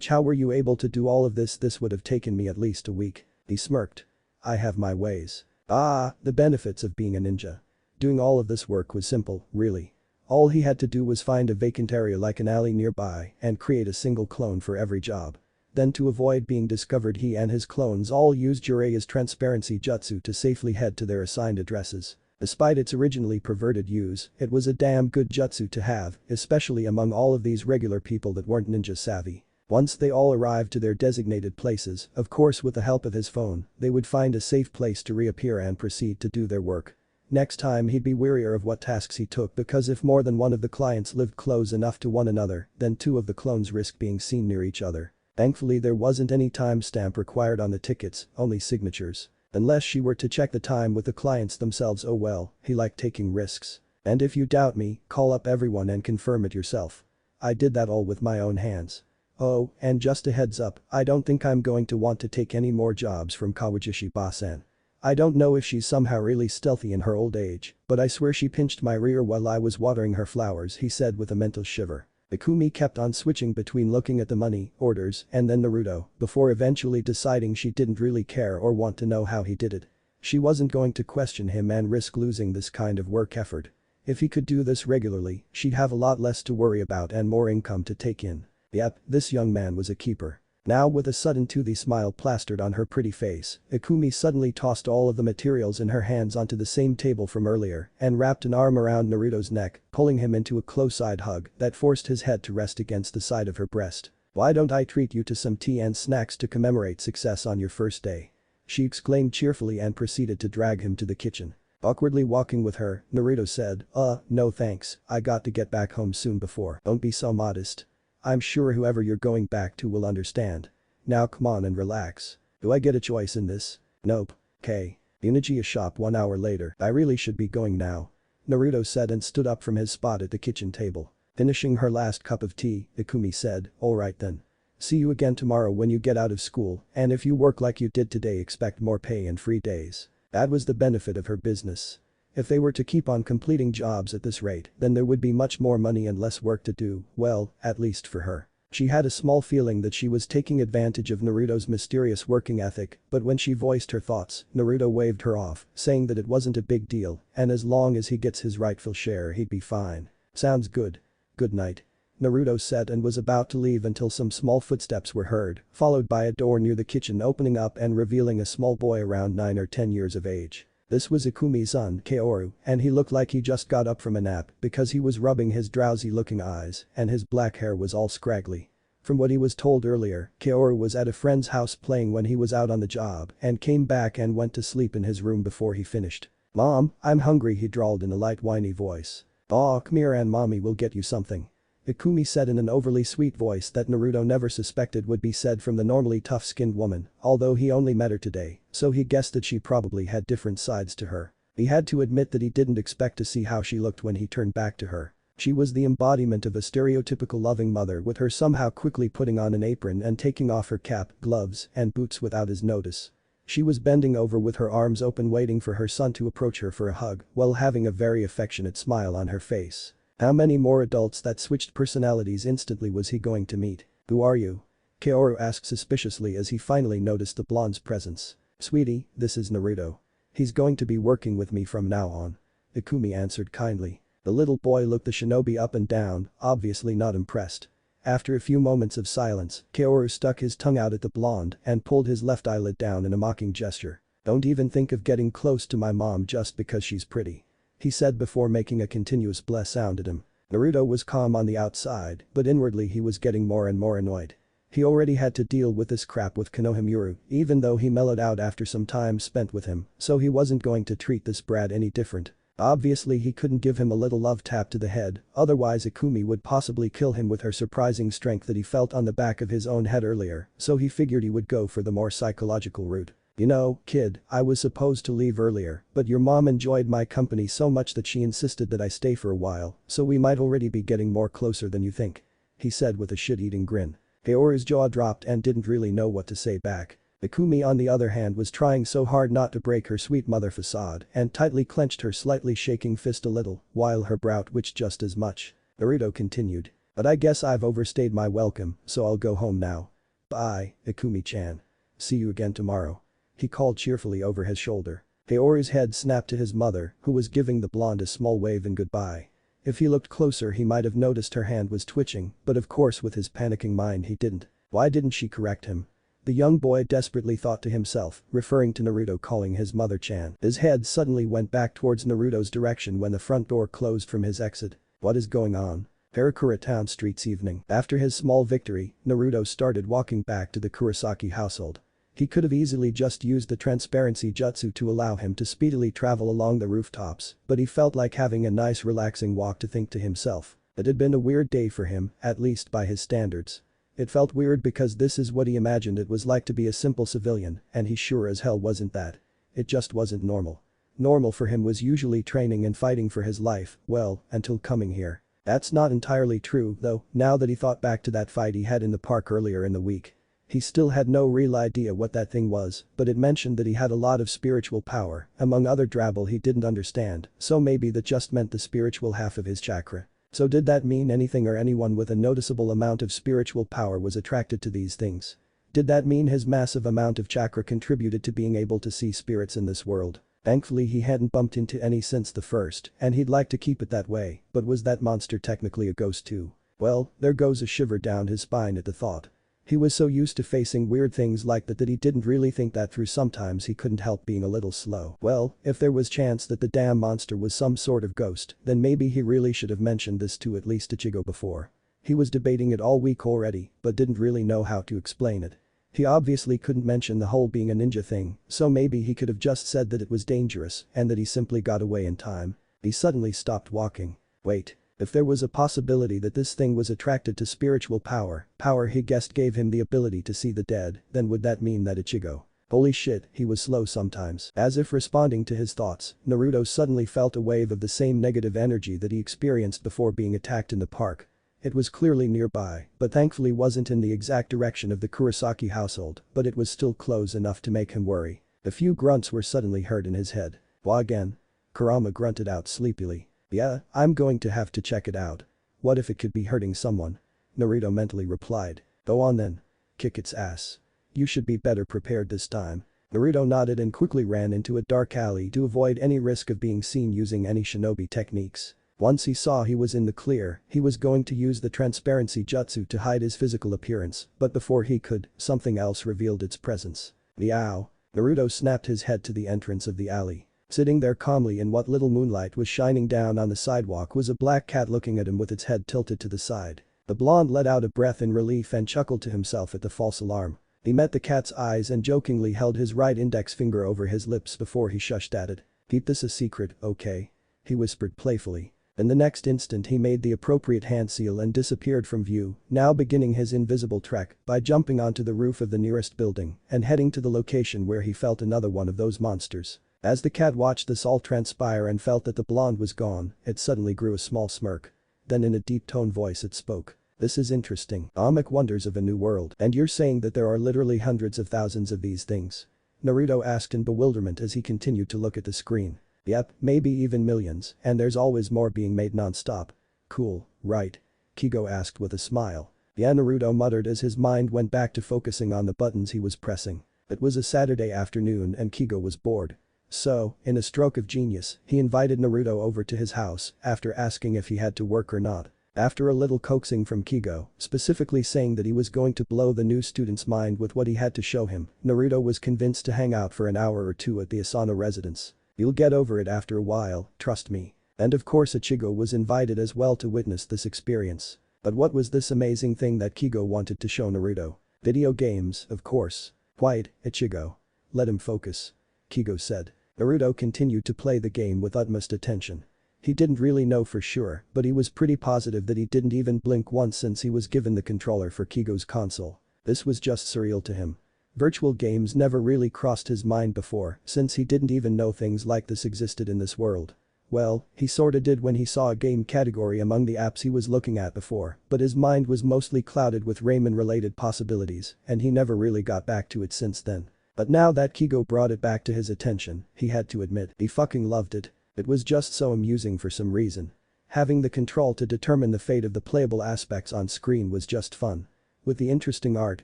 How were you able to do all of this? This would have taken me at least a week. He smirked. I have my ways. Ah, the benefits of being a ninja. Doing all of this work was simple, really. All he had to do was find a vacant area like an alley nearby and create a single clone for every job. Then to avoid being discovered, he and his clones all used Jiraiya's transparency jutsu to safely head to their assigned addresses. Despite its originally perverted use, it was a damn good jutsu to have, especially among all of these regular people that weren't ninja savvy. Once they all arrived to their designated places, of course with the help of his phone, they would find a safe place to reappear and proceed to do their work. Next time he'd be warier of what tasks he took because if more than one of the clients lived close enough to one another, then two of the clones risked being seen near each other. Thankfully there wasn't any timestamp required on the tickets, only signatures. Unless she were to check the time with the clients themselves. Oh well, he liked taking risks. And if you doubt me, call up everyone and confirm it yourself. I did that all with my own hands. Oh, and just a heads up, I don't think I'm going to want to take any more jobs from Kawajishi-ba-san. I don't know if she's somehow really stealthy in her old age, but I swear she pinched my rear while I was watering her flowers, he said with a mental shiver. Ikumi kept on switching between looking at the money, orders, and then Naruto, before eventually deciding she didn't really care or want to know how he did it. She wasn't going to question him and risk losing this kind of work effort. If he could do this regularly, she'd have a lot less to worry about and more income to take in. Yep, this young man was a keeper. Now with a sudden toothy smile plastered on her pretty face, Ikumi suddenly tossed all of the materials in her hands onto the same table from earlier and wrapped an arm around Naruto's neck, pulling him into a close-eyed hug that forced his head to rest against the side of her breast. "Why don't I treat you to some tea and snacks to commemorate success on your first day?" she exclaimed cheerfully and proceeded to drag him to the kitchen. Awkwardly walking with her, Naruto said, no thanks, I got to get back home soon before." "Don't be so modest. I'm sure whoever you're going back to will understand. Now come on and relax. Do I get a choice in this?" "Nope." "K. Uniji's shop 1 hour later. I really should be going now," Naruto said and stood up from his spot at the kitchen table. Finishing her last cup of tea, Ikumi said, "Alright then. See you again tomorrow when you get out of school, and if you work like you did today expect more pay and free days." That was the benefit of her business. If they were to keep on completing jobs at this rate, then there would be much more money and less work to do, well, at least for her. She had a small feeling that she was taking advantage of Naruto's mysterious working ethic, but when she voiced her thoughts, Naruto waved her off, saying that it wasn't a big deal, and as long as he gets his rightful share he'd be fine. "Sounds good. Good night." Naruto said and was about to leave until some small footsteps were heard, followed by a door near the kitchen opening up and revealing a small boy around 9 or 10 years of age. This was Ikumi's son, Kaoru, and he looked like he just got up from a nap because he was rubbing his drowsy-looking eyes and his black hair was all scraggly. From what he was told earlier, Kaoru was at a friend's house playing when he was out on the job and came back and went to sleep in his room before he finished. "Mom, I'm hungry," he drawled in a light whiny voice. "Aw, come here and mommy will get you something," Ikumi said in an overly sweet voice that Naruto never suspected would be said from the normally tough-skinned woman, although he only met her today, so he guessed that she probably had different sides to her. He had to admit that he didn't expect to see how she looked when he turned back to her. She was the embodiment of a stereotypical loving mother, with her somehow quickly putting on an apron and taking off her cap, gloves, and boots without his notice. She was bending over with her arms open waiting for her son to approach her for a hug while having a very affectionate smile on her face. How many more adults that switched personalities instantly was he going to meet? "Who are you?" Kaoru asked suspiciously as he finally noticed the blonde's presence. "Sweetie, this is Naruto. He's going to be working with me from now on," Ikumi answered kindly. The little boy looked the shinobi up and down, obviously not impressed. After a few moments of silence, Kaoru stuck his tongue out at the blonde and pulled his left eyelid down in a mocking gesture. "Don't even think of getting close to my mom just because she's pretty," he said before making a continuous bless sound at him. Naruto was calm on the outside, but inwardly he was getting more and more annoyed. He already had to deal with this crap with Konohamaru, even though he mellowed out after some time spent with him, so he wasn't going to treat this brat any different. Obviously he couldn't give him a little love tap to the head, otherwise Ikumi would possibly kill him with her surprising strength that he felt on the back of his own head earlier, so he figured he would go for the more psychological route. "You know, kid, I was supposed to leave earlier, but your mom enjoyed my company so much that she insisted that I stay for a while, so we might already be getting more closer than you think," he said with a shit-eating grin. Kaoru's jaw dropped and didn't really know what to say back. Ikumi on the other hand was trying so hard not to break her sweet mother facade and tightly clenched her slightly shaking fist a little, while her brow twitched just as much. Naruto continued. "But I guess I've overstayed my welcome, so I'll go home now. Bye, Ikumi-chan. See you again tomorrow," he called cheerfully over his shoulder. Kaoru's head snapped to his mother, who was giving the blonde a small wave in goodbye. If he looked closer he might have noticed her hand was twitching, but of course with his panicking mind he didn't. Why didn't she correct him? The young boy desperately thought to himself, referring to Naruto calling his mother Chan. His head suddenly went back towards Naruto's direction when the front door closed from his exit. What is going on? Karakura Town Street's evening. After his small victory, Naruto started walking back to the Kurosaki household. He could have easily just used the transparency jutsu to allow him to speedily travel along the rooftops, but he felt like having a nice relaxing walk to think to himself. It had been a weird day for him, at least by his standards. It felt weird because this is what he imagined it was like to be a simple civilian, and he sure as hell wasn't that. It just wasn't normal. Normal for him was usually training and fighting for his life, well, until coming here. That's not entirely true, though, now that he thought back to that fight he had in the park earlier in the week. He still had no real idea what that thing was, but it mentioned that he had a lot of spiritual power, among other drabble he didn't understand, so maybe that just meant the spiritual half of his chakra. So did that mean anything, or anyone with a noticeable amount of spiritual power was attracted to these things? Did that mean his massive amount of chakra contributed to being able to see spirits in this world? Thankfully he hadn't bumped into any since the first, and he'd like to keep it that way, but was that monster technically a ghost too? Well, there goes a shiver down his spine at the thought. He was so used to facing weird things like that he didn't really think that through. Sometimes he couldn't help being a little slow. Well, if there was chance that the damn monster was some sort of ghost, then maybe he really should have mentioned this to at least Ichigo before. He was debating it all week already, but didn't really know how to explain it. He obviously couldn't mention the whole being a ninja thing, so maybe he could have just said that it was dangerous and that he simply got away in time. He suddenly stopped walking. Wait. If there was a possibility that this thing was attracted to spiritual power he guessed gave him the ability to see the dead, then would that mean that Ichigo? Holy shit, he was slow sometimes. As if responding to his thoughts, Naruto suddenly felt a wave of the same negative energy that he experienced before being attacked in the park. It was clearly nearby, but thankfully wasn't in the exact direction of the Kurosaki household, but it was still close enough to make him worry. A few grunts were suddenly heard in his head. Wha again? Kurama grunted out sleepily. Yeah, I'm going to have to check it out. What if it could be hurting someone? Naruto mentally replied. Go on then. Kick its ass. You should be better prepared this time. Naruto nodded and quickly ran into a dark alley to avoid any risk of being seen using any shinobi techniques. Once he saw he was in the clear, he was going to use the transparency jutsu to hide his physical appearance, but before he could, something else revealed its presence. Meow. Naruto snapped his head to the entrance of the alley. Sitting there calmly in what little moonlight was shining down on the sidewalk was a black cat looking at him with its head tilted to the side. The blonde let out a breath in relief and chuckled to himself at the false alarm. He met the cat's eyes and jokingly held his right index finger over his lips before he shushed at it. Keep this a secret, okay? He whispered playfully. In the next instant he made the appropriate hand seal and disappeared from view, now beginning his invisible trek by jumping onto the roof of the nearest building and heading to the location where he felt another one of those monsters. As the cat watched this all transpire and felt that the blonde was gone, it suddenly grew a small smirk. Then in a deep-toned voice it spoke. This is interesting. Comic wonders of a new world. And you're saying that there are literally hundreds of thousands of these things? Naruto asked in bewilderment as he continued to look at the screen. Yep, maybe even millions, and there's always more being made non-stop. Cool, right? Kigo asked with a smile. Yeah, Naruto muttered as his mind went back to focusing on the buttons he was pressing. It was a Saturday afternoon and Kigo was bored. So, in a stroke of genius, he invited Naruto over to his house after asking if he had to work or not. After a little coaxing from Kigo, specifically saying that he was going to blow the new student's mind with what he had to show him, Naruto was convinced to hang out for an hour or two at the Asano residence. You'll get over it after a while, trust me. And of course Ichigo was invited as well to witness this experience. But what was this amazing thing that Kigo wanted to show Naruto? Video games, of course. Quiet, Ichigo. Let him focus. Kigo said. Naruto continued to play the game with utmost attention. He didn't really know for sure, but he was pretty positive that he didn't even blink once since he was given the controller for Kigo's console. This was just surreal to him. Virtual games never really crossed his mind before, since he didn't even know things like this existed in this world. Well, he sorta did when he saw a game category among the apps he was looking at before, but his mind was mostly clouded with ramen-related possibilities, and he never really got back to it since then. But now that Kigo brought it back to his attention, he had to admit he fucking loved it. It was just so amusing for some reason. Having the control to determine the fate of the playable aspects on screen was just fun. With the interesting art,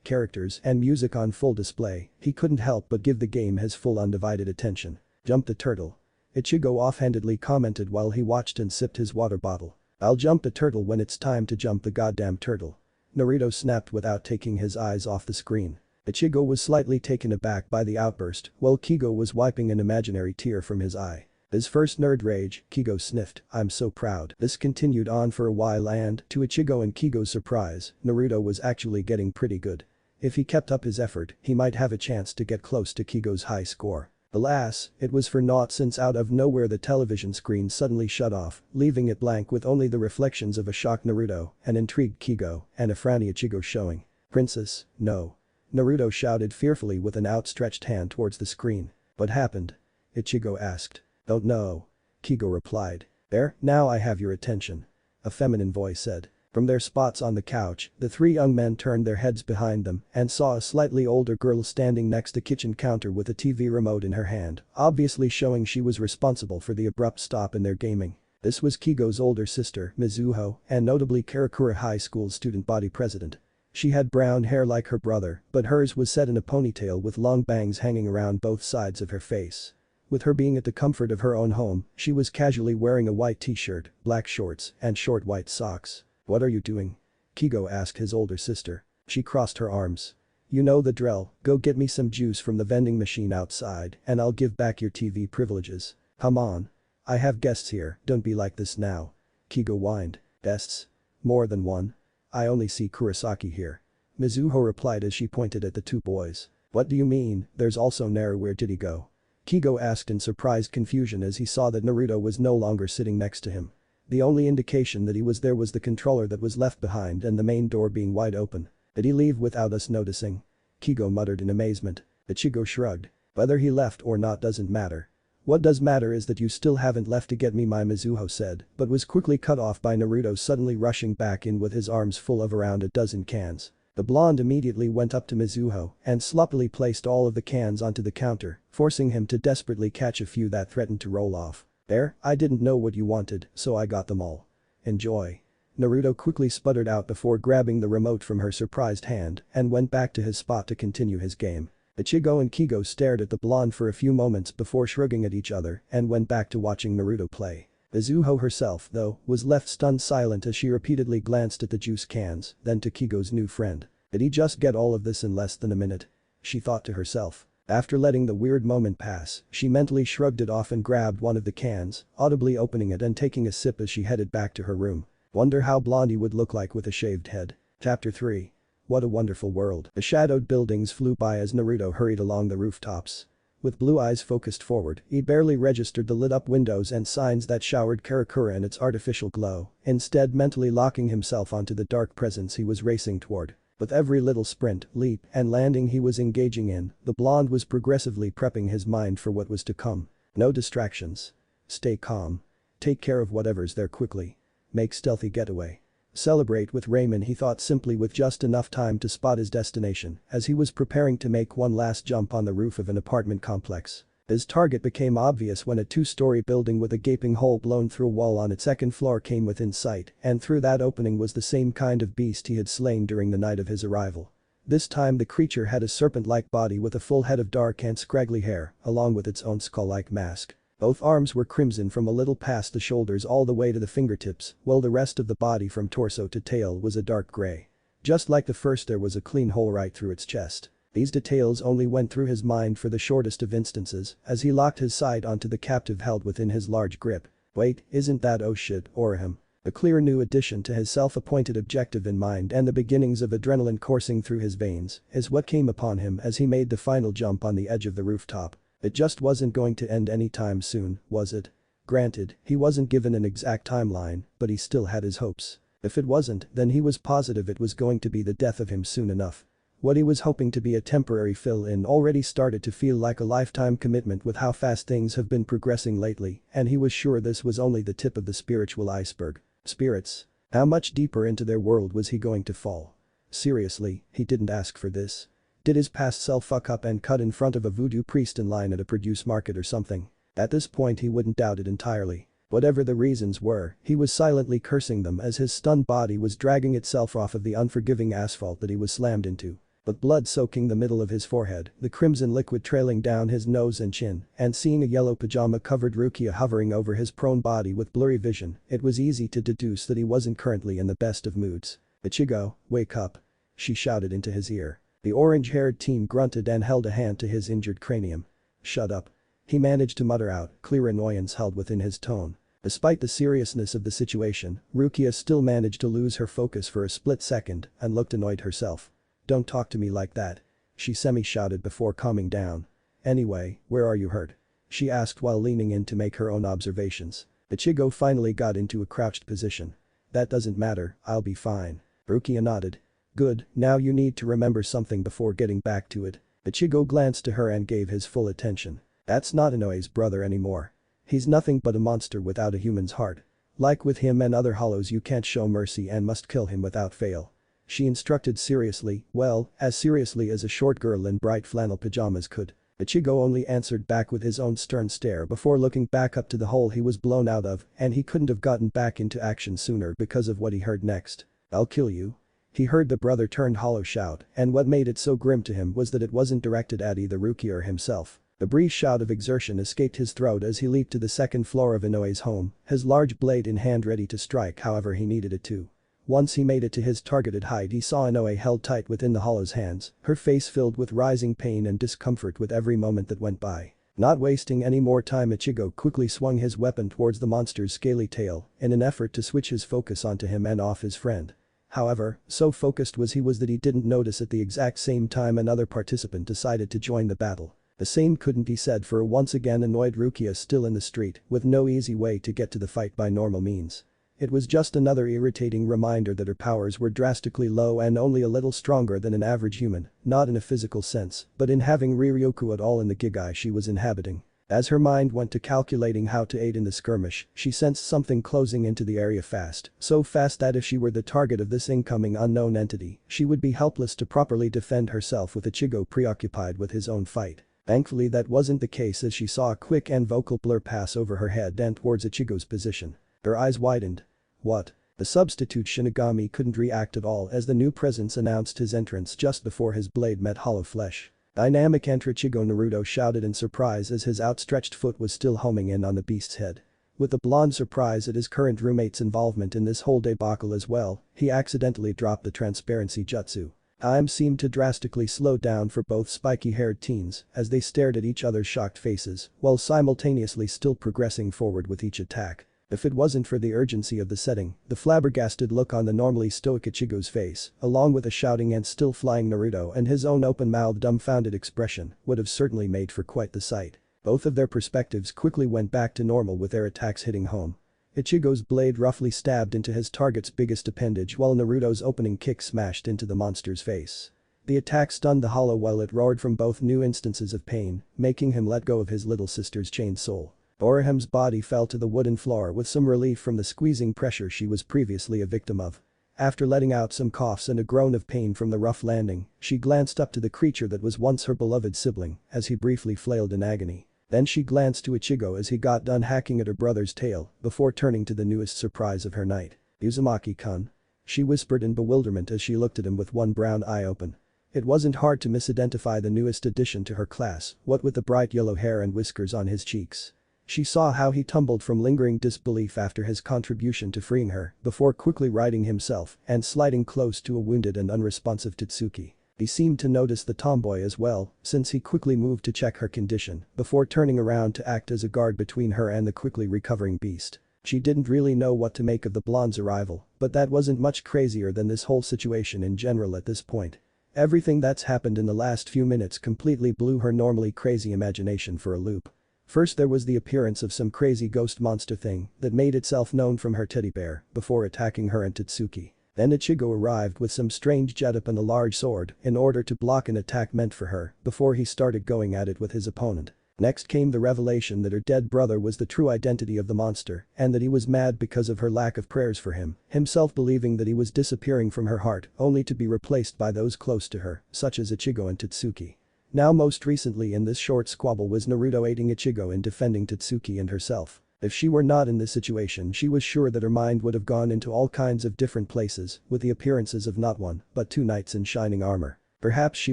characters, and music on full display, he couldn't help but give the game his full undivided attention. Jump the turtle. Ichigo offhandedly commented while he watched and sipped his water bottle. I'll jump the turtle when it's time to jump the goddamn turtle. Naruto snapped without taking his eyes off the screen. Ichigo was slightly taken aback by the outburst, while Kigo was wiping an imaginary tear from his eye. His first nerd rage, Kigo sniffed, I'm so proud. This continued on for a while and, to Ichigo and Kigo's surprise, Naruto was actually getting pretty good. If he kept up his effort, he might have a chance to get close to Kigo's high score. Alas, it was for naught since out of nowhere the television screen suddenly shut off, leaving it blank with only the reflections of a shocked Naruto, an intrigued Kigo, and a frowny Ichigo showing. Princess, no. Naruto shouted fearfully with an outstretched hand towards the screen. What happened? Ichigo asked. Don't know. Kigo replied. There, now I have your attention. A feminine voice said. From their spots on the couch, the three young men turned their heads behind them and saw a slightly older girl standing next to kitchen counter with a TV remote in her hand, obviously showing she was responsible for the abrupt stop in their gaming. This was Kigo's older sister, Mizuho, and notably Karakura High School's student body president. She had brown hair like her brother, but hers was set in a ponytail with long bangs hanging around both sides of her face. With her being at the comfort of her own home, she was casually wearing a white t-shirt, black shorts, and short white socks. "What are you doing?" Kigo asked his older sister. She crossed her arms. "You know the drill, go get me some juice from the vending machine outside and I'll give back your TV privileges. Come on. I have guests here, don't be like this now." Kigo whined. "Guests? More than one? I only see Kurosaki here." Mizuho replied as she pointed at the two boys. "What do you mean, there's also Naru, where did he go?" Kigo asked in surprised confusion as he saw that Naruto was no longer sitting next to him. The only indication that he was there was the controller that was left behind and the main door being wide open. "Did he leave without us noticing?" Kigo muttered in amazement. Ichigo shrugged. "Whether he left or not doesn't matter. What does matter is that you still haven't left to get me," Mizuho said, but was quickly cut off by Naruto suddenly rushing back in with his arms full of around a dozen cans. The blonde immediately went up to Mizuho and sloppily placed all of the cans onto the counter, forcing him to desperately catch a few that threatened to roll off. "There, I didn't know what you wanted, so I got them all. Enjoy." Naruto quickly sputtered out before grabbing the remote from her surprised hand and went back to his spot to continue his game. Ichigo and Kigo stared at the blonde for a few moments before shrugging at each other and went back to watching Naruto play. Mizuho herself, though, was left stunned silent as she repeatedly glanced at the juice cans, then to Kigo's new friend. Did he just get all of this in less than a minute? She thought to herself. After letting the weird moment pass, she mentally shrugged it off and grabbed one of the cans, audibly opening it and taking a sip as she headed back to her room. Wonder how Blondie would look like with a shaved head. Chapter 3. What a wonderful world. The shadowed buildings flew by as Naruto hurried along the rooftops. With blue eyes focused forward, he barely registered the lit-up windows and signs that showered Karakura in its artificial glow, instead mentally locking himself onto the dark presence he was racing toward. With every little sprint, leap, and landing he was engaging in, the blonde was progressively prepping his mind for what was to come. No distractions. Stay calm. Take care of whatever's there quickly. Make stealthy getaway. Celebrate with Raymond, he thought, simply with just enough time to spot his destination as he was preparing to make one last jump on the roof of an apartment complex. His target became obvious when a two-story building with a gaping hole blown through a wall on its second floor came within sight, and through that opening was the same kind of beast he had slain during the night of his arrival. This time the creature had a serpent-like body with a full head of dark and scraggly hair, along with its own skull-like mask. Both arms were crimson from a little past the shoulders all the way to the fingertips, while the rest of the body from torso to tail was a dark gray. Just like the first, there was a clean hole right through its chest. These details only went through his mind for the shortest of instances as he locked his sight onto the captive held within his large grip. Wait, isn't that oh shit, orihime? A clear new addition to his self-appointed objective in mind and the beginnings of adrenaline coursing through his veins is what came upon him as he made the final jump on the edge of the rooftop. It just wasn't going to end anytime soon, was it? Granted, he wasn't given an exact timeline, but he still had his hopes. If it wasn't, then he was positive it was going to be the death of him soon enough. What he was hoping to be a temporary fill-in already started to feel like a lifetime commitment with how fast things have been progressing lately, and he was sure this was only the tip of the spiritual iceberg. Spirits? How much deeper into their world was he going to fall? Seriously, he didn't ask for this. Did his past self fuck up and cut in front of a voodoo priest in line at a produce market or something? At this point he wouldn't doubt it entirely. Whatever the reasons were, he was silently cursing them as his stunned body was dragging itself off of the unforgiving asphalt that he was slammed into. With blood soaking the middle of his forehead, the crimson liquid trailing down his nose and chin, and seeing a yellow pajama-covered Rukia hovering over his prone body with blurry vision, it was easy to deduce that he wasn't currently in the best of moods. "Ichigo, wake up," she shouted into his ear. The orange-haired teen grunted and held a hand to his injured cranium. "Shut up," he managed to mutter out, clear annoyance held within his tone. Despite the seriousness of the situation, Rukia still managed to lose her focus for a split second and looked annoyed herself. "Don't talk to me like that," she semi-shouted before calming down. "Anyway, where are you hurt?" she asked while leaning in to make her own observations. Ichigo finally got into a crouched position. "That doesn't matter, I'll be fine." Rukia nodded. "Good, now you need to remember something before getting back to it." Ichigo glanced to her and gave his full attention. "That's not Inoe's brother anymore. He's nothing but a monster without a human's heart. Like with him and other hollows, you can't show mercy and must kill him without fail," she instructed seriously, well, as seriously as a short girl in bright flannel pajamas could. Ichigo only answered back with his own stern stare before looking back up to the hole he was blown out of, and he couldn't have gotten back into action sooner because of what he heard next. "I'll kill you." He heard the brother-turned-hollow shout, and what made it so grim to him was that it wasn't directed at either Ruki or himself. A brief shout of exertion escaped his throat as he leaped to the second floor of Inoue's home, his large blade in hand ready to strike however he needed it to. Once he made it to his targeted height he saw Inoue held tight within the hollow's hands, her face filled with rising pain and discomfort with every moment that went by. Not wasting any more time, Ichigo quickly swung his weapon towards the monster's scaly tail in an effort to switch his focus onto him and off his friend. However, so focused was he that he didn't notice at the exact same time another participant decided to join the battle. The same couldn't be said for a once again annoyed Rukia still in the street with no easy way to get to the fight by normal means. It was just another irritating reminder that her powers were drastically low and only a little stronger than an average human, not in a physical sense, but in having Riryoku at all in the Gigai she was inhabiting. As her mind went to calculating how to aid in the skirmish, she sensed something closing into the area fast, so fast that if she were the target of this incoming unknown entity, she would be helpless to properly defend herself with Ichigo preoccupied with his own fight. Thankfully that wasn't the case as she saw a quick and vocal blur pass over her head and towards Ichigo's position. Her eyes widened. What? The substitute Shinigami couldn't react at all as the new presence announced his entrance just before his blade met hollow flesh. "Dynamic enter Ichigo," Naruto shouted in surprise as his outstretched foot was still homing in on the beast's head. With the blonde surprise at his current roommate's involvement in this whole debacle as well, he accidentally dropped the transparency jutsu. Time seemed to drastically slow down for both spiky-haired teens as they stared at each other's shocked faces while simultaneously still progressing forward with each attack. If it wasn't for the urgency of the setting, the flabbergasted look on the normally stoic Ichigo's face, along with a shouting and still flying Naruto and his own open-mouthed dumbfounded expression, would have certainly made for quite the sight. Both of their perspectives quickly went back to normal with their attacks hitting home. Ichigo's blade roughly stabbed into his target's biggest appendage while Naruto's opening kick smashed into the monster's face. The attack stunned the hollow while it roared from both new instances of pain, making him let go of his little sister's chained soul. Orihime's body fell to the wooden floor with some relief from the squeezing pressure she was previously a victim of. After letting out some coughs and a groan of pain from the rough landing, she glanced up to the creature that was once her beloved sibling as he briefly flailed in agony. Then she glanced to Ichigo as he got done hacking at her brother's tail before turning to the newest surprise of her night. "Uzumaki-kun?" she whispered in bewilderment as she looked at him with one brown eye open. It wasn't hard to misidentify the newest addition to her class, what with the bright yellow hair and whiskers on his cheeks. She saw how he tumbled from lingering disbelief after his contribution to freeing her before quickly righting himself and sliding close to a wounded and unresponsive Totsuki. He seemed to notice the tomboy as well, since he quickly moved to check her condition before turning around to act as a guard between her and the quickly recovering beast. She didn't really know what to make of the blonde's arrival, but that wasn't much crazier than this whole situation in general at this point. Everything that's happened in the last few minutes completely blew her normally crazy imagination for a loop. First there was the appearance of some crazy ghost monster thing that made itself known from her teddy bear before attacking her and Totsuki. Then Ichigo arrived with some strange getup and a large sword in order to block an attack meant for her before he started going at it with his opponent. Next came the revelation that her dead brother was the true identity of the monster and that he was mad because of her lack of prayers for him, himself believing that he was disappearing from her heart only to be replaced by those close to her, such as Ichigo and Totsuki. Now most recently in this short squabble was Naruto aiding Ichigo in defending Totsuki and herself. If she were not in this situation she was sure that her mind would have gone into all kinds of different places with the appearances of not one, but two knights in shining armor. Perhaps she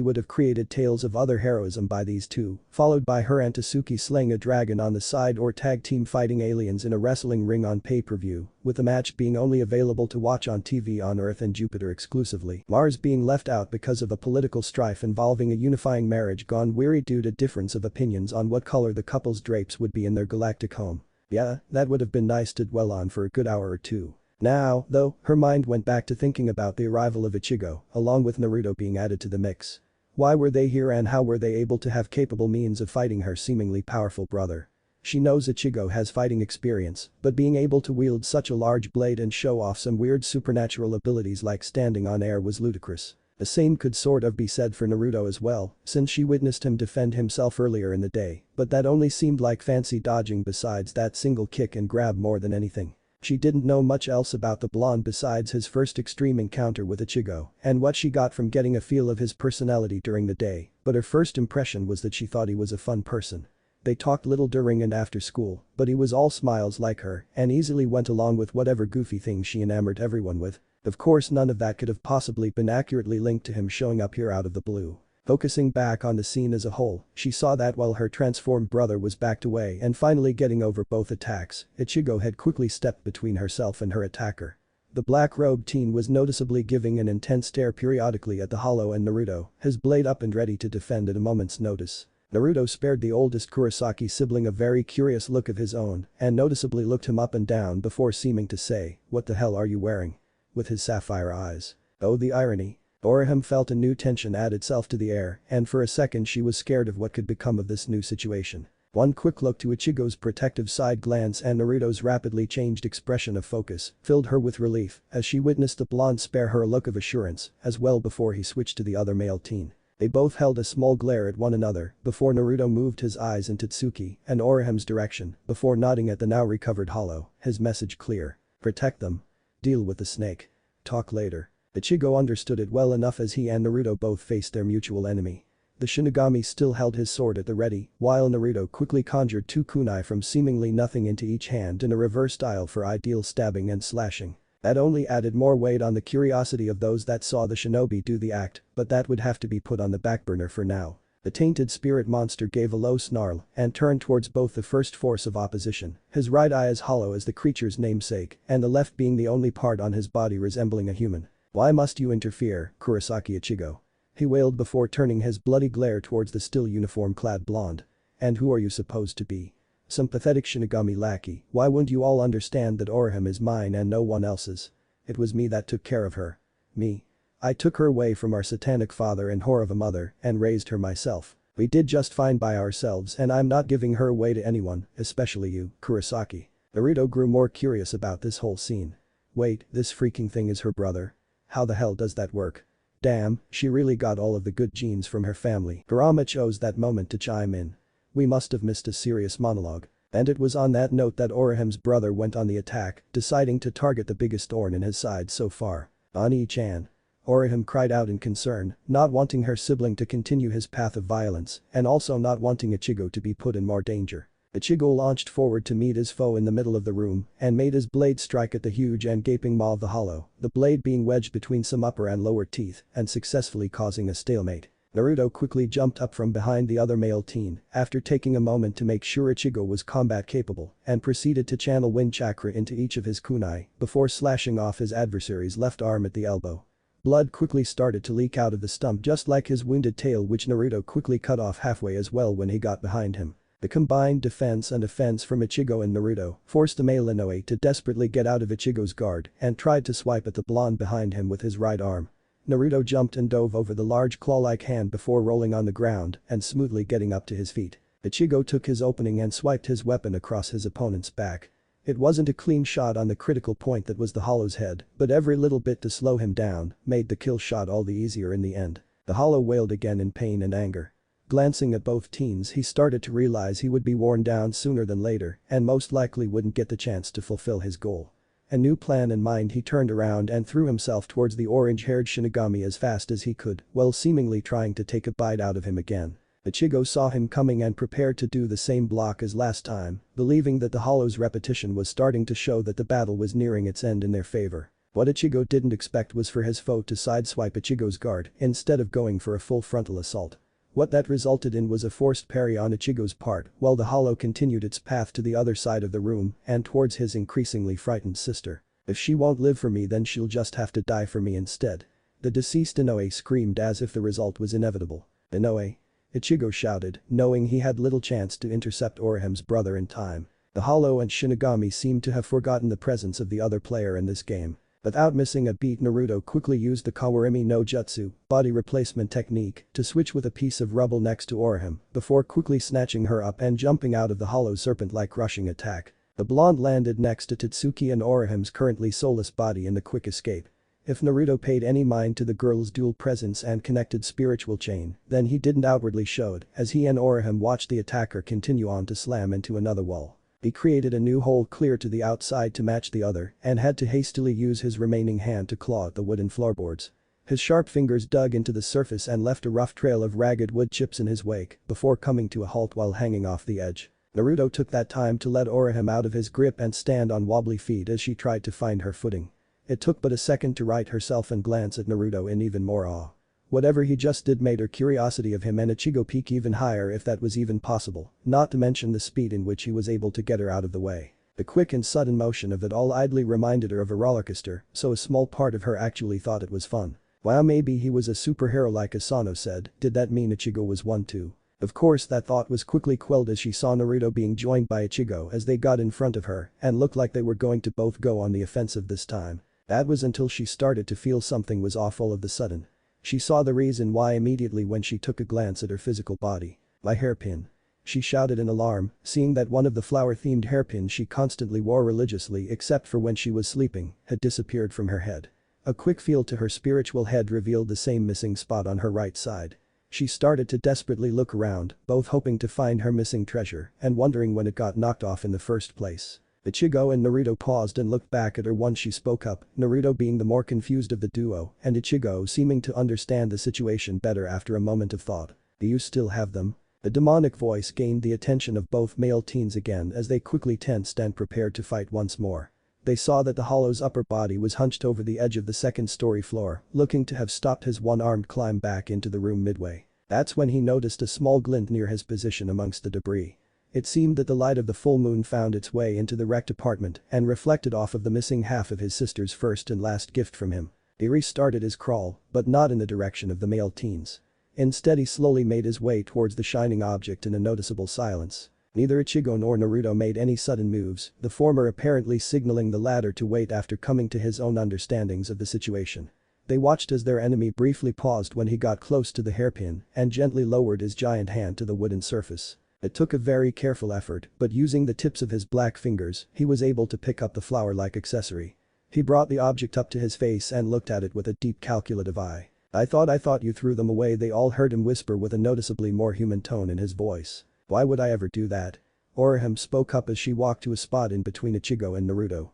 would have created tales of other heroism by these two, followed by her and Totsuki slaying a dragon on the side or tag team fighting aliens in a wrestling ring on pay-per-view, with the match being only available to watch on TV on Earth and Jupiter exclusively. Mars being left out because of a political strife involving a unifying marriage gone weary due to difference of opinions on what color the couple's drapes would be in their galactic home. Yeah, that would have been nice to dwell on for a good hour or two. Now, though, her mind went back to thinking about the arrival of Ichigo, along with Naruto being added to the mix. Why were they here and how were they able to have capable means of fighting her seemingly powerful brother? She knows Ichigo has fighting experience, but being able to wield such a large blade and show off some weird supernatural abilities like standing on air was ludicrous. The same could sort of be said for Naruto as well, since she witnessed him defend himself earlier in the day, but that only seemed like fancy dodging besides that single kick and grab more than anything. She didn't know much else about the blonde besides his first extreme encounter with Ichigo and what she got from getting a feel of his personality during the day, But her first impression was that she thought he was a fun person. They talked little during and after school, but he was all smiles like her and easily went along with whatever goofy thing she enamored everyone with. Of course none of that could have possibly been accurately linked to him showing up here out of the blue. Focusing back on the scene as a whole, she saw that while her transformed brother was backed away and finally getting over both attacks, Ichigo had quickly stepped between herself and her attacker. The black-robed teen was noticeably giving an intense stare periodically at the Hollow and Naruto, his blade up and ready to defend at a moment's notice. Naruto spared the oldest Kurosaki sibling a very curious look of his own and noticeably looked him up and down before seeming to say, "What the hell are you wearing?" with his sapphire eyes. Oh, the irony. Orihime felt a new tension add itself to the air and for a second she was scared of what could become of this new situation. One quick look to Ichigo's protective side glance and Naruto's rapidly changed expression of focus filled her with relief as she witnessed the blonde spare her a look of assurance as well before he switched to the other male teen. They both held a small glare at one another before Naruto moved his eyes in Totsuki and Orihime's direction before nodding at the now recovered Hollow, his message clear. Protect them. Deal with the snake. Talk later. Ichigo understood it well enough as he and Naruto both faced their mutual enemy. The Shinigami still held his sword at the ready, while Naruto quickly conjured two kunai from seemingly nothing into each hand in a reverse style for ideal stabbing and slashing. That only added more weight on the curiosity of those that saw the shinobi do the act, but that would have to be put on the back burner for now. The tainted spirit monster gave a low snarl and turned towards both the first force of opposition, his right eye as hollow as the creature's namesake and the left being the only part on his body resembling a human. "Why must you interfere, Kurosaki Ichigo?" he wailed before turning his bloody glare towards the still uniform-clad blonde. "And who are you supposed to be? Some pathetic Shinigami lackey? Why wouldn't you all understand that Orihime is mine and no one else's? It was me that took care of her. Me. I took her away from our satanic father and whore of a mother and raised her myself. We did just fine by ourselves and I'm not giving her away to anyone, especially you, Kurosaki." Naruto grew more curious about this whole scene. Wait, this freaking thing is her brother? How the hell does that work? Damn, she really got all of the good genes from her family. Kurama chose that moment to chime in. We must have missed a serious monologue. And it was on that note that Orihime's brother went on the attack, deciding to target the biggest thorn in his side so far. "Ani-chan." Orihime cried out in concern, not wanting her sibling to continue his path of violence and also not wanting Ichigo to be put in more danger. Ichigo launched forward to meet his foe in the middle of the room and made his blade strike at the huge and gaping maw of the Hollow, the blade being wedged between some upper and lower teeth and successfully causing a stalemate. Naruto quickly jumped up from behind the other male teen after taking a moment to make sure Ichigo was combat capable and proceeded to channel wind chakra into each of his kunai before slashing off his adversary's left arm at the elbow. Blood quickly started to leak out of the stump just like his wounded tail which Naruto quickly cut off halfway as well when he got behind him. The combined defense and offense from Ichigo and Naruto forced the male Inoue to desperately get out of Ichigo's guard and tried to swipe at the blonde behind him with his right arm. Naruto jumped and dove over the large claw-like hand before rolling on the ground and smoothly getting up to his feet. Ichigo took his opening and swiped his weapon across his opponent's back. It wasn't a clean shot on the critical point that was the Hollow's head, but every little bit to slow him down made the kill shot all the easier in the end. The Hollow wailed again in pain and anger. Glancing at both teens he started to realize he would be worn down sooner than later and most likely wouldn't get the chance to fulfill his goal. A new plan in mind he turned around and threw himself towards the orange-haired Shinigami as fast as he could while seemingly trying to take a bite out of him again. Ichigo saw him coming and prepared to do the same block as last time, believing that the Hollow's repetition was starting to show that the battle was nearing its end in their favor. What Ichigo didn't expect was for his foe to sideswipe Ichigo's guard instead of going for a full frontal assault. What that resulted in was a forced parry on Ichigo's part while the Hollow continued its path to the other side of the room and towards his increasingly frightened sister. "If she won't live for me then she'll just have to die for me instead." The deceased Inoue screamed as if the result was inevitable. "Inoue?" Ichigo shouted, knowing he had little chance to intercept Orihime's brother in time. The Hollow and Shinigami seemed to have forgotten the presence of the other player in this game. Without missing a beat Naruto quickly used the Kawarimi no Jutsu, body replacement technique, to switch with a piece of rubble next to Orihime before quickly snatching her up and jumping out of the Hollow's serpent-like rushing attack. The blonde landed next to Totsuki and Orihime's currently soulless body in the quick escape. If Naruto paid any mind to the girl's dual presence and connected spiritual chain, then he didn't outwardly show it as he and Orihime watched the attacker continue on to slam into another wall. He created a new hole clear to the outside to match the other and had to hastily use his remaining hand to claw at the wooden floorboards. His sharp fingers dug into the surface and left a rough trail of ragged wood chips in his wake before coming to a halt while hanging off the edge. Naruto took that time to let orihime out of his grip and stand on wobbly feet as she tried to find her footing. It took but a second to right herself and glance at Naruto in even more awe. Whatever he just did made her curiosity of him and Ichigo peak even higher if that was even possible, not to mention the speed in which he was able to get her out of the way. The quick and sudden motion of it all idly reminded her of a rollercoaster, so a small part of her actually thought it was fun. Wow, maybe he was a superhero like Asano said, did that mean Ichigo was one too? Of course that thought was quickly quelled as she saw Naruto being joined by Ichigo as they got in front of her and looked like they were going to both go on the offensive this time. That was until she started to feel something was off all of the sudden. She saw the reason why immediately when she took a glance at her physical body. My hairpin. She shouted in alarm, seeing that one of the flower-themed hairpins she constantly wore religiously except for when she was sleeping had disappeared from her head. A quick feel to her spiritual head revealed the same missing spot on her right side. She started to desperately look around, both hoping to find her missing treasure and wondering when it got knocked off in the first place. Ichigo and Naruto paused and looked back at her once she spoke up, Naruto being the more confused of the duo and Ichigo seeming to understand the situation better after a moment of thought. Do you still have them? The demonic voice gained the attention of both male teens again as they quickly tensed and prepared to fight once more. They saw that the hollow's upper body was hunched over the edge of the second-story floor, looking to have stopped his one-armed climb back into the room midway. That's when he noticed a small glint near his position amongst the debris. It seemed that the light of the full moon found its way into the wrecked apartment and reflected off of the missing half of his sister's first and last gift from him. He restarted his crawl, but not in the direction of the male teens. Instead he slowly made his way towards the shining object in a noticeable silence. Neither Ichigo nor Naruto made any sudden moves, the former apparently signaling the latter to wait after coming to his own understandings of the situation. They watched as their enemy briefly paused when he got close to the hairpin and gently lowered his giant hand to the wooden surface. It took a very careful effort, but using the tips of his black fingers, he was able to pick up the flower-like accessory. He brought the object up to his face and looked at it with a deep calculative eye. I thought you threw them away, they all heard him whisper with a noticeably more human tone in his voice. Why would I ever do that? Orihime spoke up as she walked to a spot in between Ichigo and Naruto.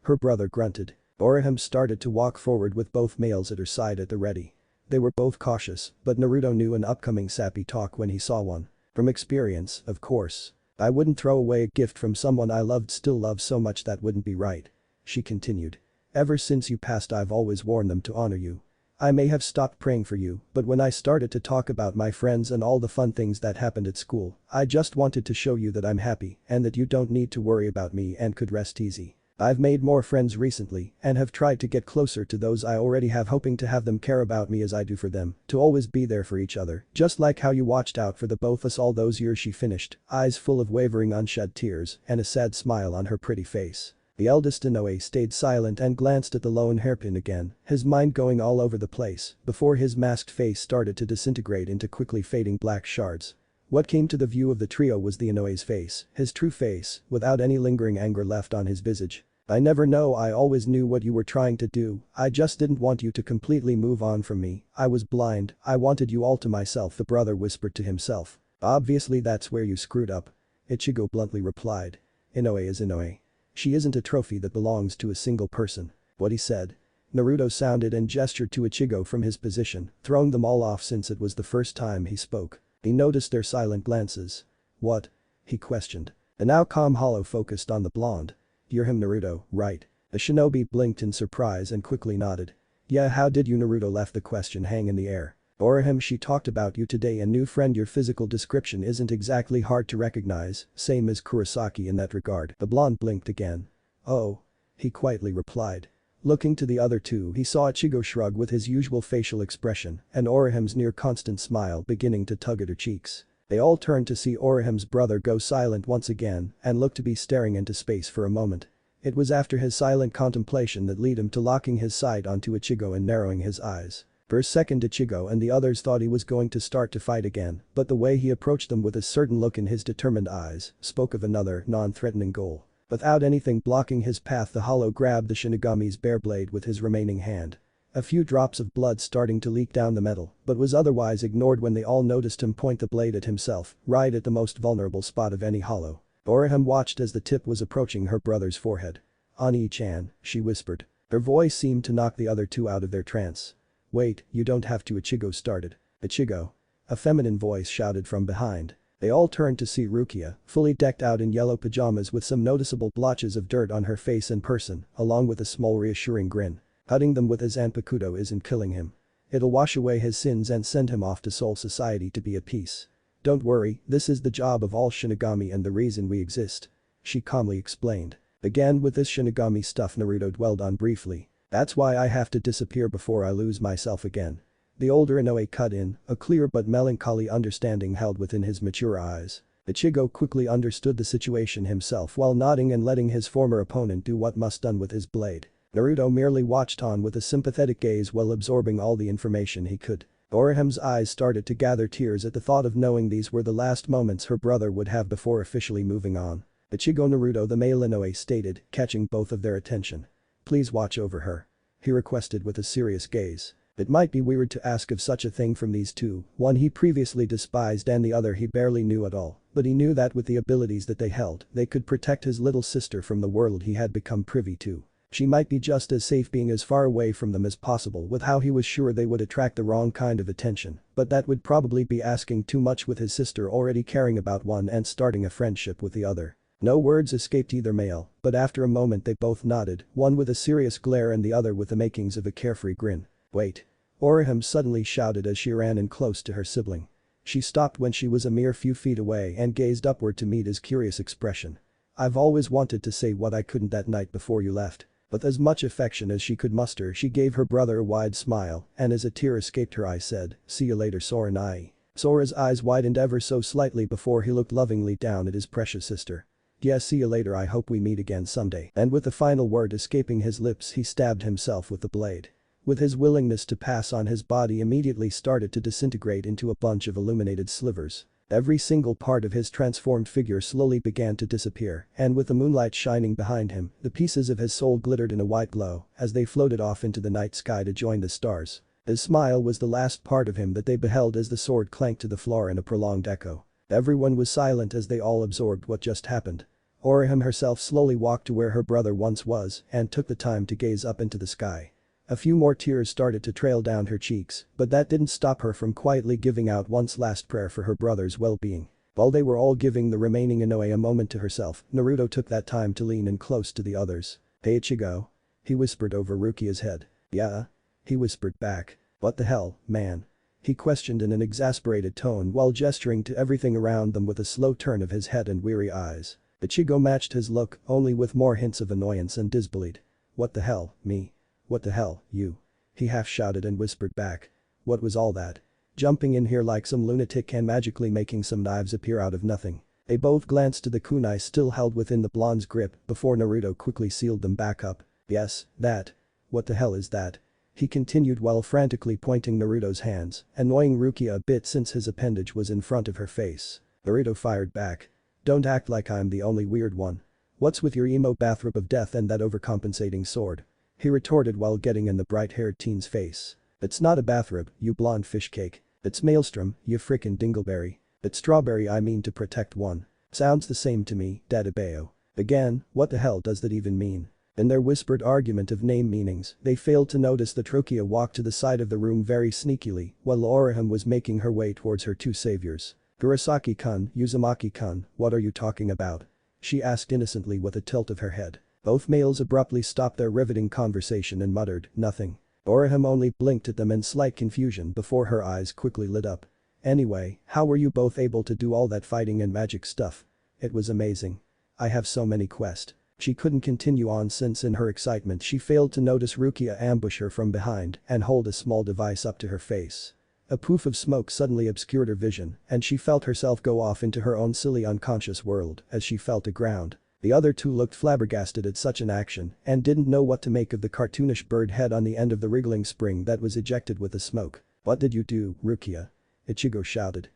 Her brother grunted. Orihime started to walk forward with both males at her side at the ready. They were both cautious, but Naruto knew an upcoming sappy talk when he saw one. From experience, of course. I wouldn't throw away a gift from someone I still love so much, that wouldn't be right. She continued. Ever since you passed I've always worn them to honor you. I may have stopped praying for you, but when I started to talk about my friends and all the fun things that happened at school, I just wanted to show you that I'm happy and that you don't need to worry about me and could rest easy. I've made more friends recently and have tried to get closer to those I already have, hoping to have them care about me as I do for them, to always be there for each other, just like how you watched out for the both us all those years, she finished, eyes full of wavering unshed tears and a sad smile on her pretty face. The eldest Inoue stayed silent and glanced at the lone hairpin again, his mind going all over the place, before his masked face started to disintegrate into quickly fading black shards. What came to the view of the trio was the Inoue's face, his true face, without any lingering anger left on his visage. I never know, I always knew what you were trying to do, I just didn't want you to completely move on from me, I was blind, I wanted you all to myself, the brother whispered to himself. Obviously that's where you screwed up. Ichigo bluntly replied. Inoue is Inoue. She isn't a trophy that belongs to a single person. What he said. Naruto sounded and gestured to Ichigo from his position, throwing them all off since it was the first time he spoke. He noticed their silent glances. What? He questioned. The now calm Hollow focused on the blonde. You're him, Naruto, right? The shinobi blinked in surprise and quickly nodded. Yeah, how did you? Naruto left the question hang in the air. Orihime, she talked about you today, a new friend. Your physical description isn't exactly hard to recognize, same as Kurosaki in that regard. The blonde blinked again. Oh. He quietly replied. Looking to the other two, he saw Ichigo shrug with his usual facial expression and Orihime's near constant smile beginning to tug at her cheeks. They all turned to see Orihime's brother go silent once again and look to be staring into space for a moment. It was after his silent contemplation that led him to locking his sight onto Ichigo and narrowing his eyes. For a second Ichigo and the others thought he was going to start to fight again, but the way he approached them with a certain look in his determined eyes spoke of another, non-threatening goal. Without anything blocking his path, the Hollow grabbed the Shinigami's bare blade with his remaining hand. A few drops of blood starting to leak down the metal, but was otherwise ignored when they all noticed him point the blade at himself, right at the most vulnerable spot of any Hollow. Orihime watched as the tip was approaching her brother's forehead. Ani-chan, she whispered. Her voice seemed to knock the other two out of their trance. Wait, you don't have to, Ichigo started. Ichigo. A feminine voice shouted from behind. They all turned to see Rukia, fully decked out in yellow pajamas with some noticeable blotches of dirt on her face and person, along with a small reassuring grin. Cutting them with his Zanpakuto isn't killing him. It'll wash away his sins and send him off to Soul Society to be at peace. Don't worry, this is the job of all Shinigami and the reason we exist. She calmly explained. Again with this Shinigami stuff Naruto dwelled on briefly. That's why I have to disappear before I lose myself again. The older Inoue cut in, a clear but melancholy understanding held within his mature eyes. Ichigo quickly understood the situation himself while nodding and letting his former opponent do what must done with his blade. Naruto merely watched on with a sympathetic gaze while absorbing all the information he could. Orihime's eyes started to gather tears at the thought of knowing these were the last moments her brother would have before officially moving on. Ichigo Naruto, the male Inoue, stated, catching both of their attention. Please watch over her. He requested with a serious gaze. It might be weird to ask of such a thing from these two, one he previously despised and the other he barely knew at all, but he knew that with the abilities that they held, they could protect his little sister from the world he had become privy to. She might be just as safe being as far away from them as possible with how he was sure they would attract the wrong kind of attention, but that would probably be asking too much with his sister already caring about one and starting a friendship with the other. No words escaped either male, but after a moment they both nodded, one with a serious glare and the other with the makings of a carefree grin. Wait. Orihime suddenly shouted as she ran in close to her sibling. She stopped when she was a mere few feet away and gazed upward to meet his curious expression. I've always wanted to say what I couldn't that night before you left. With as much affection as she could muster she gave her brother a wide smile and as a tear escaped her eye said, see you later Sora Nai. Sora's eyes widened ever so slightly before he looked lovingly down at his precious sister. Yeah, see you later, I hope we meet again someday. And with the final word escaping his lips he stabbed himself with the blade. With his willingness to pass on his body immediately started to disintegrate into a bunch of illuminated slivers. Every single part of his transformed figure slowly began to disappear, and with the moonlight shining behind him, the pieces of his soul glittered in a white glow as they floated off into the night sky to join the stars. His smile was the last part of him that they beheld as the sword clanked to the floor in a prolonged echo. Everyone was silent as they all absorbed what just happened. Orihime herself slowly walked to where her brother once was and took the time to gaze up into the sky. A few more tears started to trail down her cheeks, but that didn't stop her from quietly giving out one last prayer for her brother's well-being. While they were all giving the remaining Inoue a moment to herself, Naruto took that time to lean in close to the others. Hey Ichigo? He whispered over Rukia's head. Yeah? He whispered back. What the hell, man? He questioned in an exasperated tone while gesturing to everything around them with a slow turn of his head and weary eyes. Ichigo matched his look, only with more hints of annoyance and disbelief. What the hell, me? What the hell, you? He half shouted and whispered back. What was all that? Jumping in here like some lunatic and magically making some knives appear out of nothing. They both glanced to the kunai still held within the blonde's grip before Naruto quickly sealed them back up. Yes, that. What the hell is that? He continued while frantically pointing Naruto's hands, annoying Rukia a bit since his appendage was in front of her face. Naruto fired back. Don't act like I'm the only weird one. What's with your emo bathrobe of death and that overcompensating sword? He retorted while getting in the bright-haired teen's face. It's not a bathrobe, you blonde fish cake. It's maelstrom, you frickin' dingleberry. It's strawberry, I mean to protect one. Sounds the same to me, Dadabeo. Again, what the hell does that even mean? In their whispered argument of name meanings, they failed to notice that Rukia walked to the side of the room very sneakily while Orihime was making her way towards her two saviors. Kurosaki-kun, Uzumaki-kun, what are you talking about? She asked innocently with a tilt of her head. Both males abruptly stopped their riveting conversation and muttered, nothing. Orihime only blinked at them in slight confusion before her eyes quickly lit up. Anyway, how were you both able to do all that fighting and magic stuff? It was amazing. I have so many quests. She couldn't continue on since in her excitement she failed to notice Rukia ambush her from behind and hold a small device up to her face. A poof of smoke suddenly obscured her vision and she felt herself go off into her own silly unconscious world as she fell to ground. The other two looked flabbergasted at such an action and didn't know what to make of the cartoonish bird head on the end of the wriggling spring that was ejected with the smoke. What did you do, Rukia? Ichigo shouted.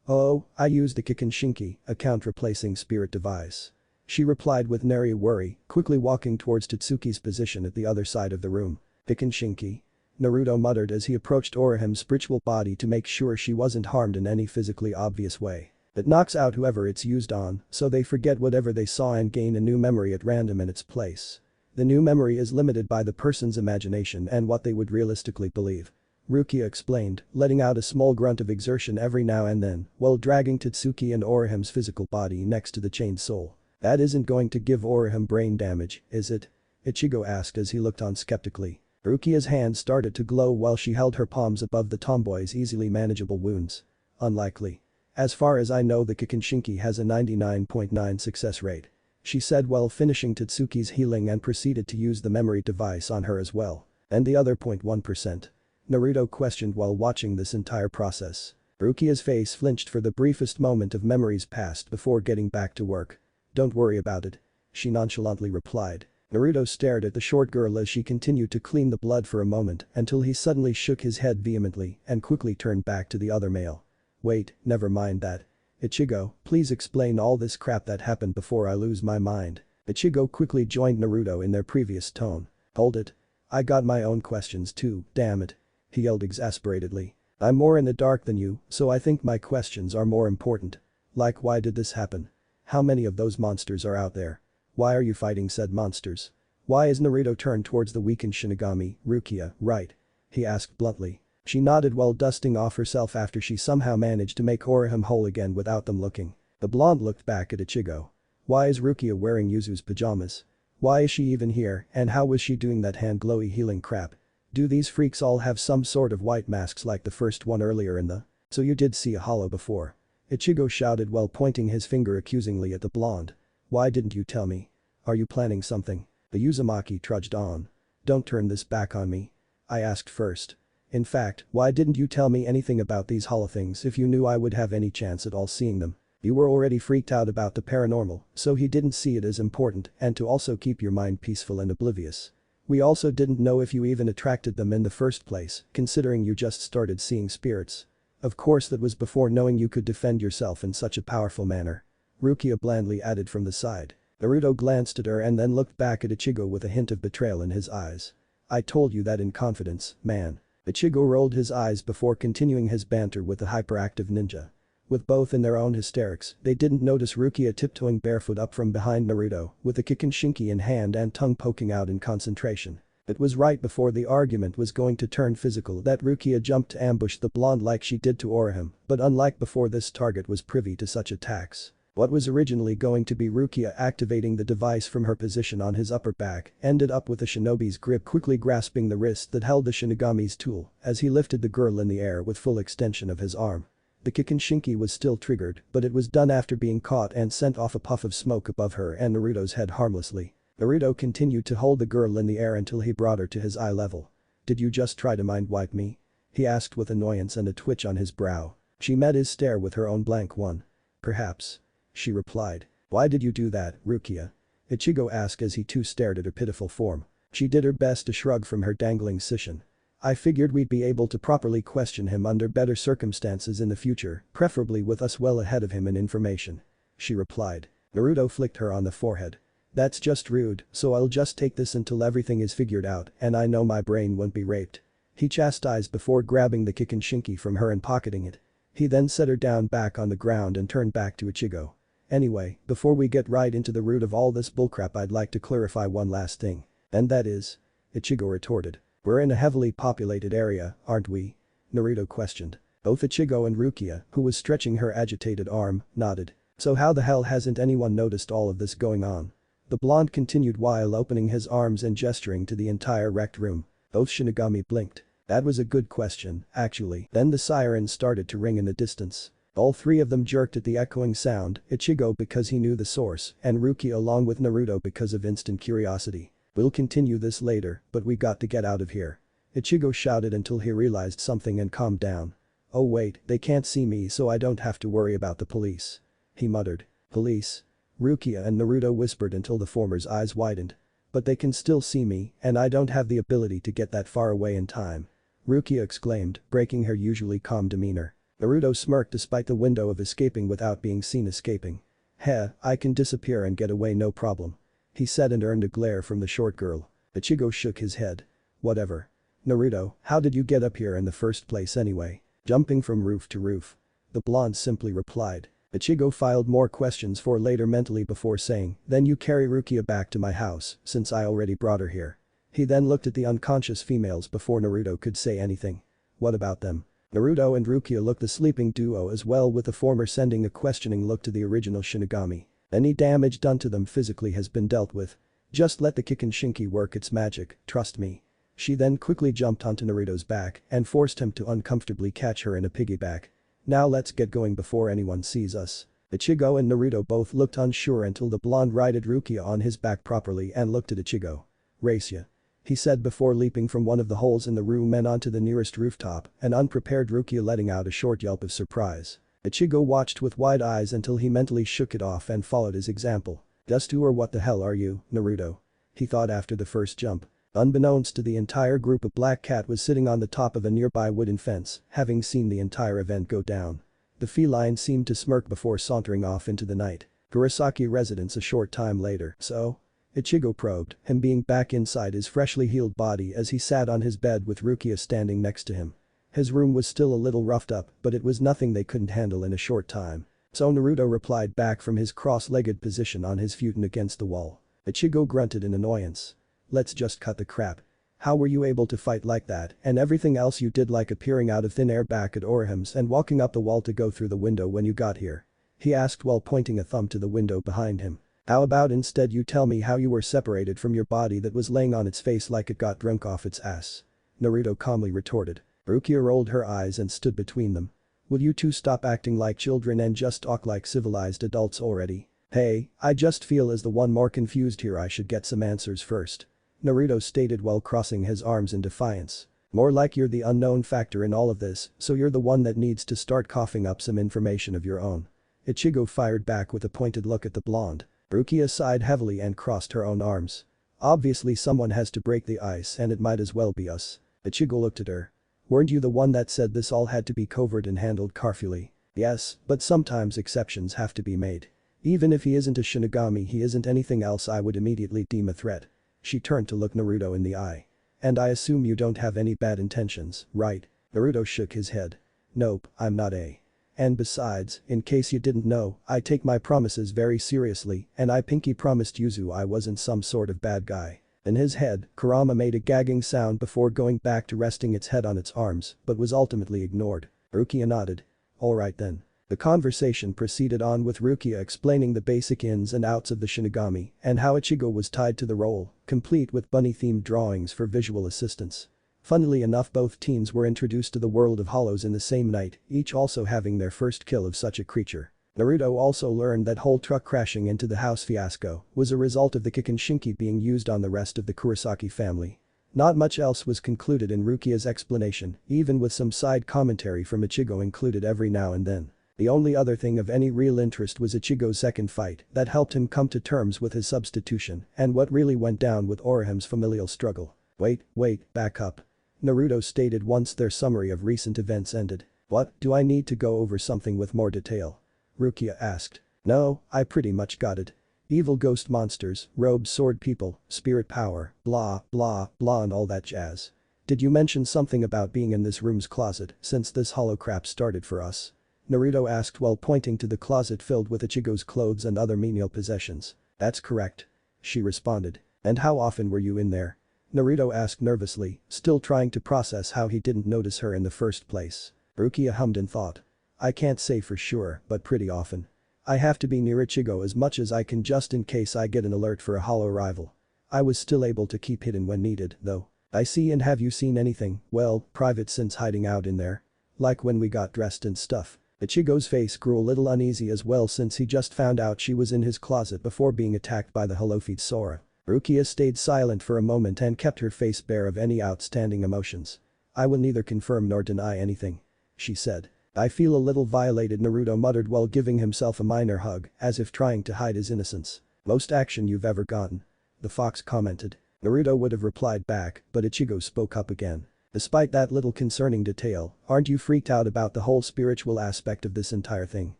Oh, I used the Kikanshinki, a count-replacing spirit device. She replied with nary a worry, quickly walking towards Tatsuki's position at the other side of the room. Kikanshinki? Naruto muttered as he approached Orihime's spiritual body to make sure she wasn't harmed in any physically obvious way. It knocks out whoever it's used on, so they forget whatever they saw and gain a new memory at random in its place. The new memory is limited by the person's imagination and what they would realistically believe. Rukia explained, letting out a small grunt of exertion every now and then while dragging Tatsuki and Orihime's physical body next to the chained soul. That isn't going to give Orihime brain damage, is it? Ichigo asked as he looked on skeptically. Rukia's hand started to glow while she held her palms above the tomboy's easily manageable wounds. Unlikely. As far as I know, the Kikenshinki has a 99.9 success rate, she said while finishing Tatsuki's healing and proceeded to use the memory device on her as well. And the other 0.1%? Naruto questioned while watching this entire process. Rukia's face flinched for the briefest moment of memories passed before getting back to work. Don't worry about it, she nonchalantly replied. Naruto stared at the short girl as she continued to clean the blood for a moment until he suddenly shook his head vehemently and quickly turned back to the other male. Wait, never mind that. Ichigo, please explain all this crap that happened before I lose my mind. Ichigo quickly joined Naruto in their previous tone. Hold it. I got my own questions too, damn it. He yelled exasperatedly. I'm more in the dark than you, so I think my questions are more important. Like, why did this happen? How many of those monsters are out there? Why are you fighting said monsters? Why is Naruto turned towards the weakened Shinigami, Rukia, right? He asked bluntly. She nodded while dusting off herself after she somehow managed to make Orihime whole again without them looking. The blonde looked back at Ichigo. Why is Rukia wearing Yuzu's pajamas? Why is she even here, and how was she doing that hand glowy healing crap? Do these freaks all have some sort of white masks like the first one earlier in the… So you did see a hollow before? Ichigo shouted while pointing his finger accusingly at the blonde. Why didn't you tell me? Are you planning something? The Uzumaki trudged on. Don't turn this back on me. I asked first. In fact, why didn't you tell me anything about these hollow things if you knew I would have any chance at all seeing them? You were already freaked out about the paranormal, so he didn't see it as important and to also keep your mind peaceful and oblivious. We also didn't know if you even attracted them in the first place, considering you just started seeing spirits. Of course that was before knowing you could defend yourself in such a powerful manner. Rukia blandly added from the side. Naruto glanced at her and then looked back at Ichigo with a hint of betrayal in his eyes. I told you that in confidence, man. Ichigo rolled his eyes before continuing his banter with the hyperactive ninja. With both in their own hysterics, they didn't notice Rukia tiptoeing barefoot up from behind Naruto with the Kikenshinki in hand and tongue poking out in concentration. It was right before the argument was going to turn physical that Rukia jumped to ambush the blonde like she did to Orihime, but unlike before, this target was privy to such attacks. What was originally going to be Rukia activating the device from her position on his upper back ended up with the shinobi's grip quickly grasping the wrist that held the Shinigami's tool as he lifted the girl in the air with full extension of his arm. The Kikenshinki was still triggered, but it was done after being caught and sent off a puff of smoke above her and Naruto's head harmlessly. Naruto continued to hold the girl in the air until he brought her to his eye level. Did you just try to mind wipe me? He asked with annoyance and a twitch on his brow. She met his stare with her own blank one. Perhaps. She replied. Why did you do that, Rukia? Ichigo asked as he too stared at her pitiful form. She did her best to shrug from her dangling scission. I figured we'd be able to properly question him under better circumstances in the future, preferably with us well ahead of him in information. She replied. Naruto flicked her on the forehead. That's just rude, so I'll just take this until everything is figured out and I know my brain won't be raped. He chastised before grabbing the Kikenshinki from her and pocketing it. He then set her down back on the ground and turned back to Ichigo. Anyway, before we get right into the root of all this bullcrap, I'd like to clarify one last thing. And that is? Ichigo retorted. We're in a heavily populated area, aren't we? Naruto questioned. Both Ichigo and Rukia, who was stretching her agitated arm, nodded. So how the hell hasn't anyone noticed all of this going on? The blonde continued while opening his arms and gesturing to the entire wrecked room. Both Shinigami blinked. That was a good question, actually. Then the sirens started to ring in the distance. All three of them jerked at the echoing sound, Ichigo because he knew the source, and Rukia along with Naruto because of instant curiosity. We'll continue this later, but we got to get out of here. Ichigo shouted until he realized something and calmed down. Oh wait, they can't see me so I don't have to worry about the police. He muttered. Police? Rukia and Naruto whispered until the former's eyes widened. But they can still see me, and I don't have the ability to get that far away in time. Rukia exclaimed, breaking her usually calm demeanor. Naruto smirked despite the window of escaping without being seen escaping. Heh, I can disappear and get away no problem. He said and earned a glare from the short girl. Ichigo shook his head. Whatever. Naruto, how did you get up here in the first place anyway? Jumping from roof to roof. The blonde simply replied. Ichigo filed more questions for later mentally before saying, then you carry Rukia back to my house, since I already brought her here. He then looked at the unconscious females before Naruto could say anything. What about them? Naruto and Rukia looked the sleeping duo as well, with the former sending a questioning look to the original Shinigami. Any damage done to them physically has been dealt with. Just let the Kikunshinki work its magic, trust me. She then quickly jumped onto Naruto's back and forced him to uncomfortably catch her in a piggyback. Now let's get going before anyone sees us. Ichigo and Naruto both looked unsure until the blonde righted Rukia on his back properly and looked at Ichigo. Race ya, he said before leaping from one of the holes in the room and onto the nearest rooftop, an unprepared Rukia letting out a short yelp of surprise. Ichigo watched with wide eyes until he mentally shook it off and followed his example. Just who or what the hell are you, Naruto? He thought after the first jump. Unbeknownst to the entire group, a black cat was sitting on the top of a nearby wooden fence, having seen the entire event go down. The feline seemed to smirk before sauntering off into the night. Kurosaki residence a short time later. So? Ichigo probed, him being back inside his freshly healed body as he sat on his bed with Rukia standing next to him. His room was still a little roughed up, but it was nothing they couldn't handle in a short time. So Naruto replied back from his cross-legged position on his futon against the wall. Ichigo grunted in annoyance. Let's just cut the crap. How were you able to fight like that and everything else you did, like appearing out of thin air back at Orihime's and walking up the wall to go through the window when you got here? He asked while pointing a thumb to the window behind him. How about instead you tell me how you were separated from your body that was laying on its face like it got drunk off its ass? Naruto calmly retorted. Rukia rolled her eyes and stood between them. Will you two stop acting like children and just talk like civilized adults already? Hey, I just feel as the one more confused here. I should get some answers first. Naruto stated while crossing his arms in defiance. More like you're the unknown factor in all of this, so you're the one that needs to start coughing up some information of your own. Ichigo fired back with a pointed look at the blonde. Rukia sighed heavily and crossed her own arms. Obviously someone has to break the ice and it might as well be us. Ichigo looked at her. Weren't you the one that said this all had to be covert and handled carefully? Yes, but sometimes exceptions have to be made. Even if he isn't a Shinigami, he isn't anything else I would immediately deem a threat. She turned to look Naruto in the eye. And I assume you don't have any bad intentions, right? Naruto shook his head. Nope, I'm not a. And besides, in case you didn't know, I take my promises very seriously and I pinky promised Yuzu I wasn't some sort of bad guy. In his head, Kurama made a gagging sound before going back to resting its head on its arms but was ultimately ignored. Rukia nodded. Alright then. The conversation proceeded on with Rukia explaining the basic ins and outs of the Shinigami and how Ichigo was tied to the role, complete with bunny-themed drawings for visual assistance. Funnily enough, both teens were introduced to the world of hollows in the same night, each also having their first kill of such a creature. Naruto also learned that whole truck crashing into the house fiasco was a result of the Kikunshinki being used on the rest of the Kurosaki family. Not much else was concluded in Rukia's explanation, even with some side commentary from Ichigo included every now and then. The only other thing of any real interest was Ichigo's second fight that helped him come to terms with his substitution and what really went down with Orihime's familial struggle. Wait, back up. Naruto stated once their summary of recent events ended. What, do I need to go over something with more detail? Rukia asked. No, I pretty much got it. Evil ghost monsters, robed sword people, spirit power, blah blah blah and all that jazz. Did you mention something about being in this room's closet since this hollow crap started for us? Naruto asked while pointing to the closet filled with Ichigo's clothes and other menial possessions. That's correct. She responded. And how often were you in there? Naruto asked nervously, still trying to process how he didn't notice her in the first place. Rukia hummed in thought. I can't say for sure, but pretty often. I have to be near Ichigo as much as I can just in case I get an alert for a hollow rival. I was still able to keep hidden when needed, though. I see. And have you seen anything, well, private since hiding out in there? Like when we got dressed and stuff. Ichigo's face grew a little uneasy as well since he just found out she was in his closet before being attacked by the Holofeed Sora. Rukia stayed silent for a moment and kept her face bare of any outstanding emotions. I will neither confirm nor deny anything. She said. I feel a little violated, Naruto muttered while giving himself a minor hug, as if trying to hide his innocence. Most action you've ever gotten. The fox commented. Naruto would have replied back, but Ichigo spoke up again. Despite that little concerning detail, aren't you freaked out about the whole spiritual aspect of this entire thing?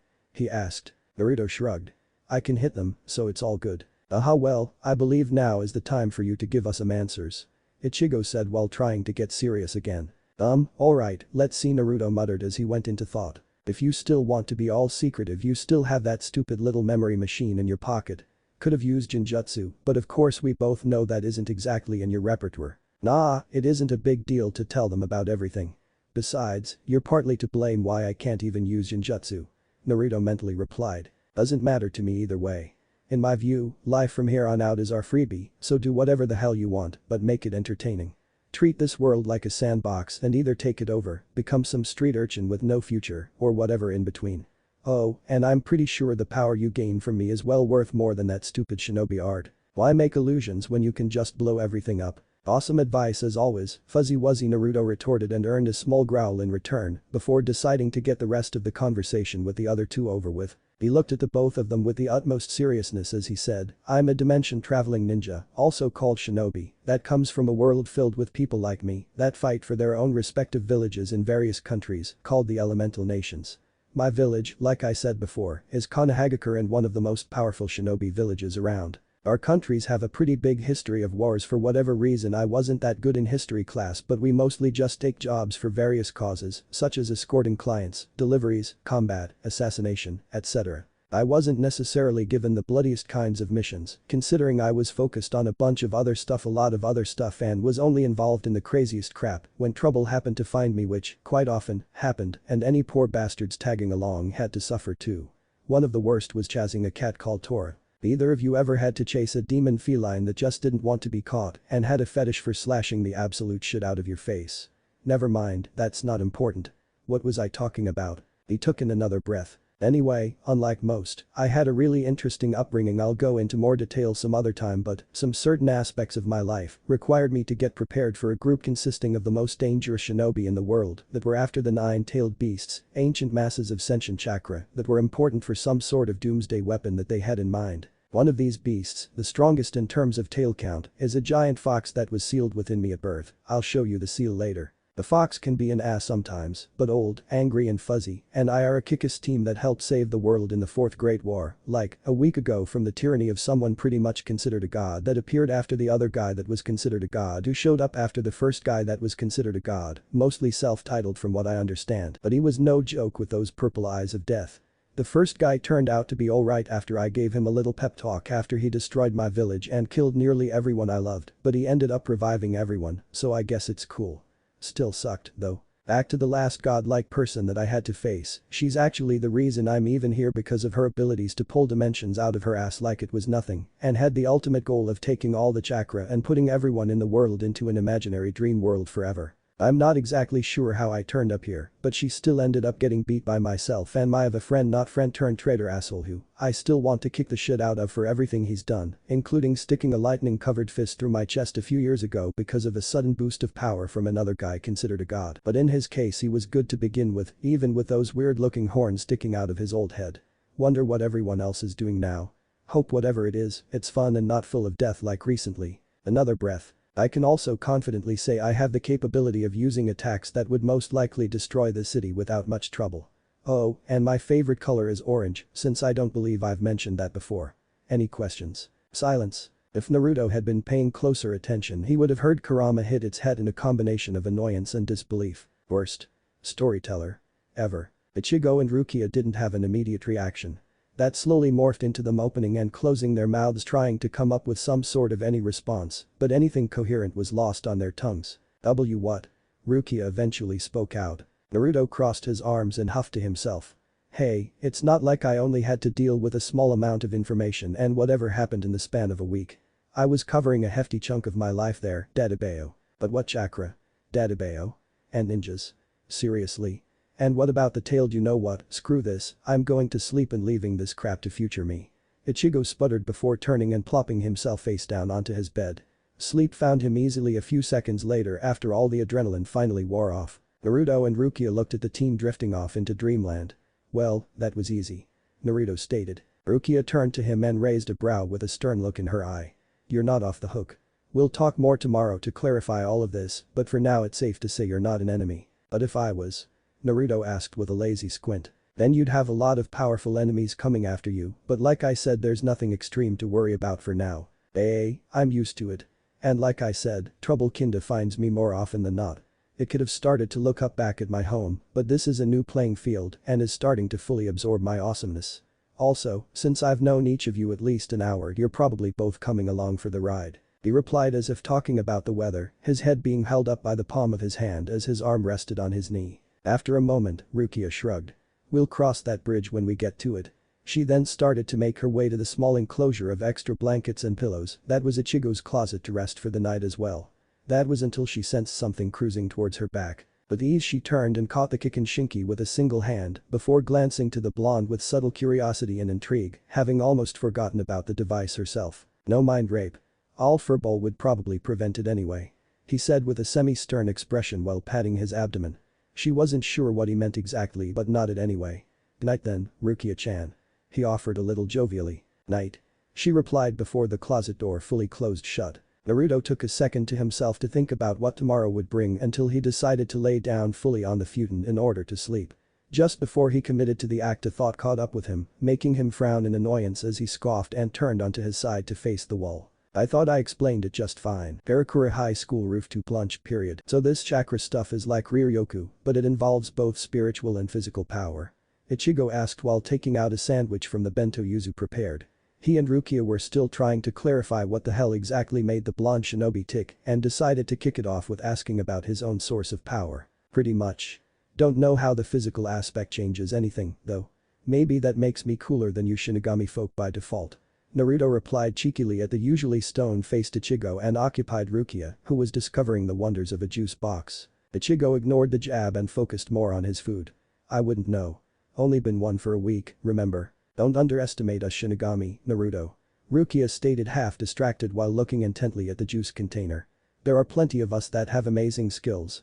He asked. Naruto shrugged. I can hit them, so it's all good. Well, I believe now is the time for you to give us some answers. Ichigo said while trying to get serious again. Alright, let's see, Naruto muttered as he went into thought. If you still want to be all secretive, you still have that stupid little memory machine in your pocket. Could have used Genjutsu, but of course we both know that isn't exactly in your repertoire. Nah, it isn't a big deal to tell them about everything. Besides, you're partly to blame why I can't even use Genjutsu. Naruto mentally replied. Doesn't matter to me either way. In my view, life from here on out is our freebie, so do whatever the hell you want, but make it entertaining. Treat this world like a sandbox and either take it over, become some street urchin with no future, or whatever in between. Oh, and I'm pretty sure the power you gain from me is well worth more than that stupid shinobi art. Why make illusions when you can just blow everything up? Awesome advice as always, Fuzzy Wuzzy, Naruto retorted and earned a small growl in return before deciding to get the rest of the conversation with the other two over with. He looked at the both of them with the utmost seriousness as he said, I'm a dimension-traveling ninja, also called shinobi, that comes from a world filled with people like me that fight for their own respective villages in various countries, called the Elemental Nations. My village, like I said before, is Konohagakure and one of the most powerful shinobi villages around. Our countries have a pretty big history of wars. For whatever reason I wasn't that good in history class, but we mostly just take jobs for various causes, such as escorting clients, deliveries, combat, assassination, etc. I wasn't necessarily given the bloodiest kinds of missions, considering I was focused on a bunch of other stuff, a lot of other stuff, and was only involved in the craziest crap when trouble happened to find me, which, quite often, happened, and any poor bastards tagging along had to suffer too. One of the worst was chasing a cat called Tora. Either of you ever had to chase a demon feline that just didn't want to be caught and had a fetish for slashing the absolute shit out of your face? Never mind, that's not important. What was I talking about? He took in another breath. Anyway, unlike most, I had a really interesting upbringing. I'll go into more detail some other time, but some certain aspects of my life required me to get prepared for a group consisting of the most dangerous shinobi in the world that were after the nine-tailed beasts, ancient masses of sentient chakra that were important for some sort of doomsday weapon that they had in mind. One of these beasts, the strongest in terms of tail count, is a giant fox that was sealed within me at birth. I'll show you the seal later. The fox can be an ass sometimes, but old, angry and fuzzy, and I are a kick-ass team that helped save the world in the Fourth Great War, like, a week ago, from the tyranny of someone pretty much considered a god that appeared after the other guy that was considered a god who showed up after the first guy that was considered a god, mostly self-titled from what I understand, but he was no joke with those purple eyes of death. The first guy turned out to be alright after I gave him a little pep talk after he destroyed my village and killed nearly everyone I loved, but he ended up reviving everyone, so I guess it's cool. Still sucked, though. Back to the last godlike person that I had to face. She's actually the reason I'm even here because of her abilities to pull dimensions out of her ass like it was nothing, and had the ultimate goal of taking all the chakra and putting everyone in the world into an imaginary dream world forever. I'm not exactly sure how I turned up here, but she still ended up getting beat by myself and my other friend, not friend turned traitor asshole who I still want to kick the shit out of for everything he's done, including sticking a lightning covered fist through my chest a few years ago because of a sudden boost of power from another guy considered a god. But in his case he was good to begin with, even with those weird looking horns sticking out of his old head. Wonder what everyone else is doing now. Hope whatever it is, it's fun and not full of death like recently. Another breath. I can also confidently say I have the capability of using attacks that would most likely destroy the city without much trouble. Oh, and my favorite color is orange, since I don't believe I've mentioned that before. Any questions? Silence. If Naruto had been paying closer attention, he would have heard Kurama hit its head in a combination of annoyance and disbelief. Worst storyteller ever. Ichigo and Rukia didn't have an immediate reaction. That slowly morphed into them opening and closing their mouths trying to come up with some sort of any response, but anything coherent was lost on their tongues. What? Rukia eventually spoke out. Naruto crossed his arms and huffed to himself. Hey, it's not like I only had to deal with a small amount of information and whatever happened in the span of a week. I was covering a hefty chunk of my life there, Dadabeo. But what chakra? Dadabeo? And ninjas? Seriously? And what about the tailed? You know what, screw this, I'm going to sleep and leaving this crap to future me. Ichigo sputtered before turning and plopping himself face down onto his bed. Sleep found him easily a few seconds later after all the adrenaline finally wore off. Naruto and Rukia looked at the team drifting off into dreamland. Well, that was easy. Naruto stated. Rukia turned to him and raised a brow with a stern look in her eye. You're not off the hook. We'll talk more tomorrow to clarify all of this, but for now it's safe to say you're not an enemy. But if I was? Naruto asked with a lazy squint. Then you'd have a lot of powerful enemies coming after you, but like I said, there's nothing extreme to worry about for now. I'm used to it. And like I said, trouble kinda finds me more often than not. It could have started to look up back at my home, but this is a new playing field and is starting to fully absorb my awesomeness. Also, since I've known each of you at least an hour, you're probably both coming along for the ride. He replied as if talking about the weather, his head being held up by the palm of his hand as his arm rested on his knee. After a moment, Rukia shrugged. We'll cross that bridge when we get to it. She then started to make her way to the small enclosure of extra blankets and pillows that was Ichigo's closet to rest for the night as well. That was until she sensed something cruising towards her back. With ease she turned and caught the Kikenshinki with a single hand before glancing to the blonde with subtle curiosity and intrigue, having almost forgotten about the device herself. No mind rape. All furball would probably prevent it anyway. He said with a semi-stern expression while patting his abdomen. She wasn't sure what he meant exactly but nodded anyway. Night then, Rukia-chan. He offered a little jovially. Night. She replied before the closet door fully closed shut. Naruto took a second to himself to think about what tomorrow would bring until he decided to lay down fully on the futon in order to sleep. Just before he committed to the act a thought caught up with him, making him frown in annoyance as he scoffed and turned onto his side to face the wall. I thought I explained it just fine. Karakura High School roof to plunge period. So this chakra stuff is like Ryoku, but it involves both spiritual and physical power. Ichigo asked while taking out a sandwich from the bento Yuzu prepared. He and Rukia were still trying to clarify what the hell exactly made the blonde shinobi tick and decided to kick it off with asking about his own source of power. Pretty much. Don't know how the physical aspect changes anything, though. Maybe that makes me cooler than you Shinigami folk by default. Naruto replied cheekily at the usually stone-faced Ichigo and occupied Rukia, who was discovering the wonders of a juice box. Ichigo ignored the jab and focused more on his food. I wouldn't know. Only been one for a week, remember? Don't underestimate us Shinigami, Naruto. Rukia stated half distracted while looking intently at the juice container. There are plenty of us that have amazing skills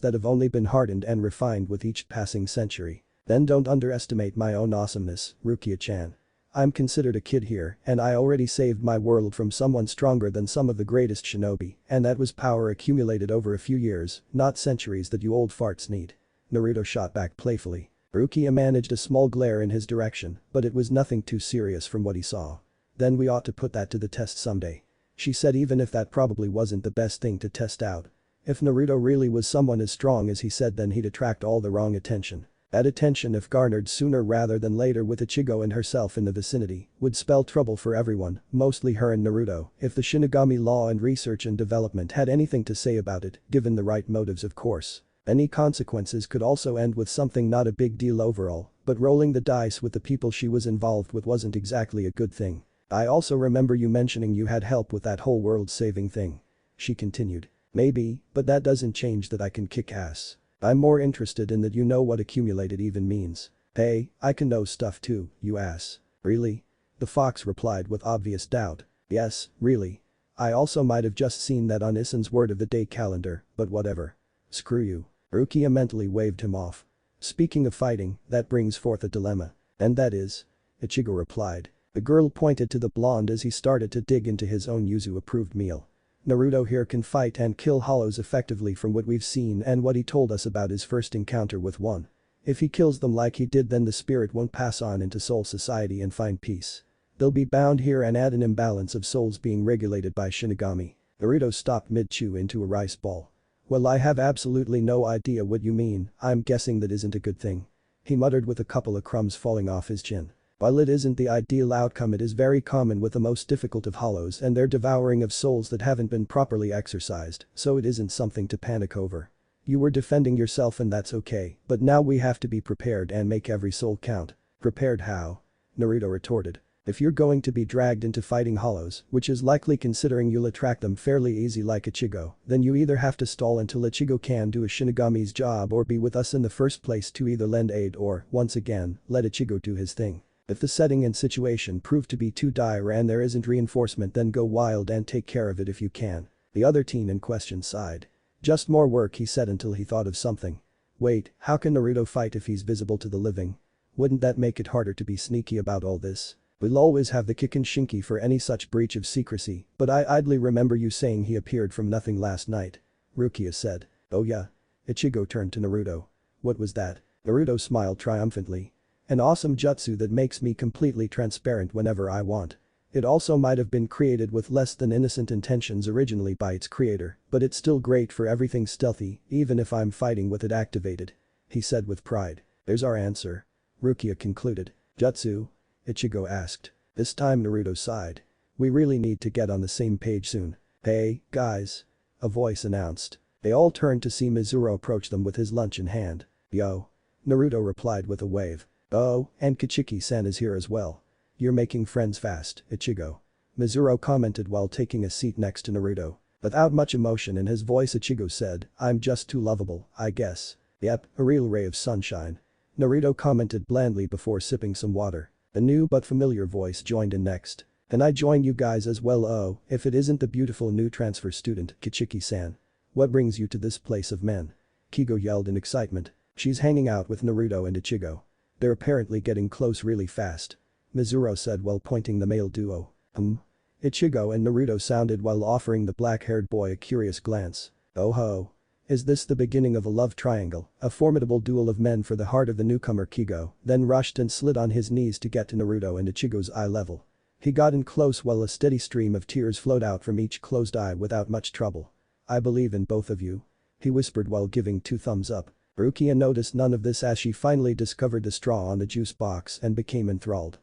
that have only been hardened and refined with each passing century. Then don't underestimate my own awesomeness, Rukia-chan. I'm considered a kid here and I already saved my world from someone stronger than some of the greatest shinobi and that was power accumulated over a few years, not centuries that you old farts need. Naruto shot back playfully. Rukia managed a small glare in his direction, but it was nothing too serious from what he saw. Then we ought to put that to the test someday. She said even if that probably wasn't the best thing to test out. If Naruto really was someone as strong as he said then he'd attract all the wrong attention. That attention if garnered sooner rather than later with Ichigo and herself in the vicinity would spell trouble for everyone, mostly her and Naruto, if the Shinigami law and research and development had anything to say about it, given the right motives of course. Any consequences could also end with something not a big deal overall, but rolling the dice with the people she was involved with wasn't exactly a good thing. I also remember you mentioning you had help with that whole world-saving thing. She continued. Maybe, but that doesn't change that I can kick ass. I'm more interested in that you know what accumulated even means. Hey, I can know stuff too, you ass. Really? The fox replied with obvious doubt. Yes, really. I also might have just seen that on Isen's word of the day calendar, but whatever. Screw you. Rukia mentally waved him off. Speaking of fighting, that brings forth a dilemma. And that is? Ichigo replied. The girl pointed to the blonde as he started to dig into his own Yuzu-approved meal. Naruto here can fight and kill hollows effectively from what we've seen and what he told us about his first encounter with one. If he kills them like he did then the spirit won't pass on into soul society and find peace. They'll be bound here and add an imbalance of souls being regulated by Shinigami. Naruto stopped mid-chew into a rice ball. Well I have absolutely no idea what you mean, I'm guessing that isn't a good thing. He muttered with a couple of crumbs falling off his chin. While it isn't the ideal outcome it is very common with the most difficult of hollows and their devouring of souls that haven't been properly exercised, so it isn't something to panic over. You were defending yourself and that's okay, but now we have to be prepared and make every soul count. Prepared how? Naruto retorted. If you're going to be dragged into fighting hollows, which is likely considering you'll attract them fairly easy like Ichigo, then you either have to stall until Ichigo can do a Shinigami's job or be with us in the first place to either lend aid or, once again, let Ichigo do his thing. If the setting and situation prove to be too dire and there isn't reinforcement then go wild and take care of it if you can. The other teen in question sighed. Just more work he said until he thought of something. Wait, how can Naruto fight if he's visible to the living? Wouldn't that make it harder to be sneaky about all this? We'll always have the Kikenshinki for any such breach of secrecy, but I idly remember you saying he appeared from nothing last night. Rukia said. Oh yeah. Ichigo turned to Naruto. What was that? Naruto smiled triumphantly. An awesome jutsu that makes me completely transparent whenever I want. It also might have been created with less than innocent intentions originally by its creator, but it's still great for everything stealthy, even if I'm fighting with it activated. He said with pride. There's our answer. Rukia concluded. Jutsu? Ichigo asked. This time Naruto sighed. We really need to get on the same page soon. Hey, guys. A voice announced. They all turned to see Mizuru approach them with his lunch in hand. Yo. Naruto replied with a wave. Oh, and Kichiki-san is here as well. You're making friends fast, Ichigo. Mizuru commented while taking a seat next to Naruto. Without much emotion in his voice Ichigo said, I'm just too lovable, I guess. Yep, a real ray of sunshine. Naruto commented blandly before sipping some water. A new but familiar voice joined in next. And I join you guys as well. Oh, if it isn't the beautiful new transfer student, Kichiki-san. What brings you to this place of men? Kigo yelled in excitement. She's hanging out with Naruto and Ichigo. They're apparently getting close really fast. Mizuru said while pointing the male duo. Ichigo and Naruto sounded while offering the black-haired boy a curious glance. Oh ho. Is this the beginning of a love triangle, a formidable duel of men for the heart of the newcomer? Kigo then rushed and slid on his knees to get to Naruto and Ichigo's eye level. He got in close while a steady stream of tears flowed out from each closed eye without much trouble. I believe in both of you. He whispered while giving 2 thumbs up. Rukia noticed none of this as she finally discovered the straw on the juice box and became enthralled.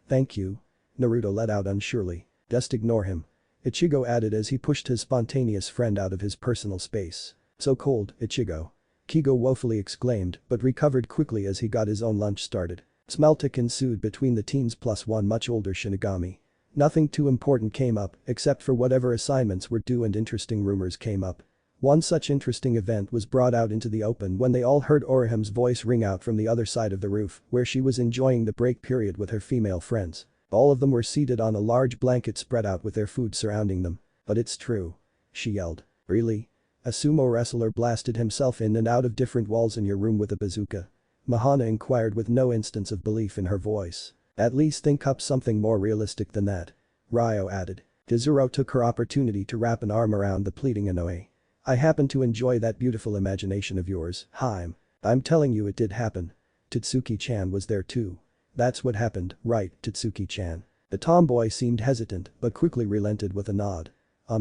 Thank you. Naruto let out unsurely. Just ignore him. Ichigo added as he pushed his spontaneous friend out of his personal space. So cold, Ichigo. Kigo woefully exclaimed but recovered quickly as he got his own lunch started. Smeltic ensued between the teens plus one much older Shinigami. Nothing too important came up except for whatever assignments were due and interesting rumors came up. One such interesting event was brought out into the open when they all heard Orihime's voice ring out from the other side of the roof where she was enjoying the break period with her female friends. All of them were seated on a large blanket spread out with their food surrounding them. But it's true. She yelled. Really? A sumo wrestler blasted himself in and out of different walls in your room with a bazooka? Mahana inquired with no instance of belief in her voice. At least think up something more realistic than that. Ryo added. Chizuru took her opportunity to wrap an arm around the pleading Inoue. I happen to enjoy that beautiful imagination of yours, Haim. I'm telling you it did happen. Totsuki-chan was there too. That's what happened, right, Totsuki-chan. The tomboy seemed hesitant but quickly relented with a nod.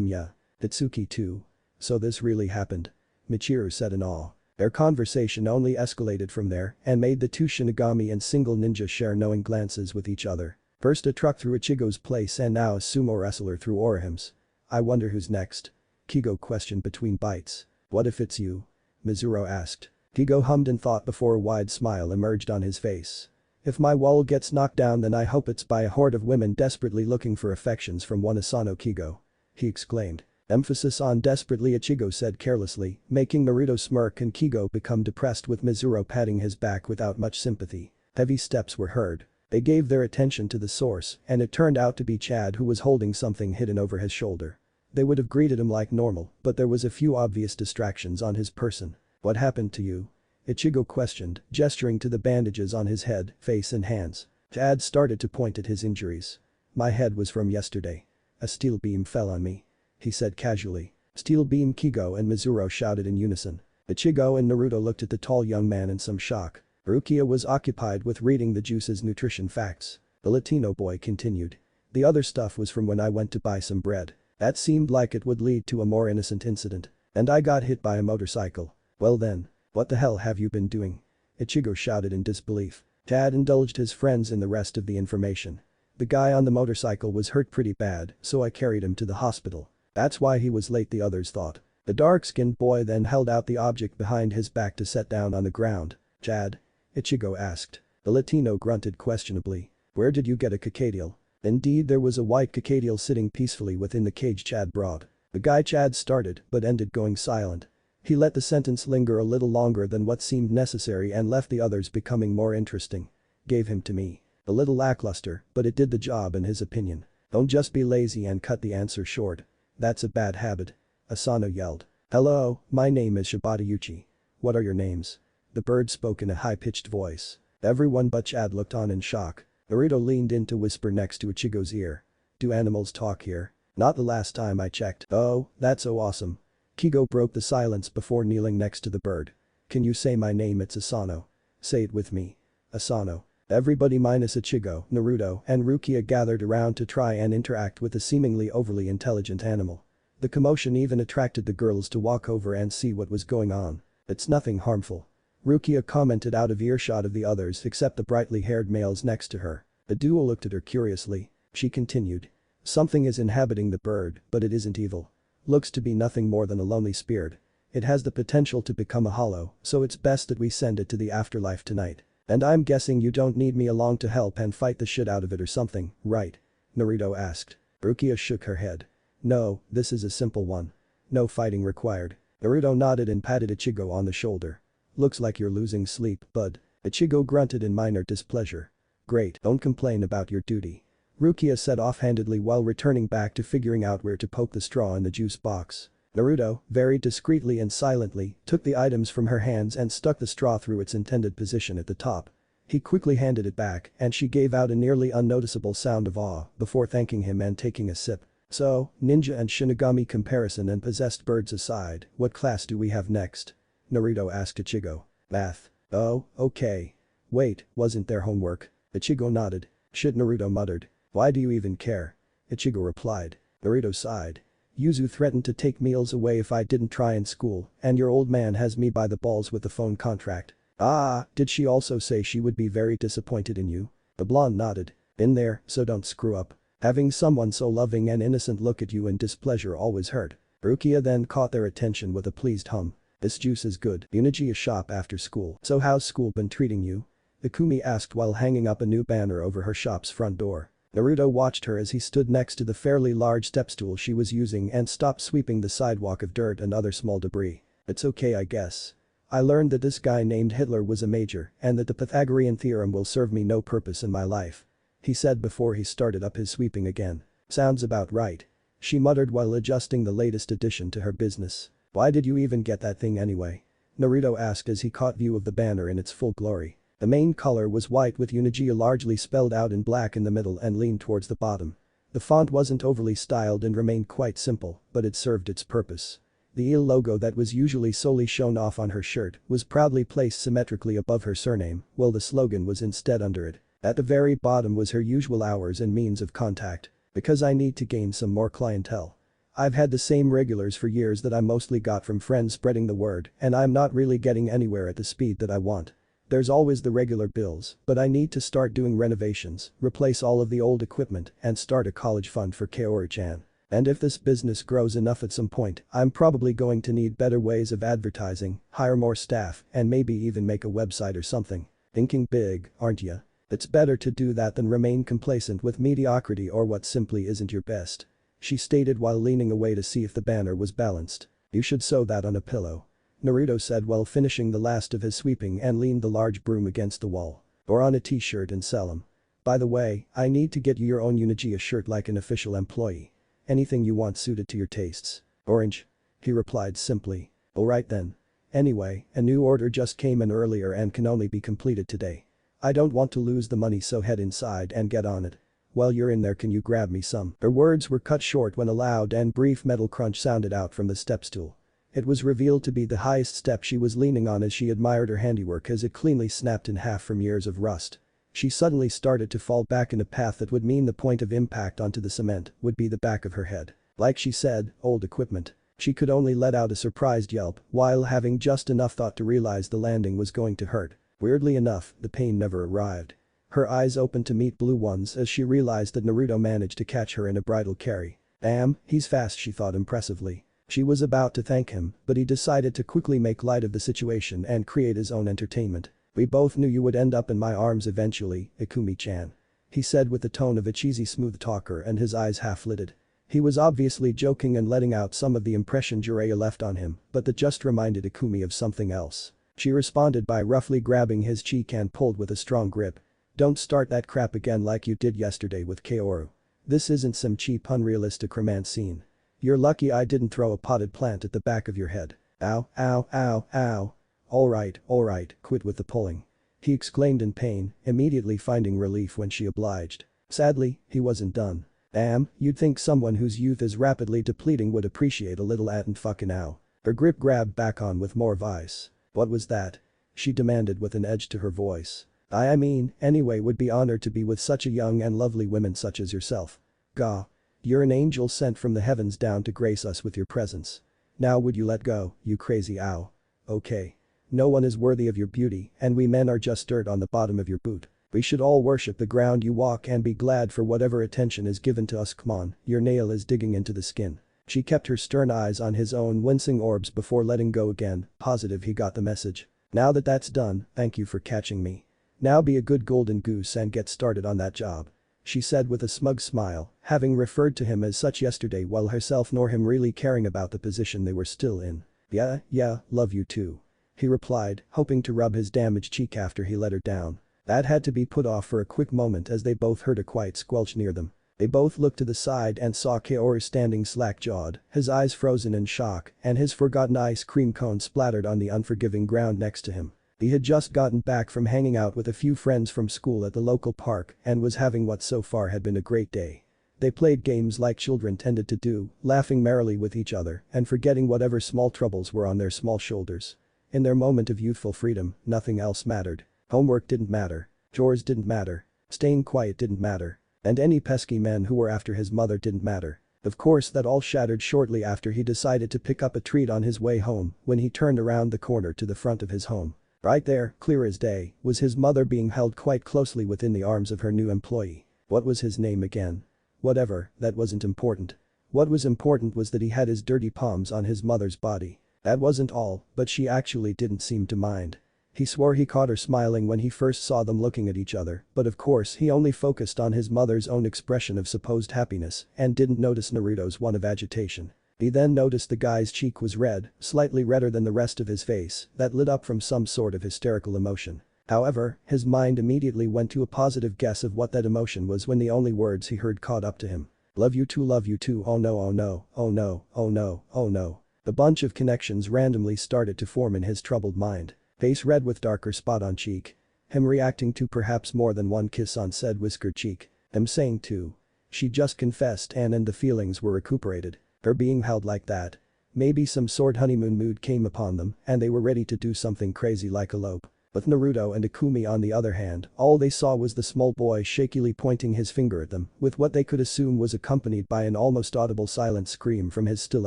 Yeah. Totsuki too. So this really happened? Michiru said in awe. Their conversation only escalated from there and made the 2 Shinigami and single ninja share knowing glances with each other. First a truck through Ichigo's place and now a sumo wrestler through Orihime's. I wonder who's next? Kigo questioned between bites. What if it's you? Mizuru asked. Kigo hummed in thought before a wide smile emerged on his face. If my wall gets knocked down then I hope it's by a horde of women desperately looking for affections from one Asano Kigo. He exclaimed. Emphasis on desperately, Ichigo said carelessly, making Naruto smirk and Kigo become depressed with Mizuru patting his back without much sympathy. Heavy steps were heard. They gave their attention to the source and it turned out to be Chad who was holding something hidden over his shoulder. They would have greeted him like normal but there was a few obvious distractions on his person. What happened to you? Ichigo questioned, gesturing to the bandages on his head, face and hands. Chad started to point at his injuries. My head was from yesterday. A steel beam fell on me. He said casually. Steel beam, Kigo and Mizuru shouted in unison. Ichigo and Naruto looked at the tall young man in some shock. Rukia was occupied with reading the juice's nutrition facts. The Latino boy continued. The other stuff was from when I went to buy some bread. That seemed like it would lead to a more innocent incident. And I got hit by a motorcycle. Well then. What the hell have you been doing? Ichigo shouted in disbelief. Chad indulged his friends in the rest of the information. The guy on the motorcycle was hurt pretty bad so I carried him to the hospital. That's why he was late, the others thought. The dark-skinned boy then held out the object behind his back to set down on the ground. Chad? Ichigo asked. The Latino grunted questionably. Where did you get a cacadial? Indeed there was a white cacadial sitting peacefully within the cage Chad brought. The guy Chad started but ended going silent. He let the sentence linger a little longer than what seemed necessary and left the others becoming more interesting. Gave him to me. A little lackluster, but it did the job in his opinion. Don't just be lazy and cut the answer short. That's a bad habit. Asano yelled. Hello, my name is Shibata. What are your names? The bird spoke in a high-pitched voice. Everyone but Chad looked on in shock. Naruto leaned in to whisper next to Ichigo's ear. Do animals talk here? Not the last time I checked. Oh, that's so awesome. Kigo broke the silence before kneeling next to the bird. Can you say my name? It's Asano. Say it with me. Asano. Everybody minus Ichigo, Naruto, and Rukia gathered around to try and interact with the seemingly overly intelligent animal. The commotion even attracted the girls to walk over and see what was going on. It's nothing harmful. Rukia commented out of earshot of the others except the brightly haired males next to her. The duo looked at her curiously. She continued. Something is inhabiting the bird, but it isn't evil. Looks to be nothing more than a lonely spirit. It has the potential to become a hollow, so it's best that we send it to the afterlife tonight. And I'm guessing you don't need me along to help and fight the shit out of it or something, right? Naruto asked. Rukia shook her head. No, this is a simple one. No fighting required. Naruto nodded and patted Ichigo on the shoulder. Looks like you're losing sleep, bud. Ichigo grunted in minor displeasure. Great, don't complain about your duty. Rukia said offhandedly while returning back to figuring out where to poke the straw in the juice box. Naruto, very discreetly and silently, took the items from her hands and stuck the straw through its intended position at the top. He quickly handed it back and she gave out a nearly unnoticeable sound of awe before thanking him and taking a sip. So, ninja and Shinigami comparison and possessed birds aside, what class do we have next? Naruto asked Ichigo. Math. Oh, okay. Wait, wasn't there homework? Ichigo nodded. Shit, Naruto muttered. Why do you even care? Ichigo replied. Naruto sighed. Yuzu threatened to take meals away if I didn't try in school, and your old man has me by the balls with the phone contract. Ah, did she also say she would be very disappointed in you? The blonde nodded. Been there, so don't screw up. Having someone so loving and innocent look at you in displeasure always hurt. Rukia then caught their attention with a pleased hum. This juice is good. Uniji's shop after school. So how's school been treating you? Ikumi asked while hanging up a new banner over her shop's front door. Naruto watched her as he stood next to the fairly large stepstool she was using and stopped sweeping the sidewalk of dirt and other small debris. It's okay, I guess. I learned that this guy named Hitler was a major and that the Pythagorean theorem will serve me no purpose in my life. He said before he started up his sweeping again. Sounds about right. She muttered while adjusting the latest addition to her business. Why did you even get that thing anyway? Naruto asked as he caught view of the banner in its full glory. The main color was white with Uniji largely spelled out in black in the middle and leaned towards the bottom. The font wasn't overly styled and remained quite simple, but it served its purpose. The eel logo that was usually solely shown off on her shirt was proudly placed symmetrically above her surname, while the slogan was instead under it. At the very bottom was her usual hours and means of contact. Because I need to gain some more clientele. I've had the same regulars for years that I mostly got from friends spreading the word, and I'm not really getting anywhere at the speed that I want. There's always the regular bills, but I need to start doing renovations, replace all of the old equipment, and start a college fund for Kaori-chan. And if this business grows enough at some point, I'm probably going to need better ways of advertising, hire more staff, and maybe even make a website or something. Thinking big, aren't ya? It's better to do that than remain complacent with mediocrity or what simply isn't your best. She stated while leaning away to see if the banner was balanced. You should sew that on a pillow. Naruto said while finishing the last of his sweeping and leaned the large broom against the wall. Or on a t-shirt and sell 'em. By the way, I need to get you your own Unijiya shirt like an official employee. Anything you want suited to your tastes. Orange? He replied simply. Alright then. Anyway, a new order just came in earlier and can only be completed today. I don't want to lose the money, so head inside and get on it. While you're in there, can you grab me some? Her words were cut short when a loud and brief metal crunch sounded out from the stepstool. It was revealed to be the highest step she was leaning on as she admired her handiwork as it cleanly snapped in half from years of rust. She suddenly started to fall back in a path that would mean the point of impact onto the cement would be the back of her head. Like she said, old equipment. She could only let out a surprised yelp while having just enough thought to realize the landing was going to hurt. Weirdly enough, the pain never arrived. Her eyes opened to meet blue ones as she realized that Naruto managed to catch her in a bridal carry. Damn, he's fast, she thought impressively. She was about to thank him, but he decided to quickly make light of the situation and create his own entertainment. We both knew you would end up in my arms eventually, Ikumi-chan. He said with the tone of a cheesy smooth talker and his eyes half-lidded. He was obviously joking and letting out some of the impression Jiraiya left on him, but that just reminded Ikumi of something else. She responded by roughly grabbing his cheek and pulled with a strong grip. Don't start that crap again like you did yesterday with Kaoru. This isn't some cheap unrealistic romance scene. You're lucky I didn't throw a potted plant at the back of your head. Ow, ow, ow, ow. Alright, quit with the pulling. He exclaimed in pain, immediately finding relief when she obliged. Sadly, he wasn't done. Damn, you'd think someone whose youth is rapidly depleting would appreciate a little and fucking ow. Her grip grabbed back on with more vice. What was that? She demanded with an edge to her voice. I mean, anyway would be honored to be with such a young and lovely woman such as yourself. Gah. You're an angel sent from the heavens down to grace us with your presence. Now would you let go, you crazy owl? Okay. No one is worthy of your beauty and we men are just dirt on the bottom of your boot. We should all worship the ground you walk and be glad for whatever attention is given to us. Come on, your nail is digging into the skin. She kept her stern eyes on his own wincing orbs before letting go again, positive he got the message. Now that that's done, thank you for catching me. Now be a good golden goose and get started on that job. She said with a smug smile, having referred to him as such yesterday while herself nor him really caring about the position they were still in. Yeah, love you too. He replied, hoping to rub his damaged cheek after he let her down. That had to be put off for a quick moment as they both heard a quiet squelch near them. They both looked to the side and saw Kaoru standing slack-jawed, his eyes frozen in shock, and his forgotten ice cream cone splattered on the unforgiving ground next to him. He had just gotten back from hanging out with a few friends from school at the local park and was having what so far had been a great day. They played games like children tended to do, laughing merrily with each other and forgetting whatever small troubles were on their small shoulders. In their moment of youthful freedom, nothing else mattered. Homework didn't matter. Chores didn't matter. Staying quiet didn't matter. And any pesky men who were after his mother didn't matter. Of course that all shattered shortly after he decided to pick up a treat on his way home when he turned around the corner to the front of his home. Right there, clear as day, was his mother being held quite closely within the arms of her new employee. What was his name again? Whatever, that wasn't important. What was important was that he had his dirty palms on his mother's body. That wasn't all, but she actually didn't seem to mind. He swore he caught her smiling when he first saw them looking at each other, but of course he only focused on his mother's own expression of supposed happiness and didn't notice Naruto's one of agitation. He then noticed the guy's cheek was red, slightly redder than the rest of his face, that lit up from some sort of hysterical emotion. However, his mind immediately went to a positive guess of what that emotion was when the only words he heard caught up to him. Love you too, oh no, oh no, oh no, oh no, oh no. A bunch of connections randomly started to form in his troubled mind. Face red with darker spot on cheek. Him reacting to perhaps more than one kiss on said whiskered cheek. Him saying too. She just confessed and the feelings were recuperated. Her being held like that. Maybe some sort honeymoon mood came upon them and they were ready to do something crazy like elope. With Naruto and Akumi on the other hand, all they saw was the small boy shakily pointing his finger at them with what they could assume was accompanied by an almost audible silent scream from his still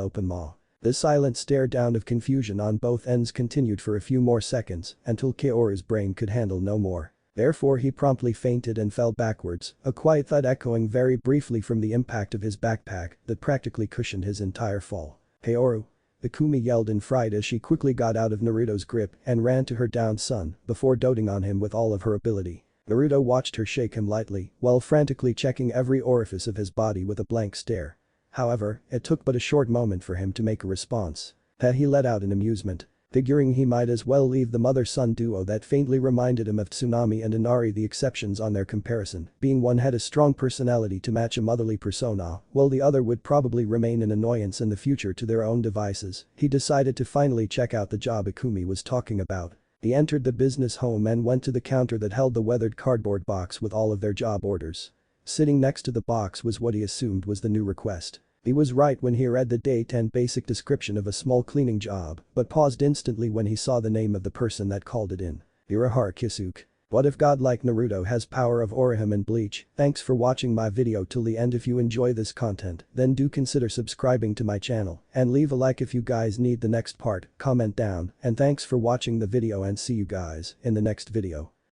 open maw. This silent stare down of confusion on both ends continued for a few more seconds until Kaoru's brain could handle no more. Therefore he promptly fainted and fell backwards, a quiet thud echoing very briefly from the impact of his backpack that practically cushioned his entire fall. Kaoru! Akumi yelled in fright as she quickly got out of Naruto's grip and ran to her downed son before doting on him with all of her ability. Naruto watched her shake him lightly while frantically checking every orifice of his body with a blank stare. However, it took but a short moment for him to make a response. He let out in amusement, figuring he might as well leave the mother-son duo that faintly reminded him of Tsunami and Inari the exceptions on their comparison, being one had a strong personality to match a motherly persona, while the other would probably remain an annoyance in the future to their own devices. He decided to finally check out the job Akumi was talking about. He entered the business home and went to the counter that held the weathered cardboard box with all of their job orders. Sitting next to the box was what he assumed was the new request. He was right when he read the date and basic description of a small cleaning job, but paused instantly when he saw the name of the person that called it in. Urahara Kisuke. What if Godlike Naruto has power of orihime and bleach? Thanks for watching my video till the end. If you enjoy this content, then do consider subscribing to my channel and leave a like if you guys need the next part, comment down, and thanks for watching the video and see you guys in the next video.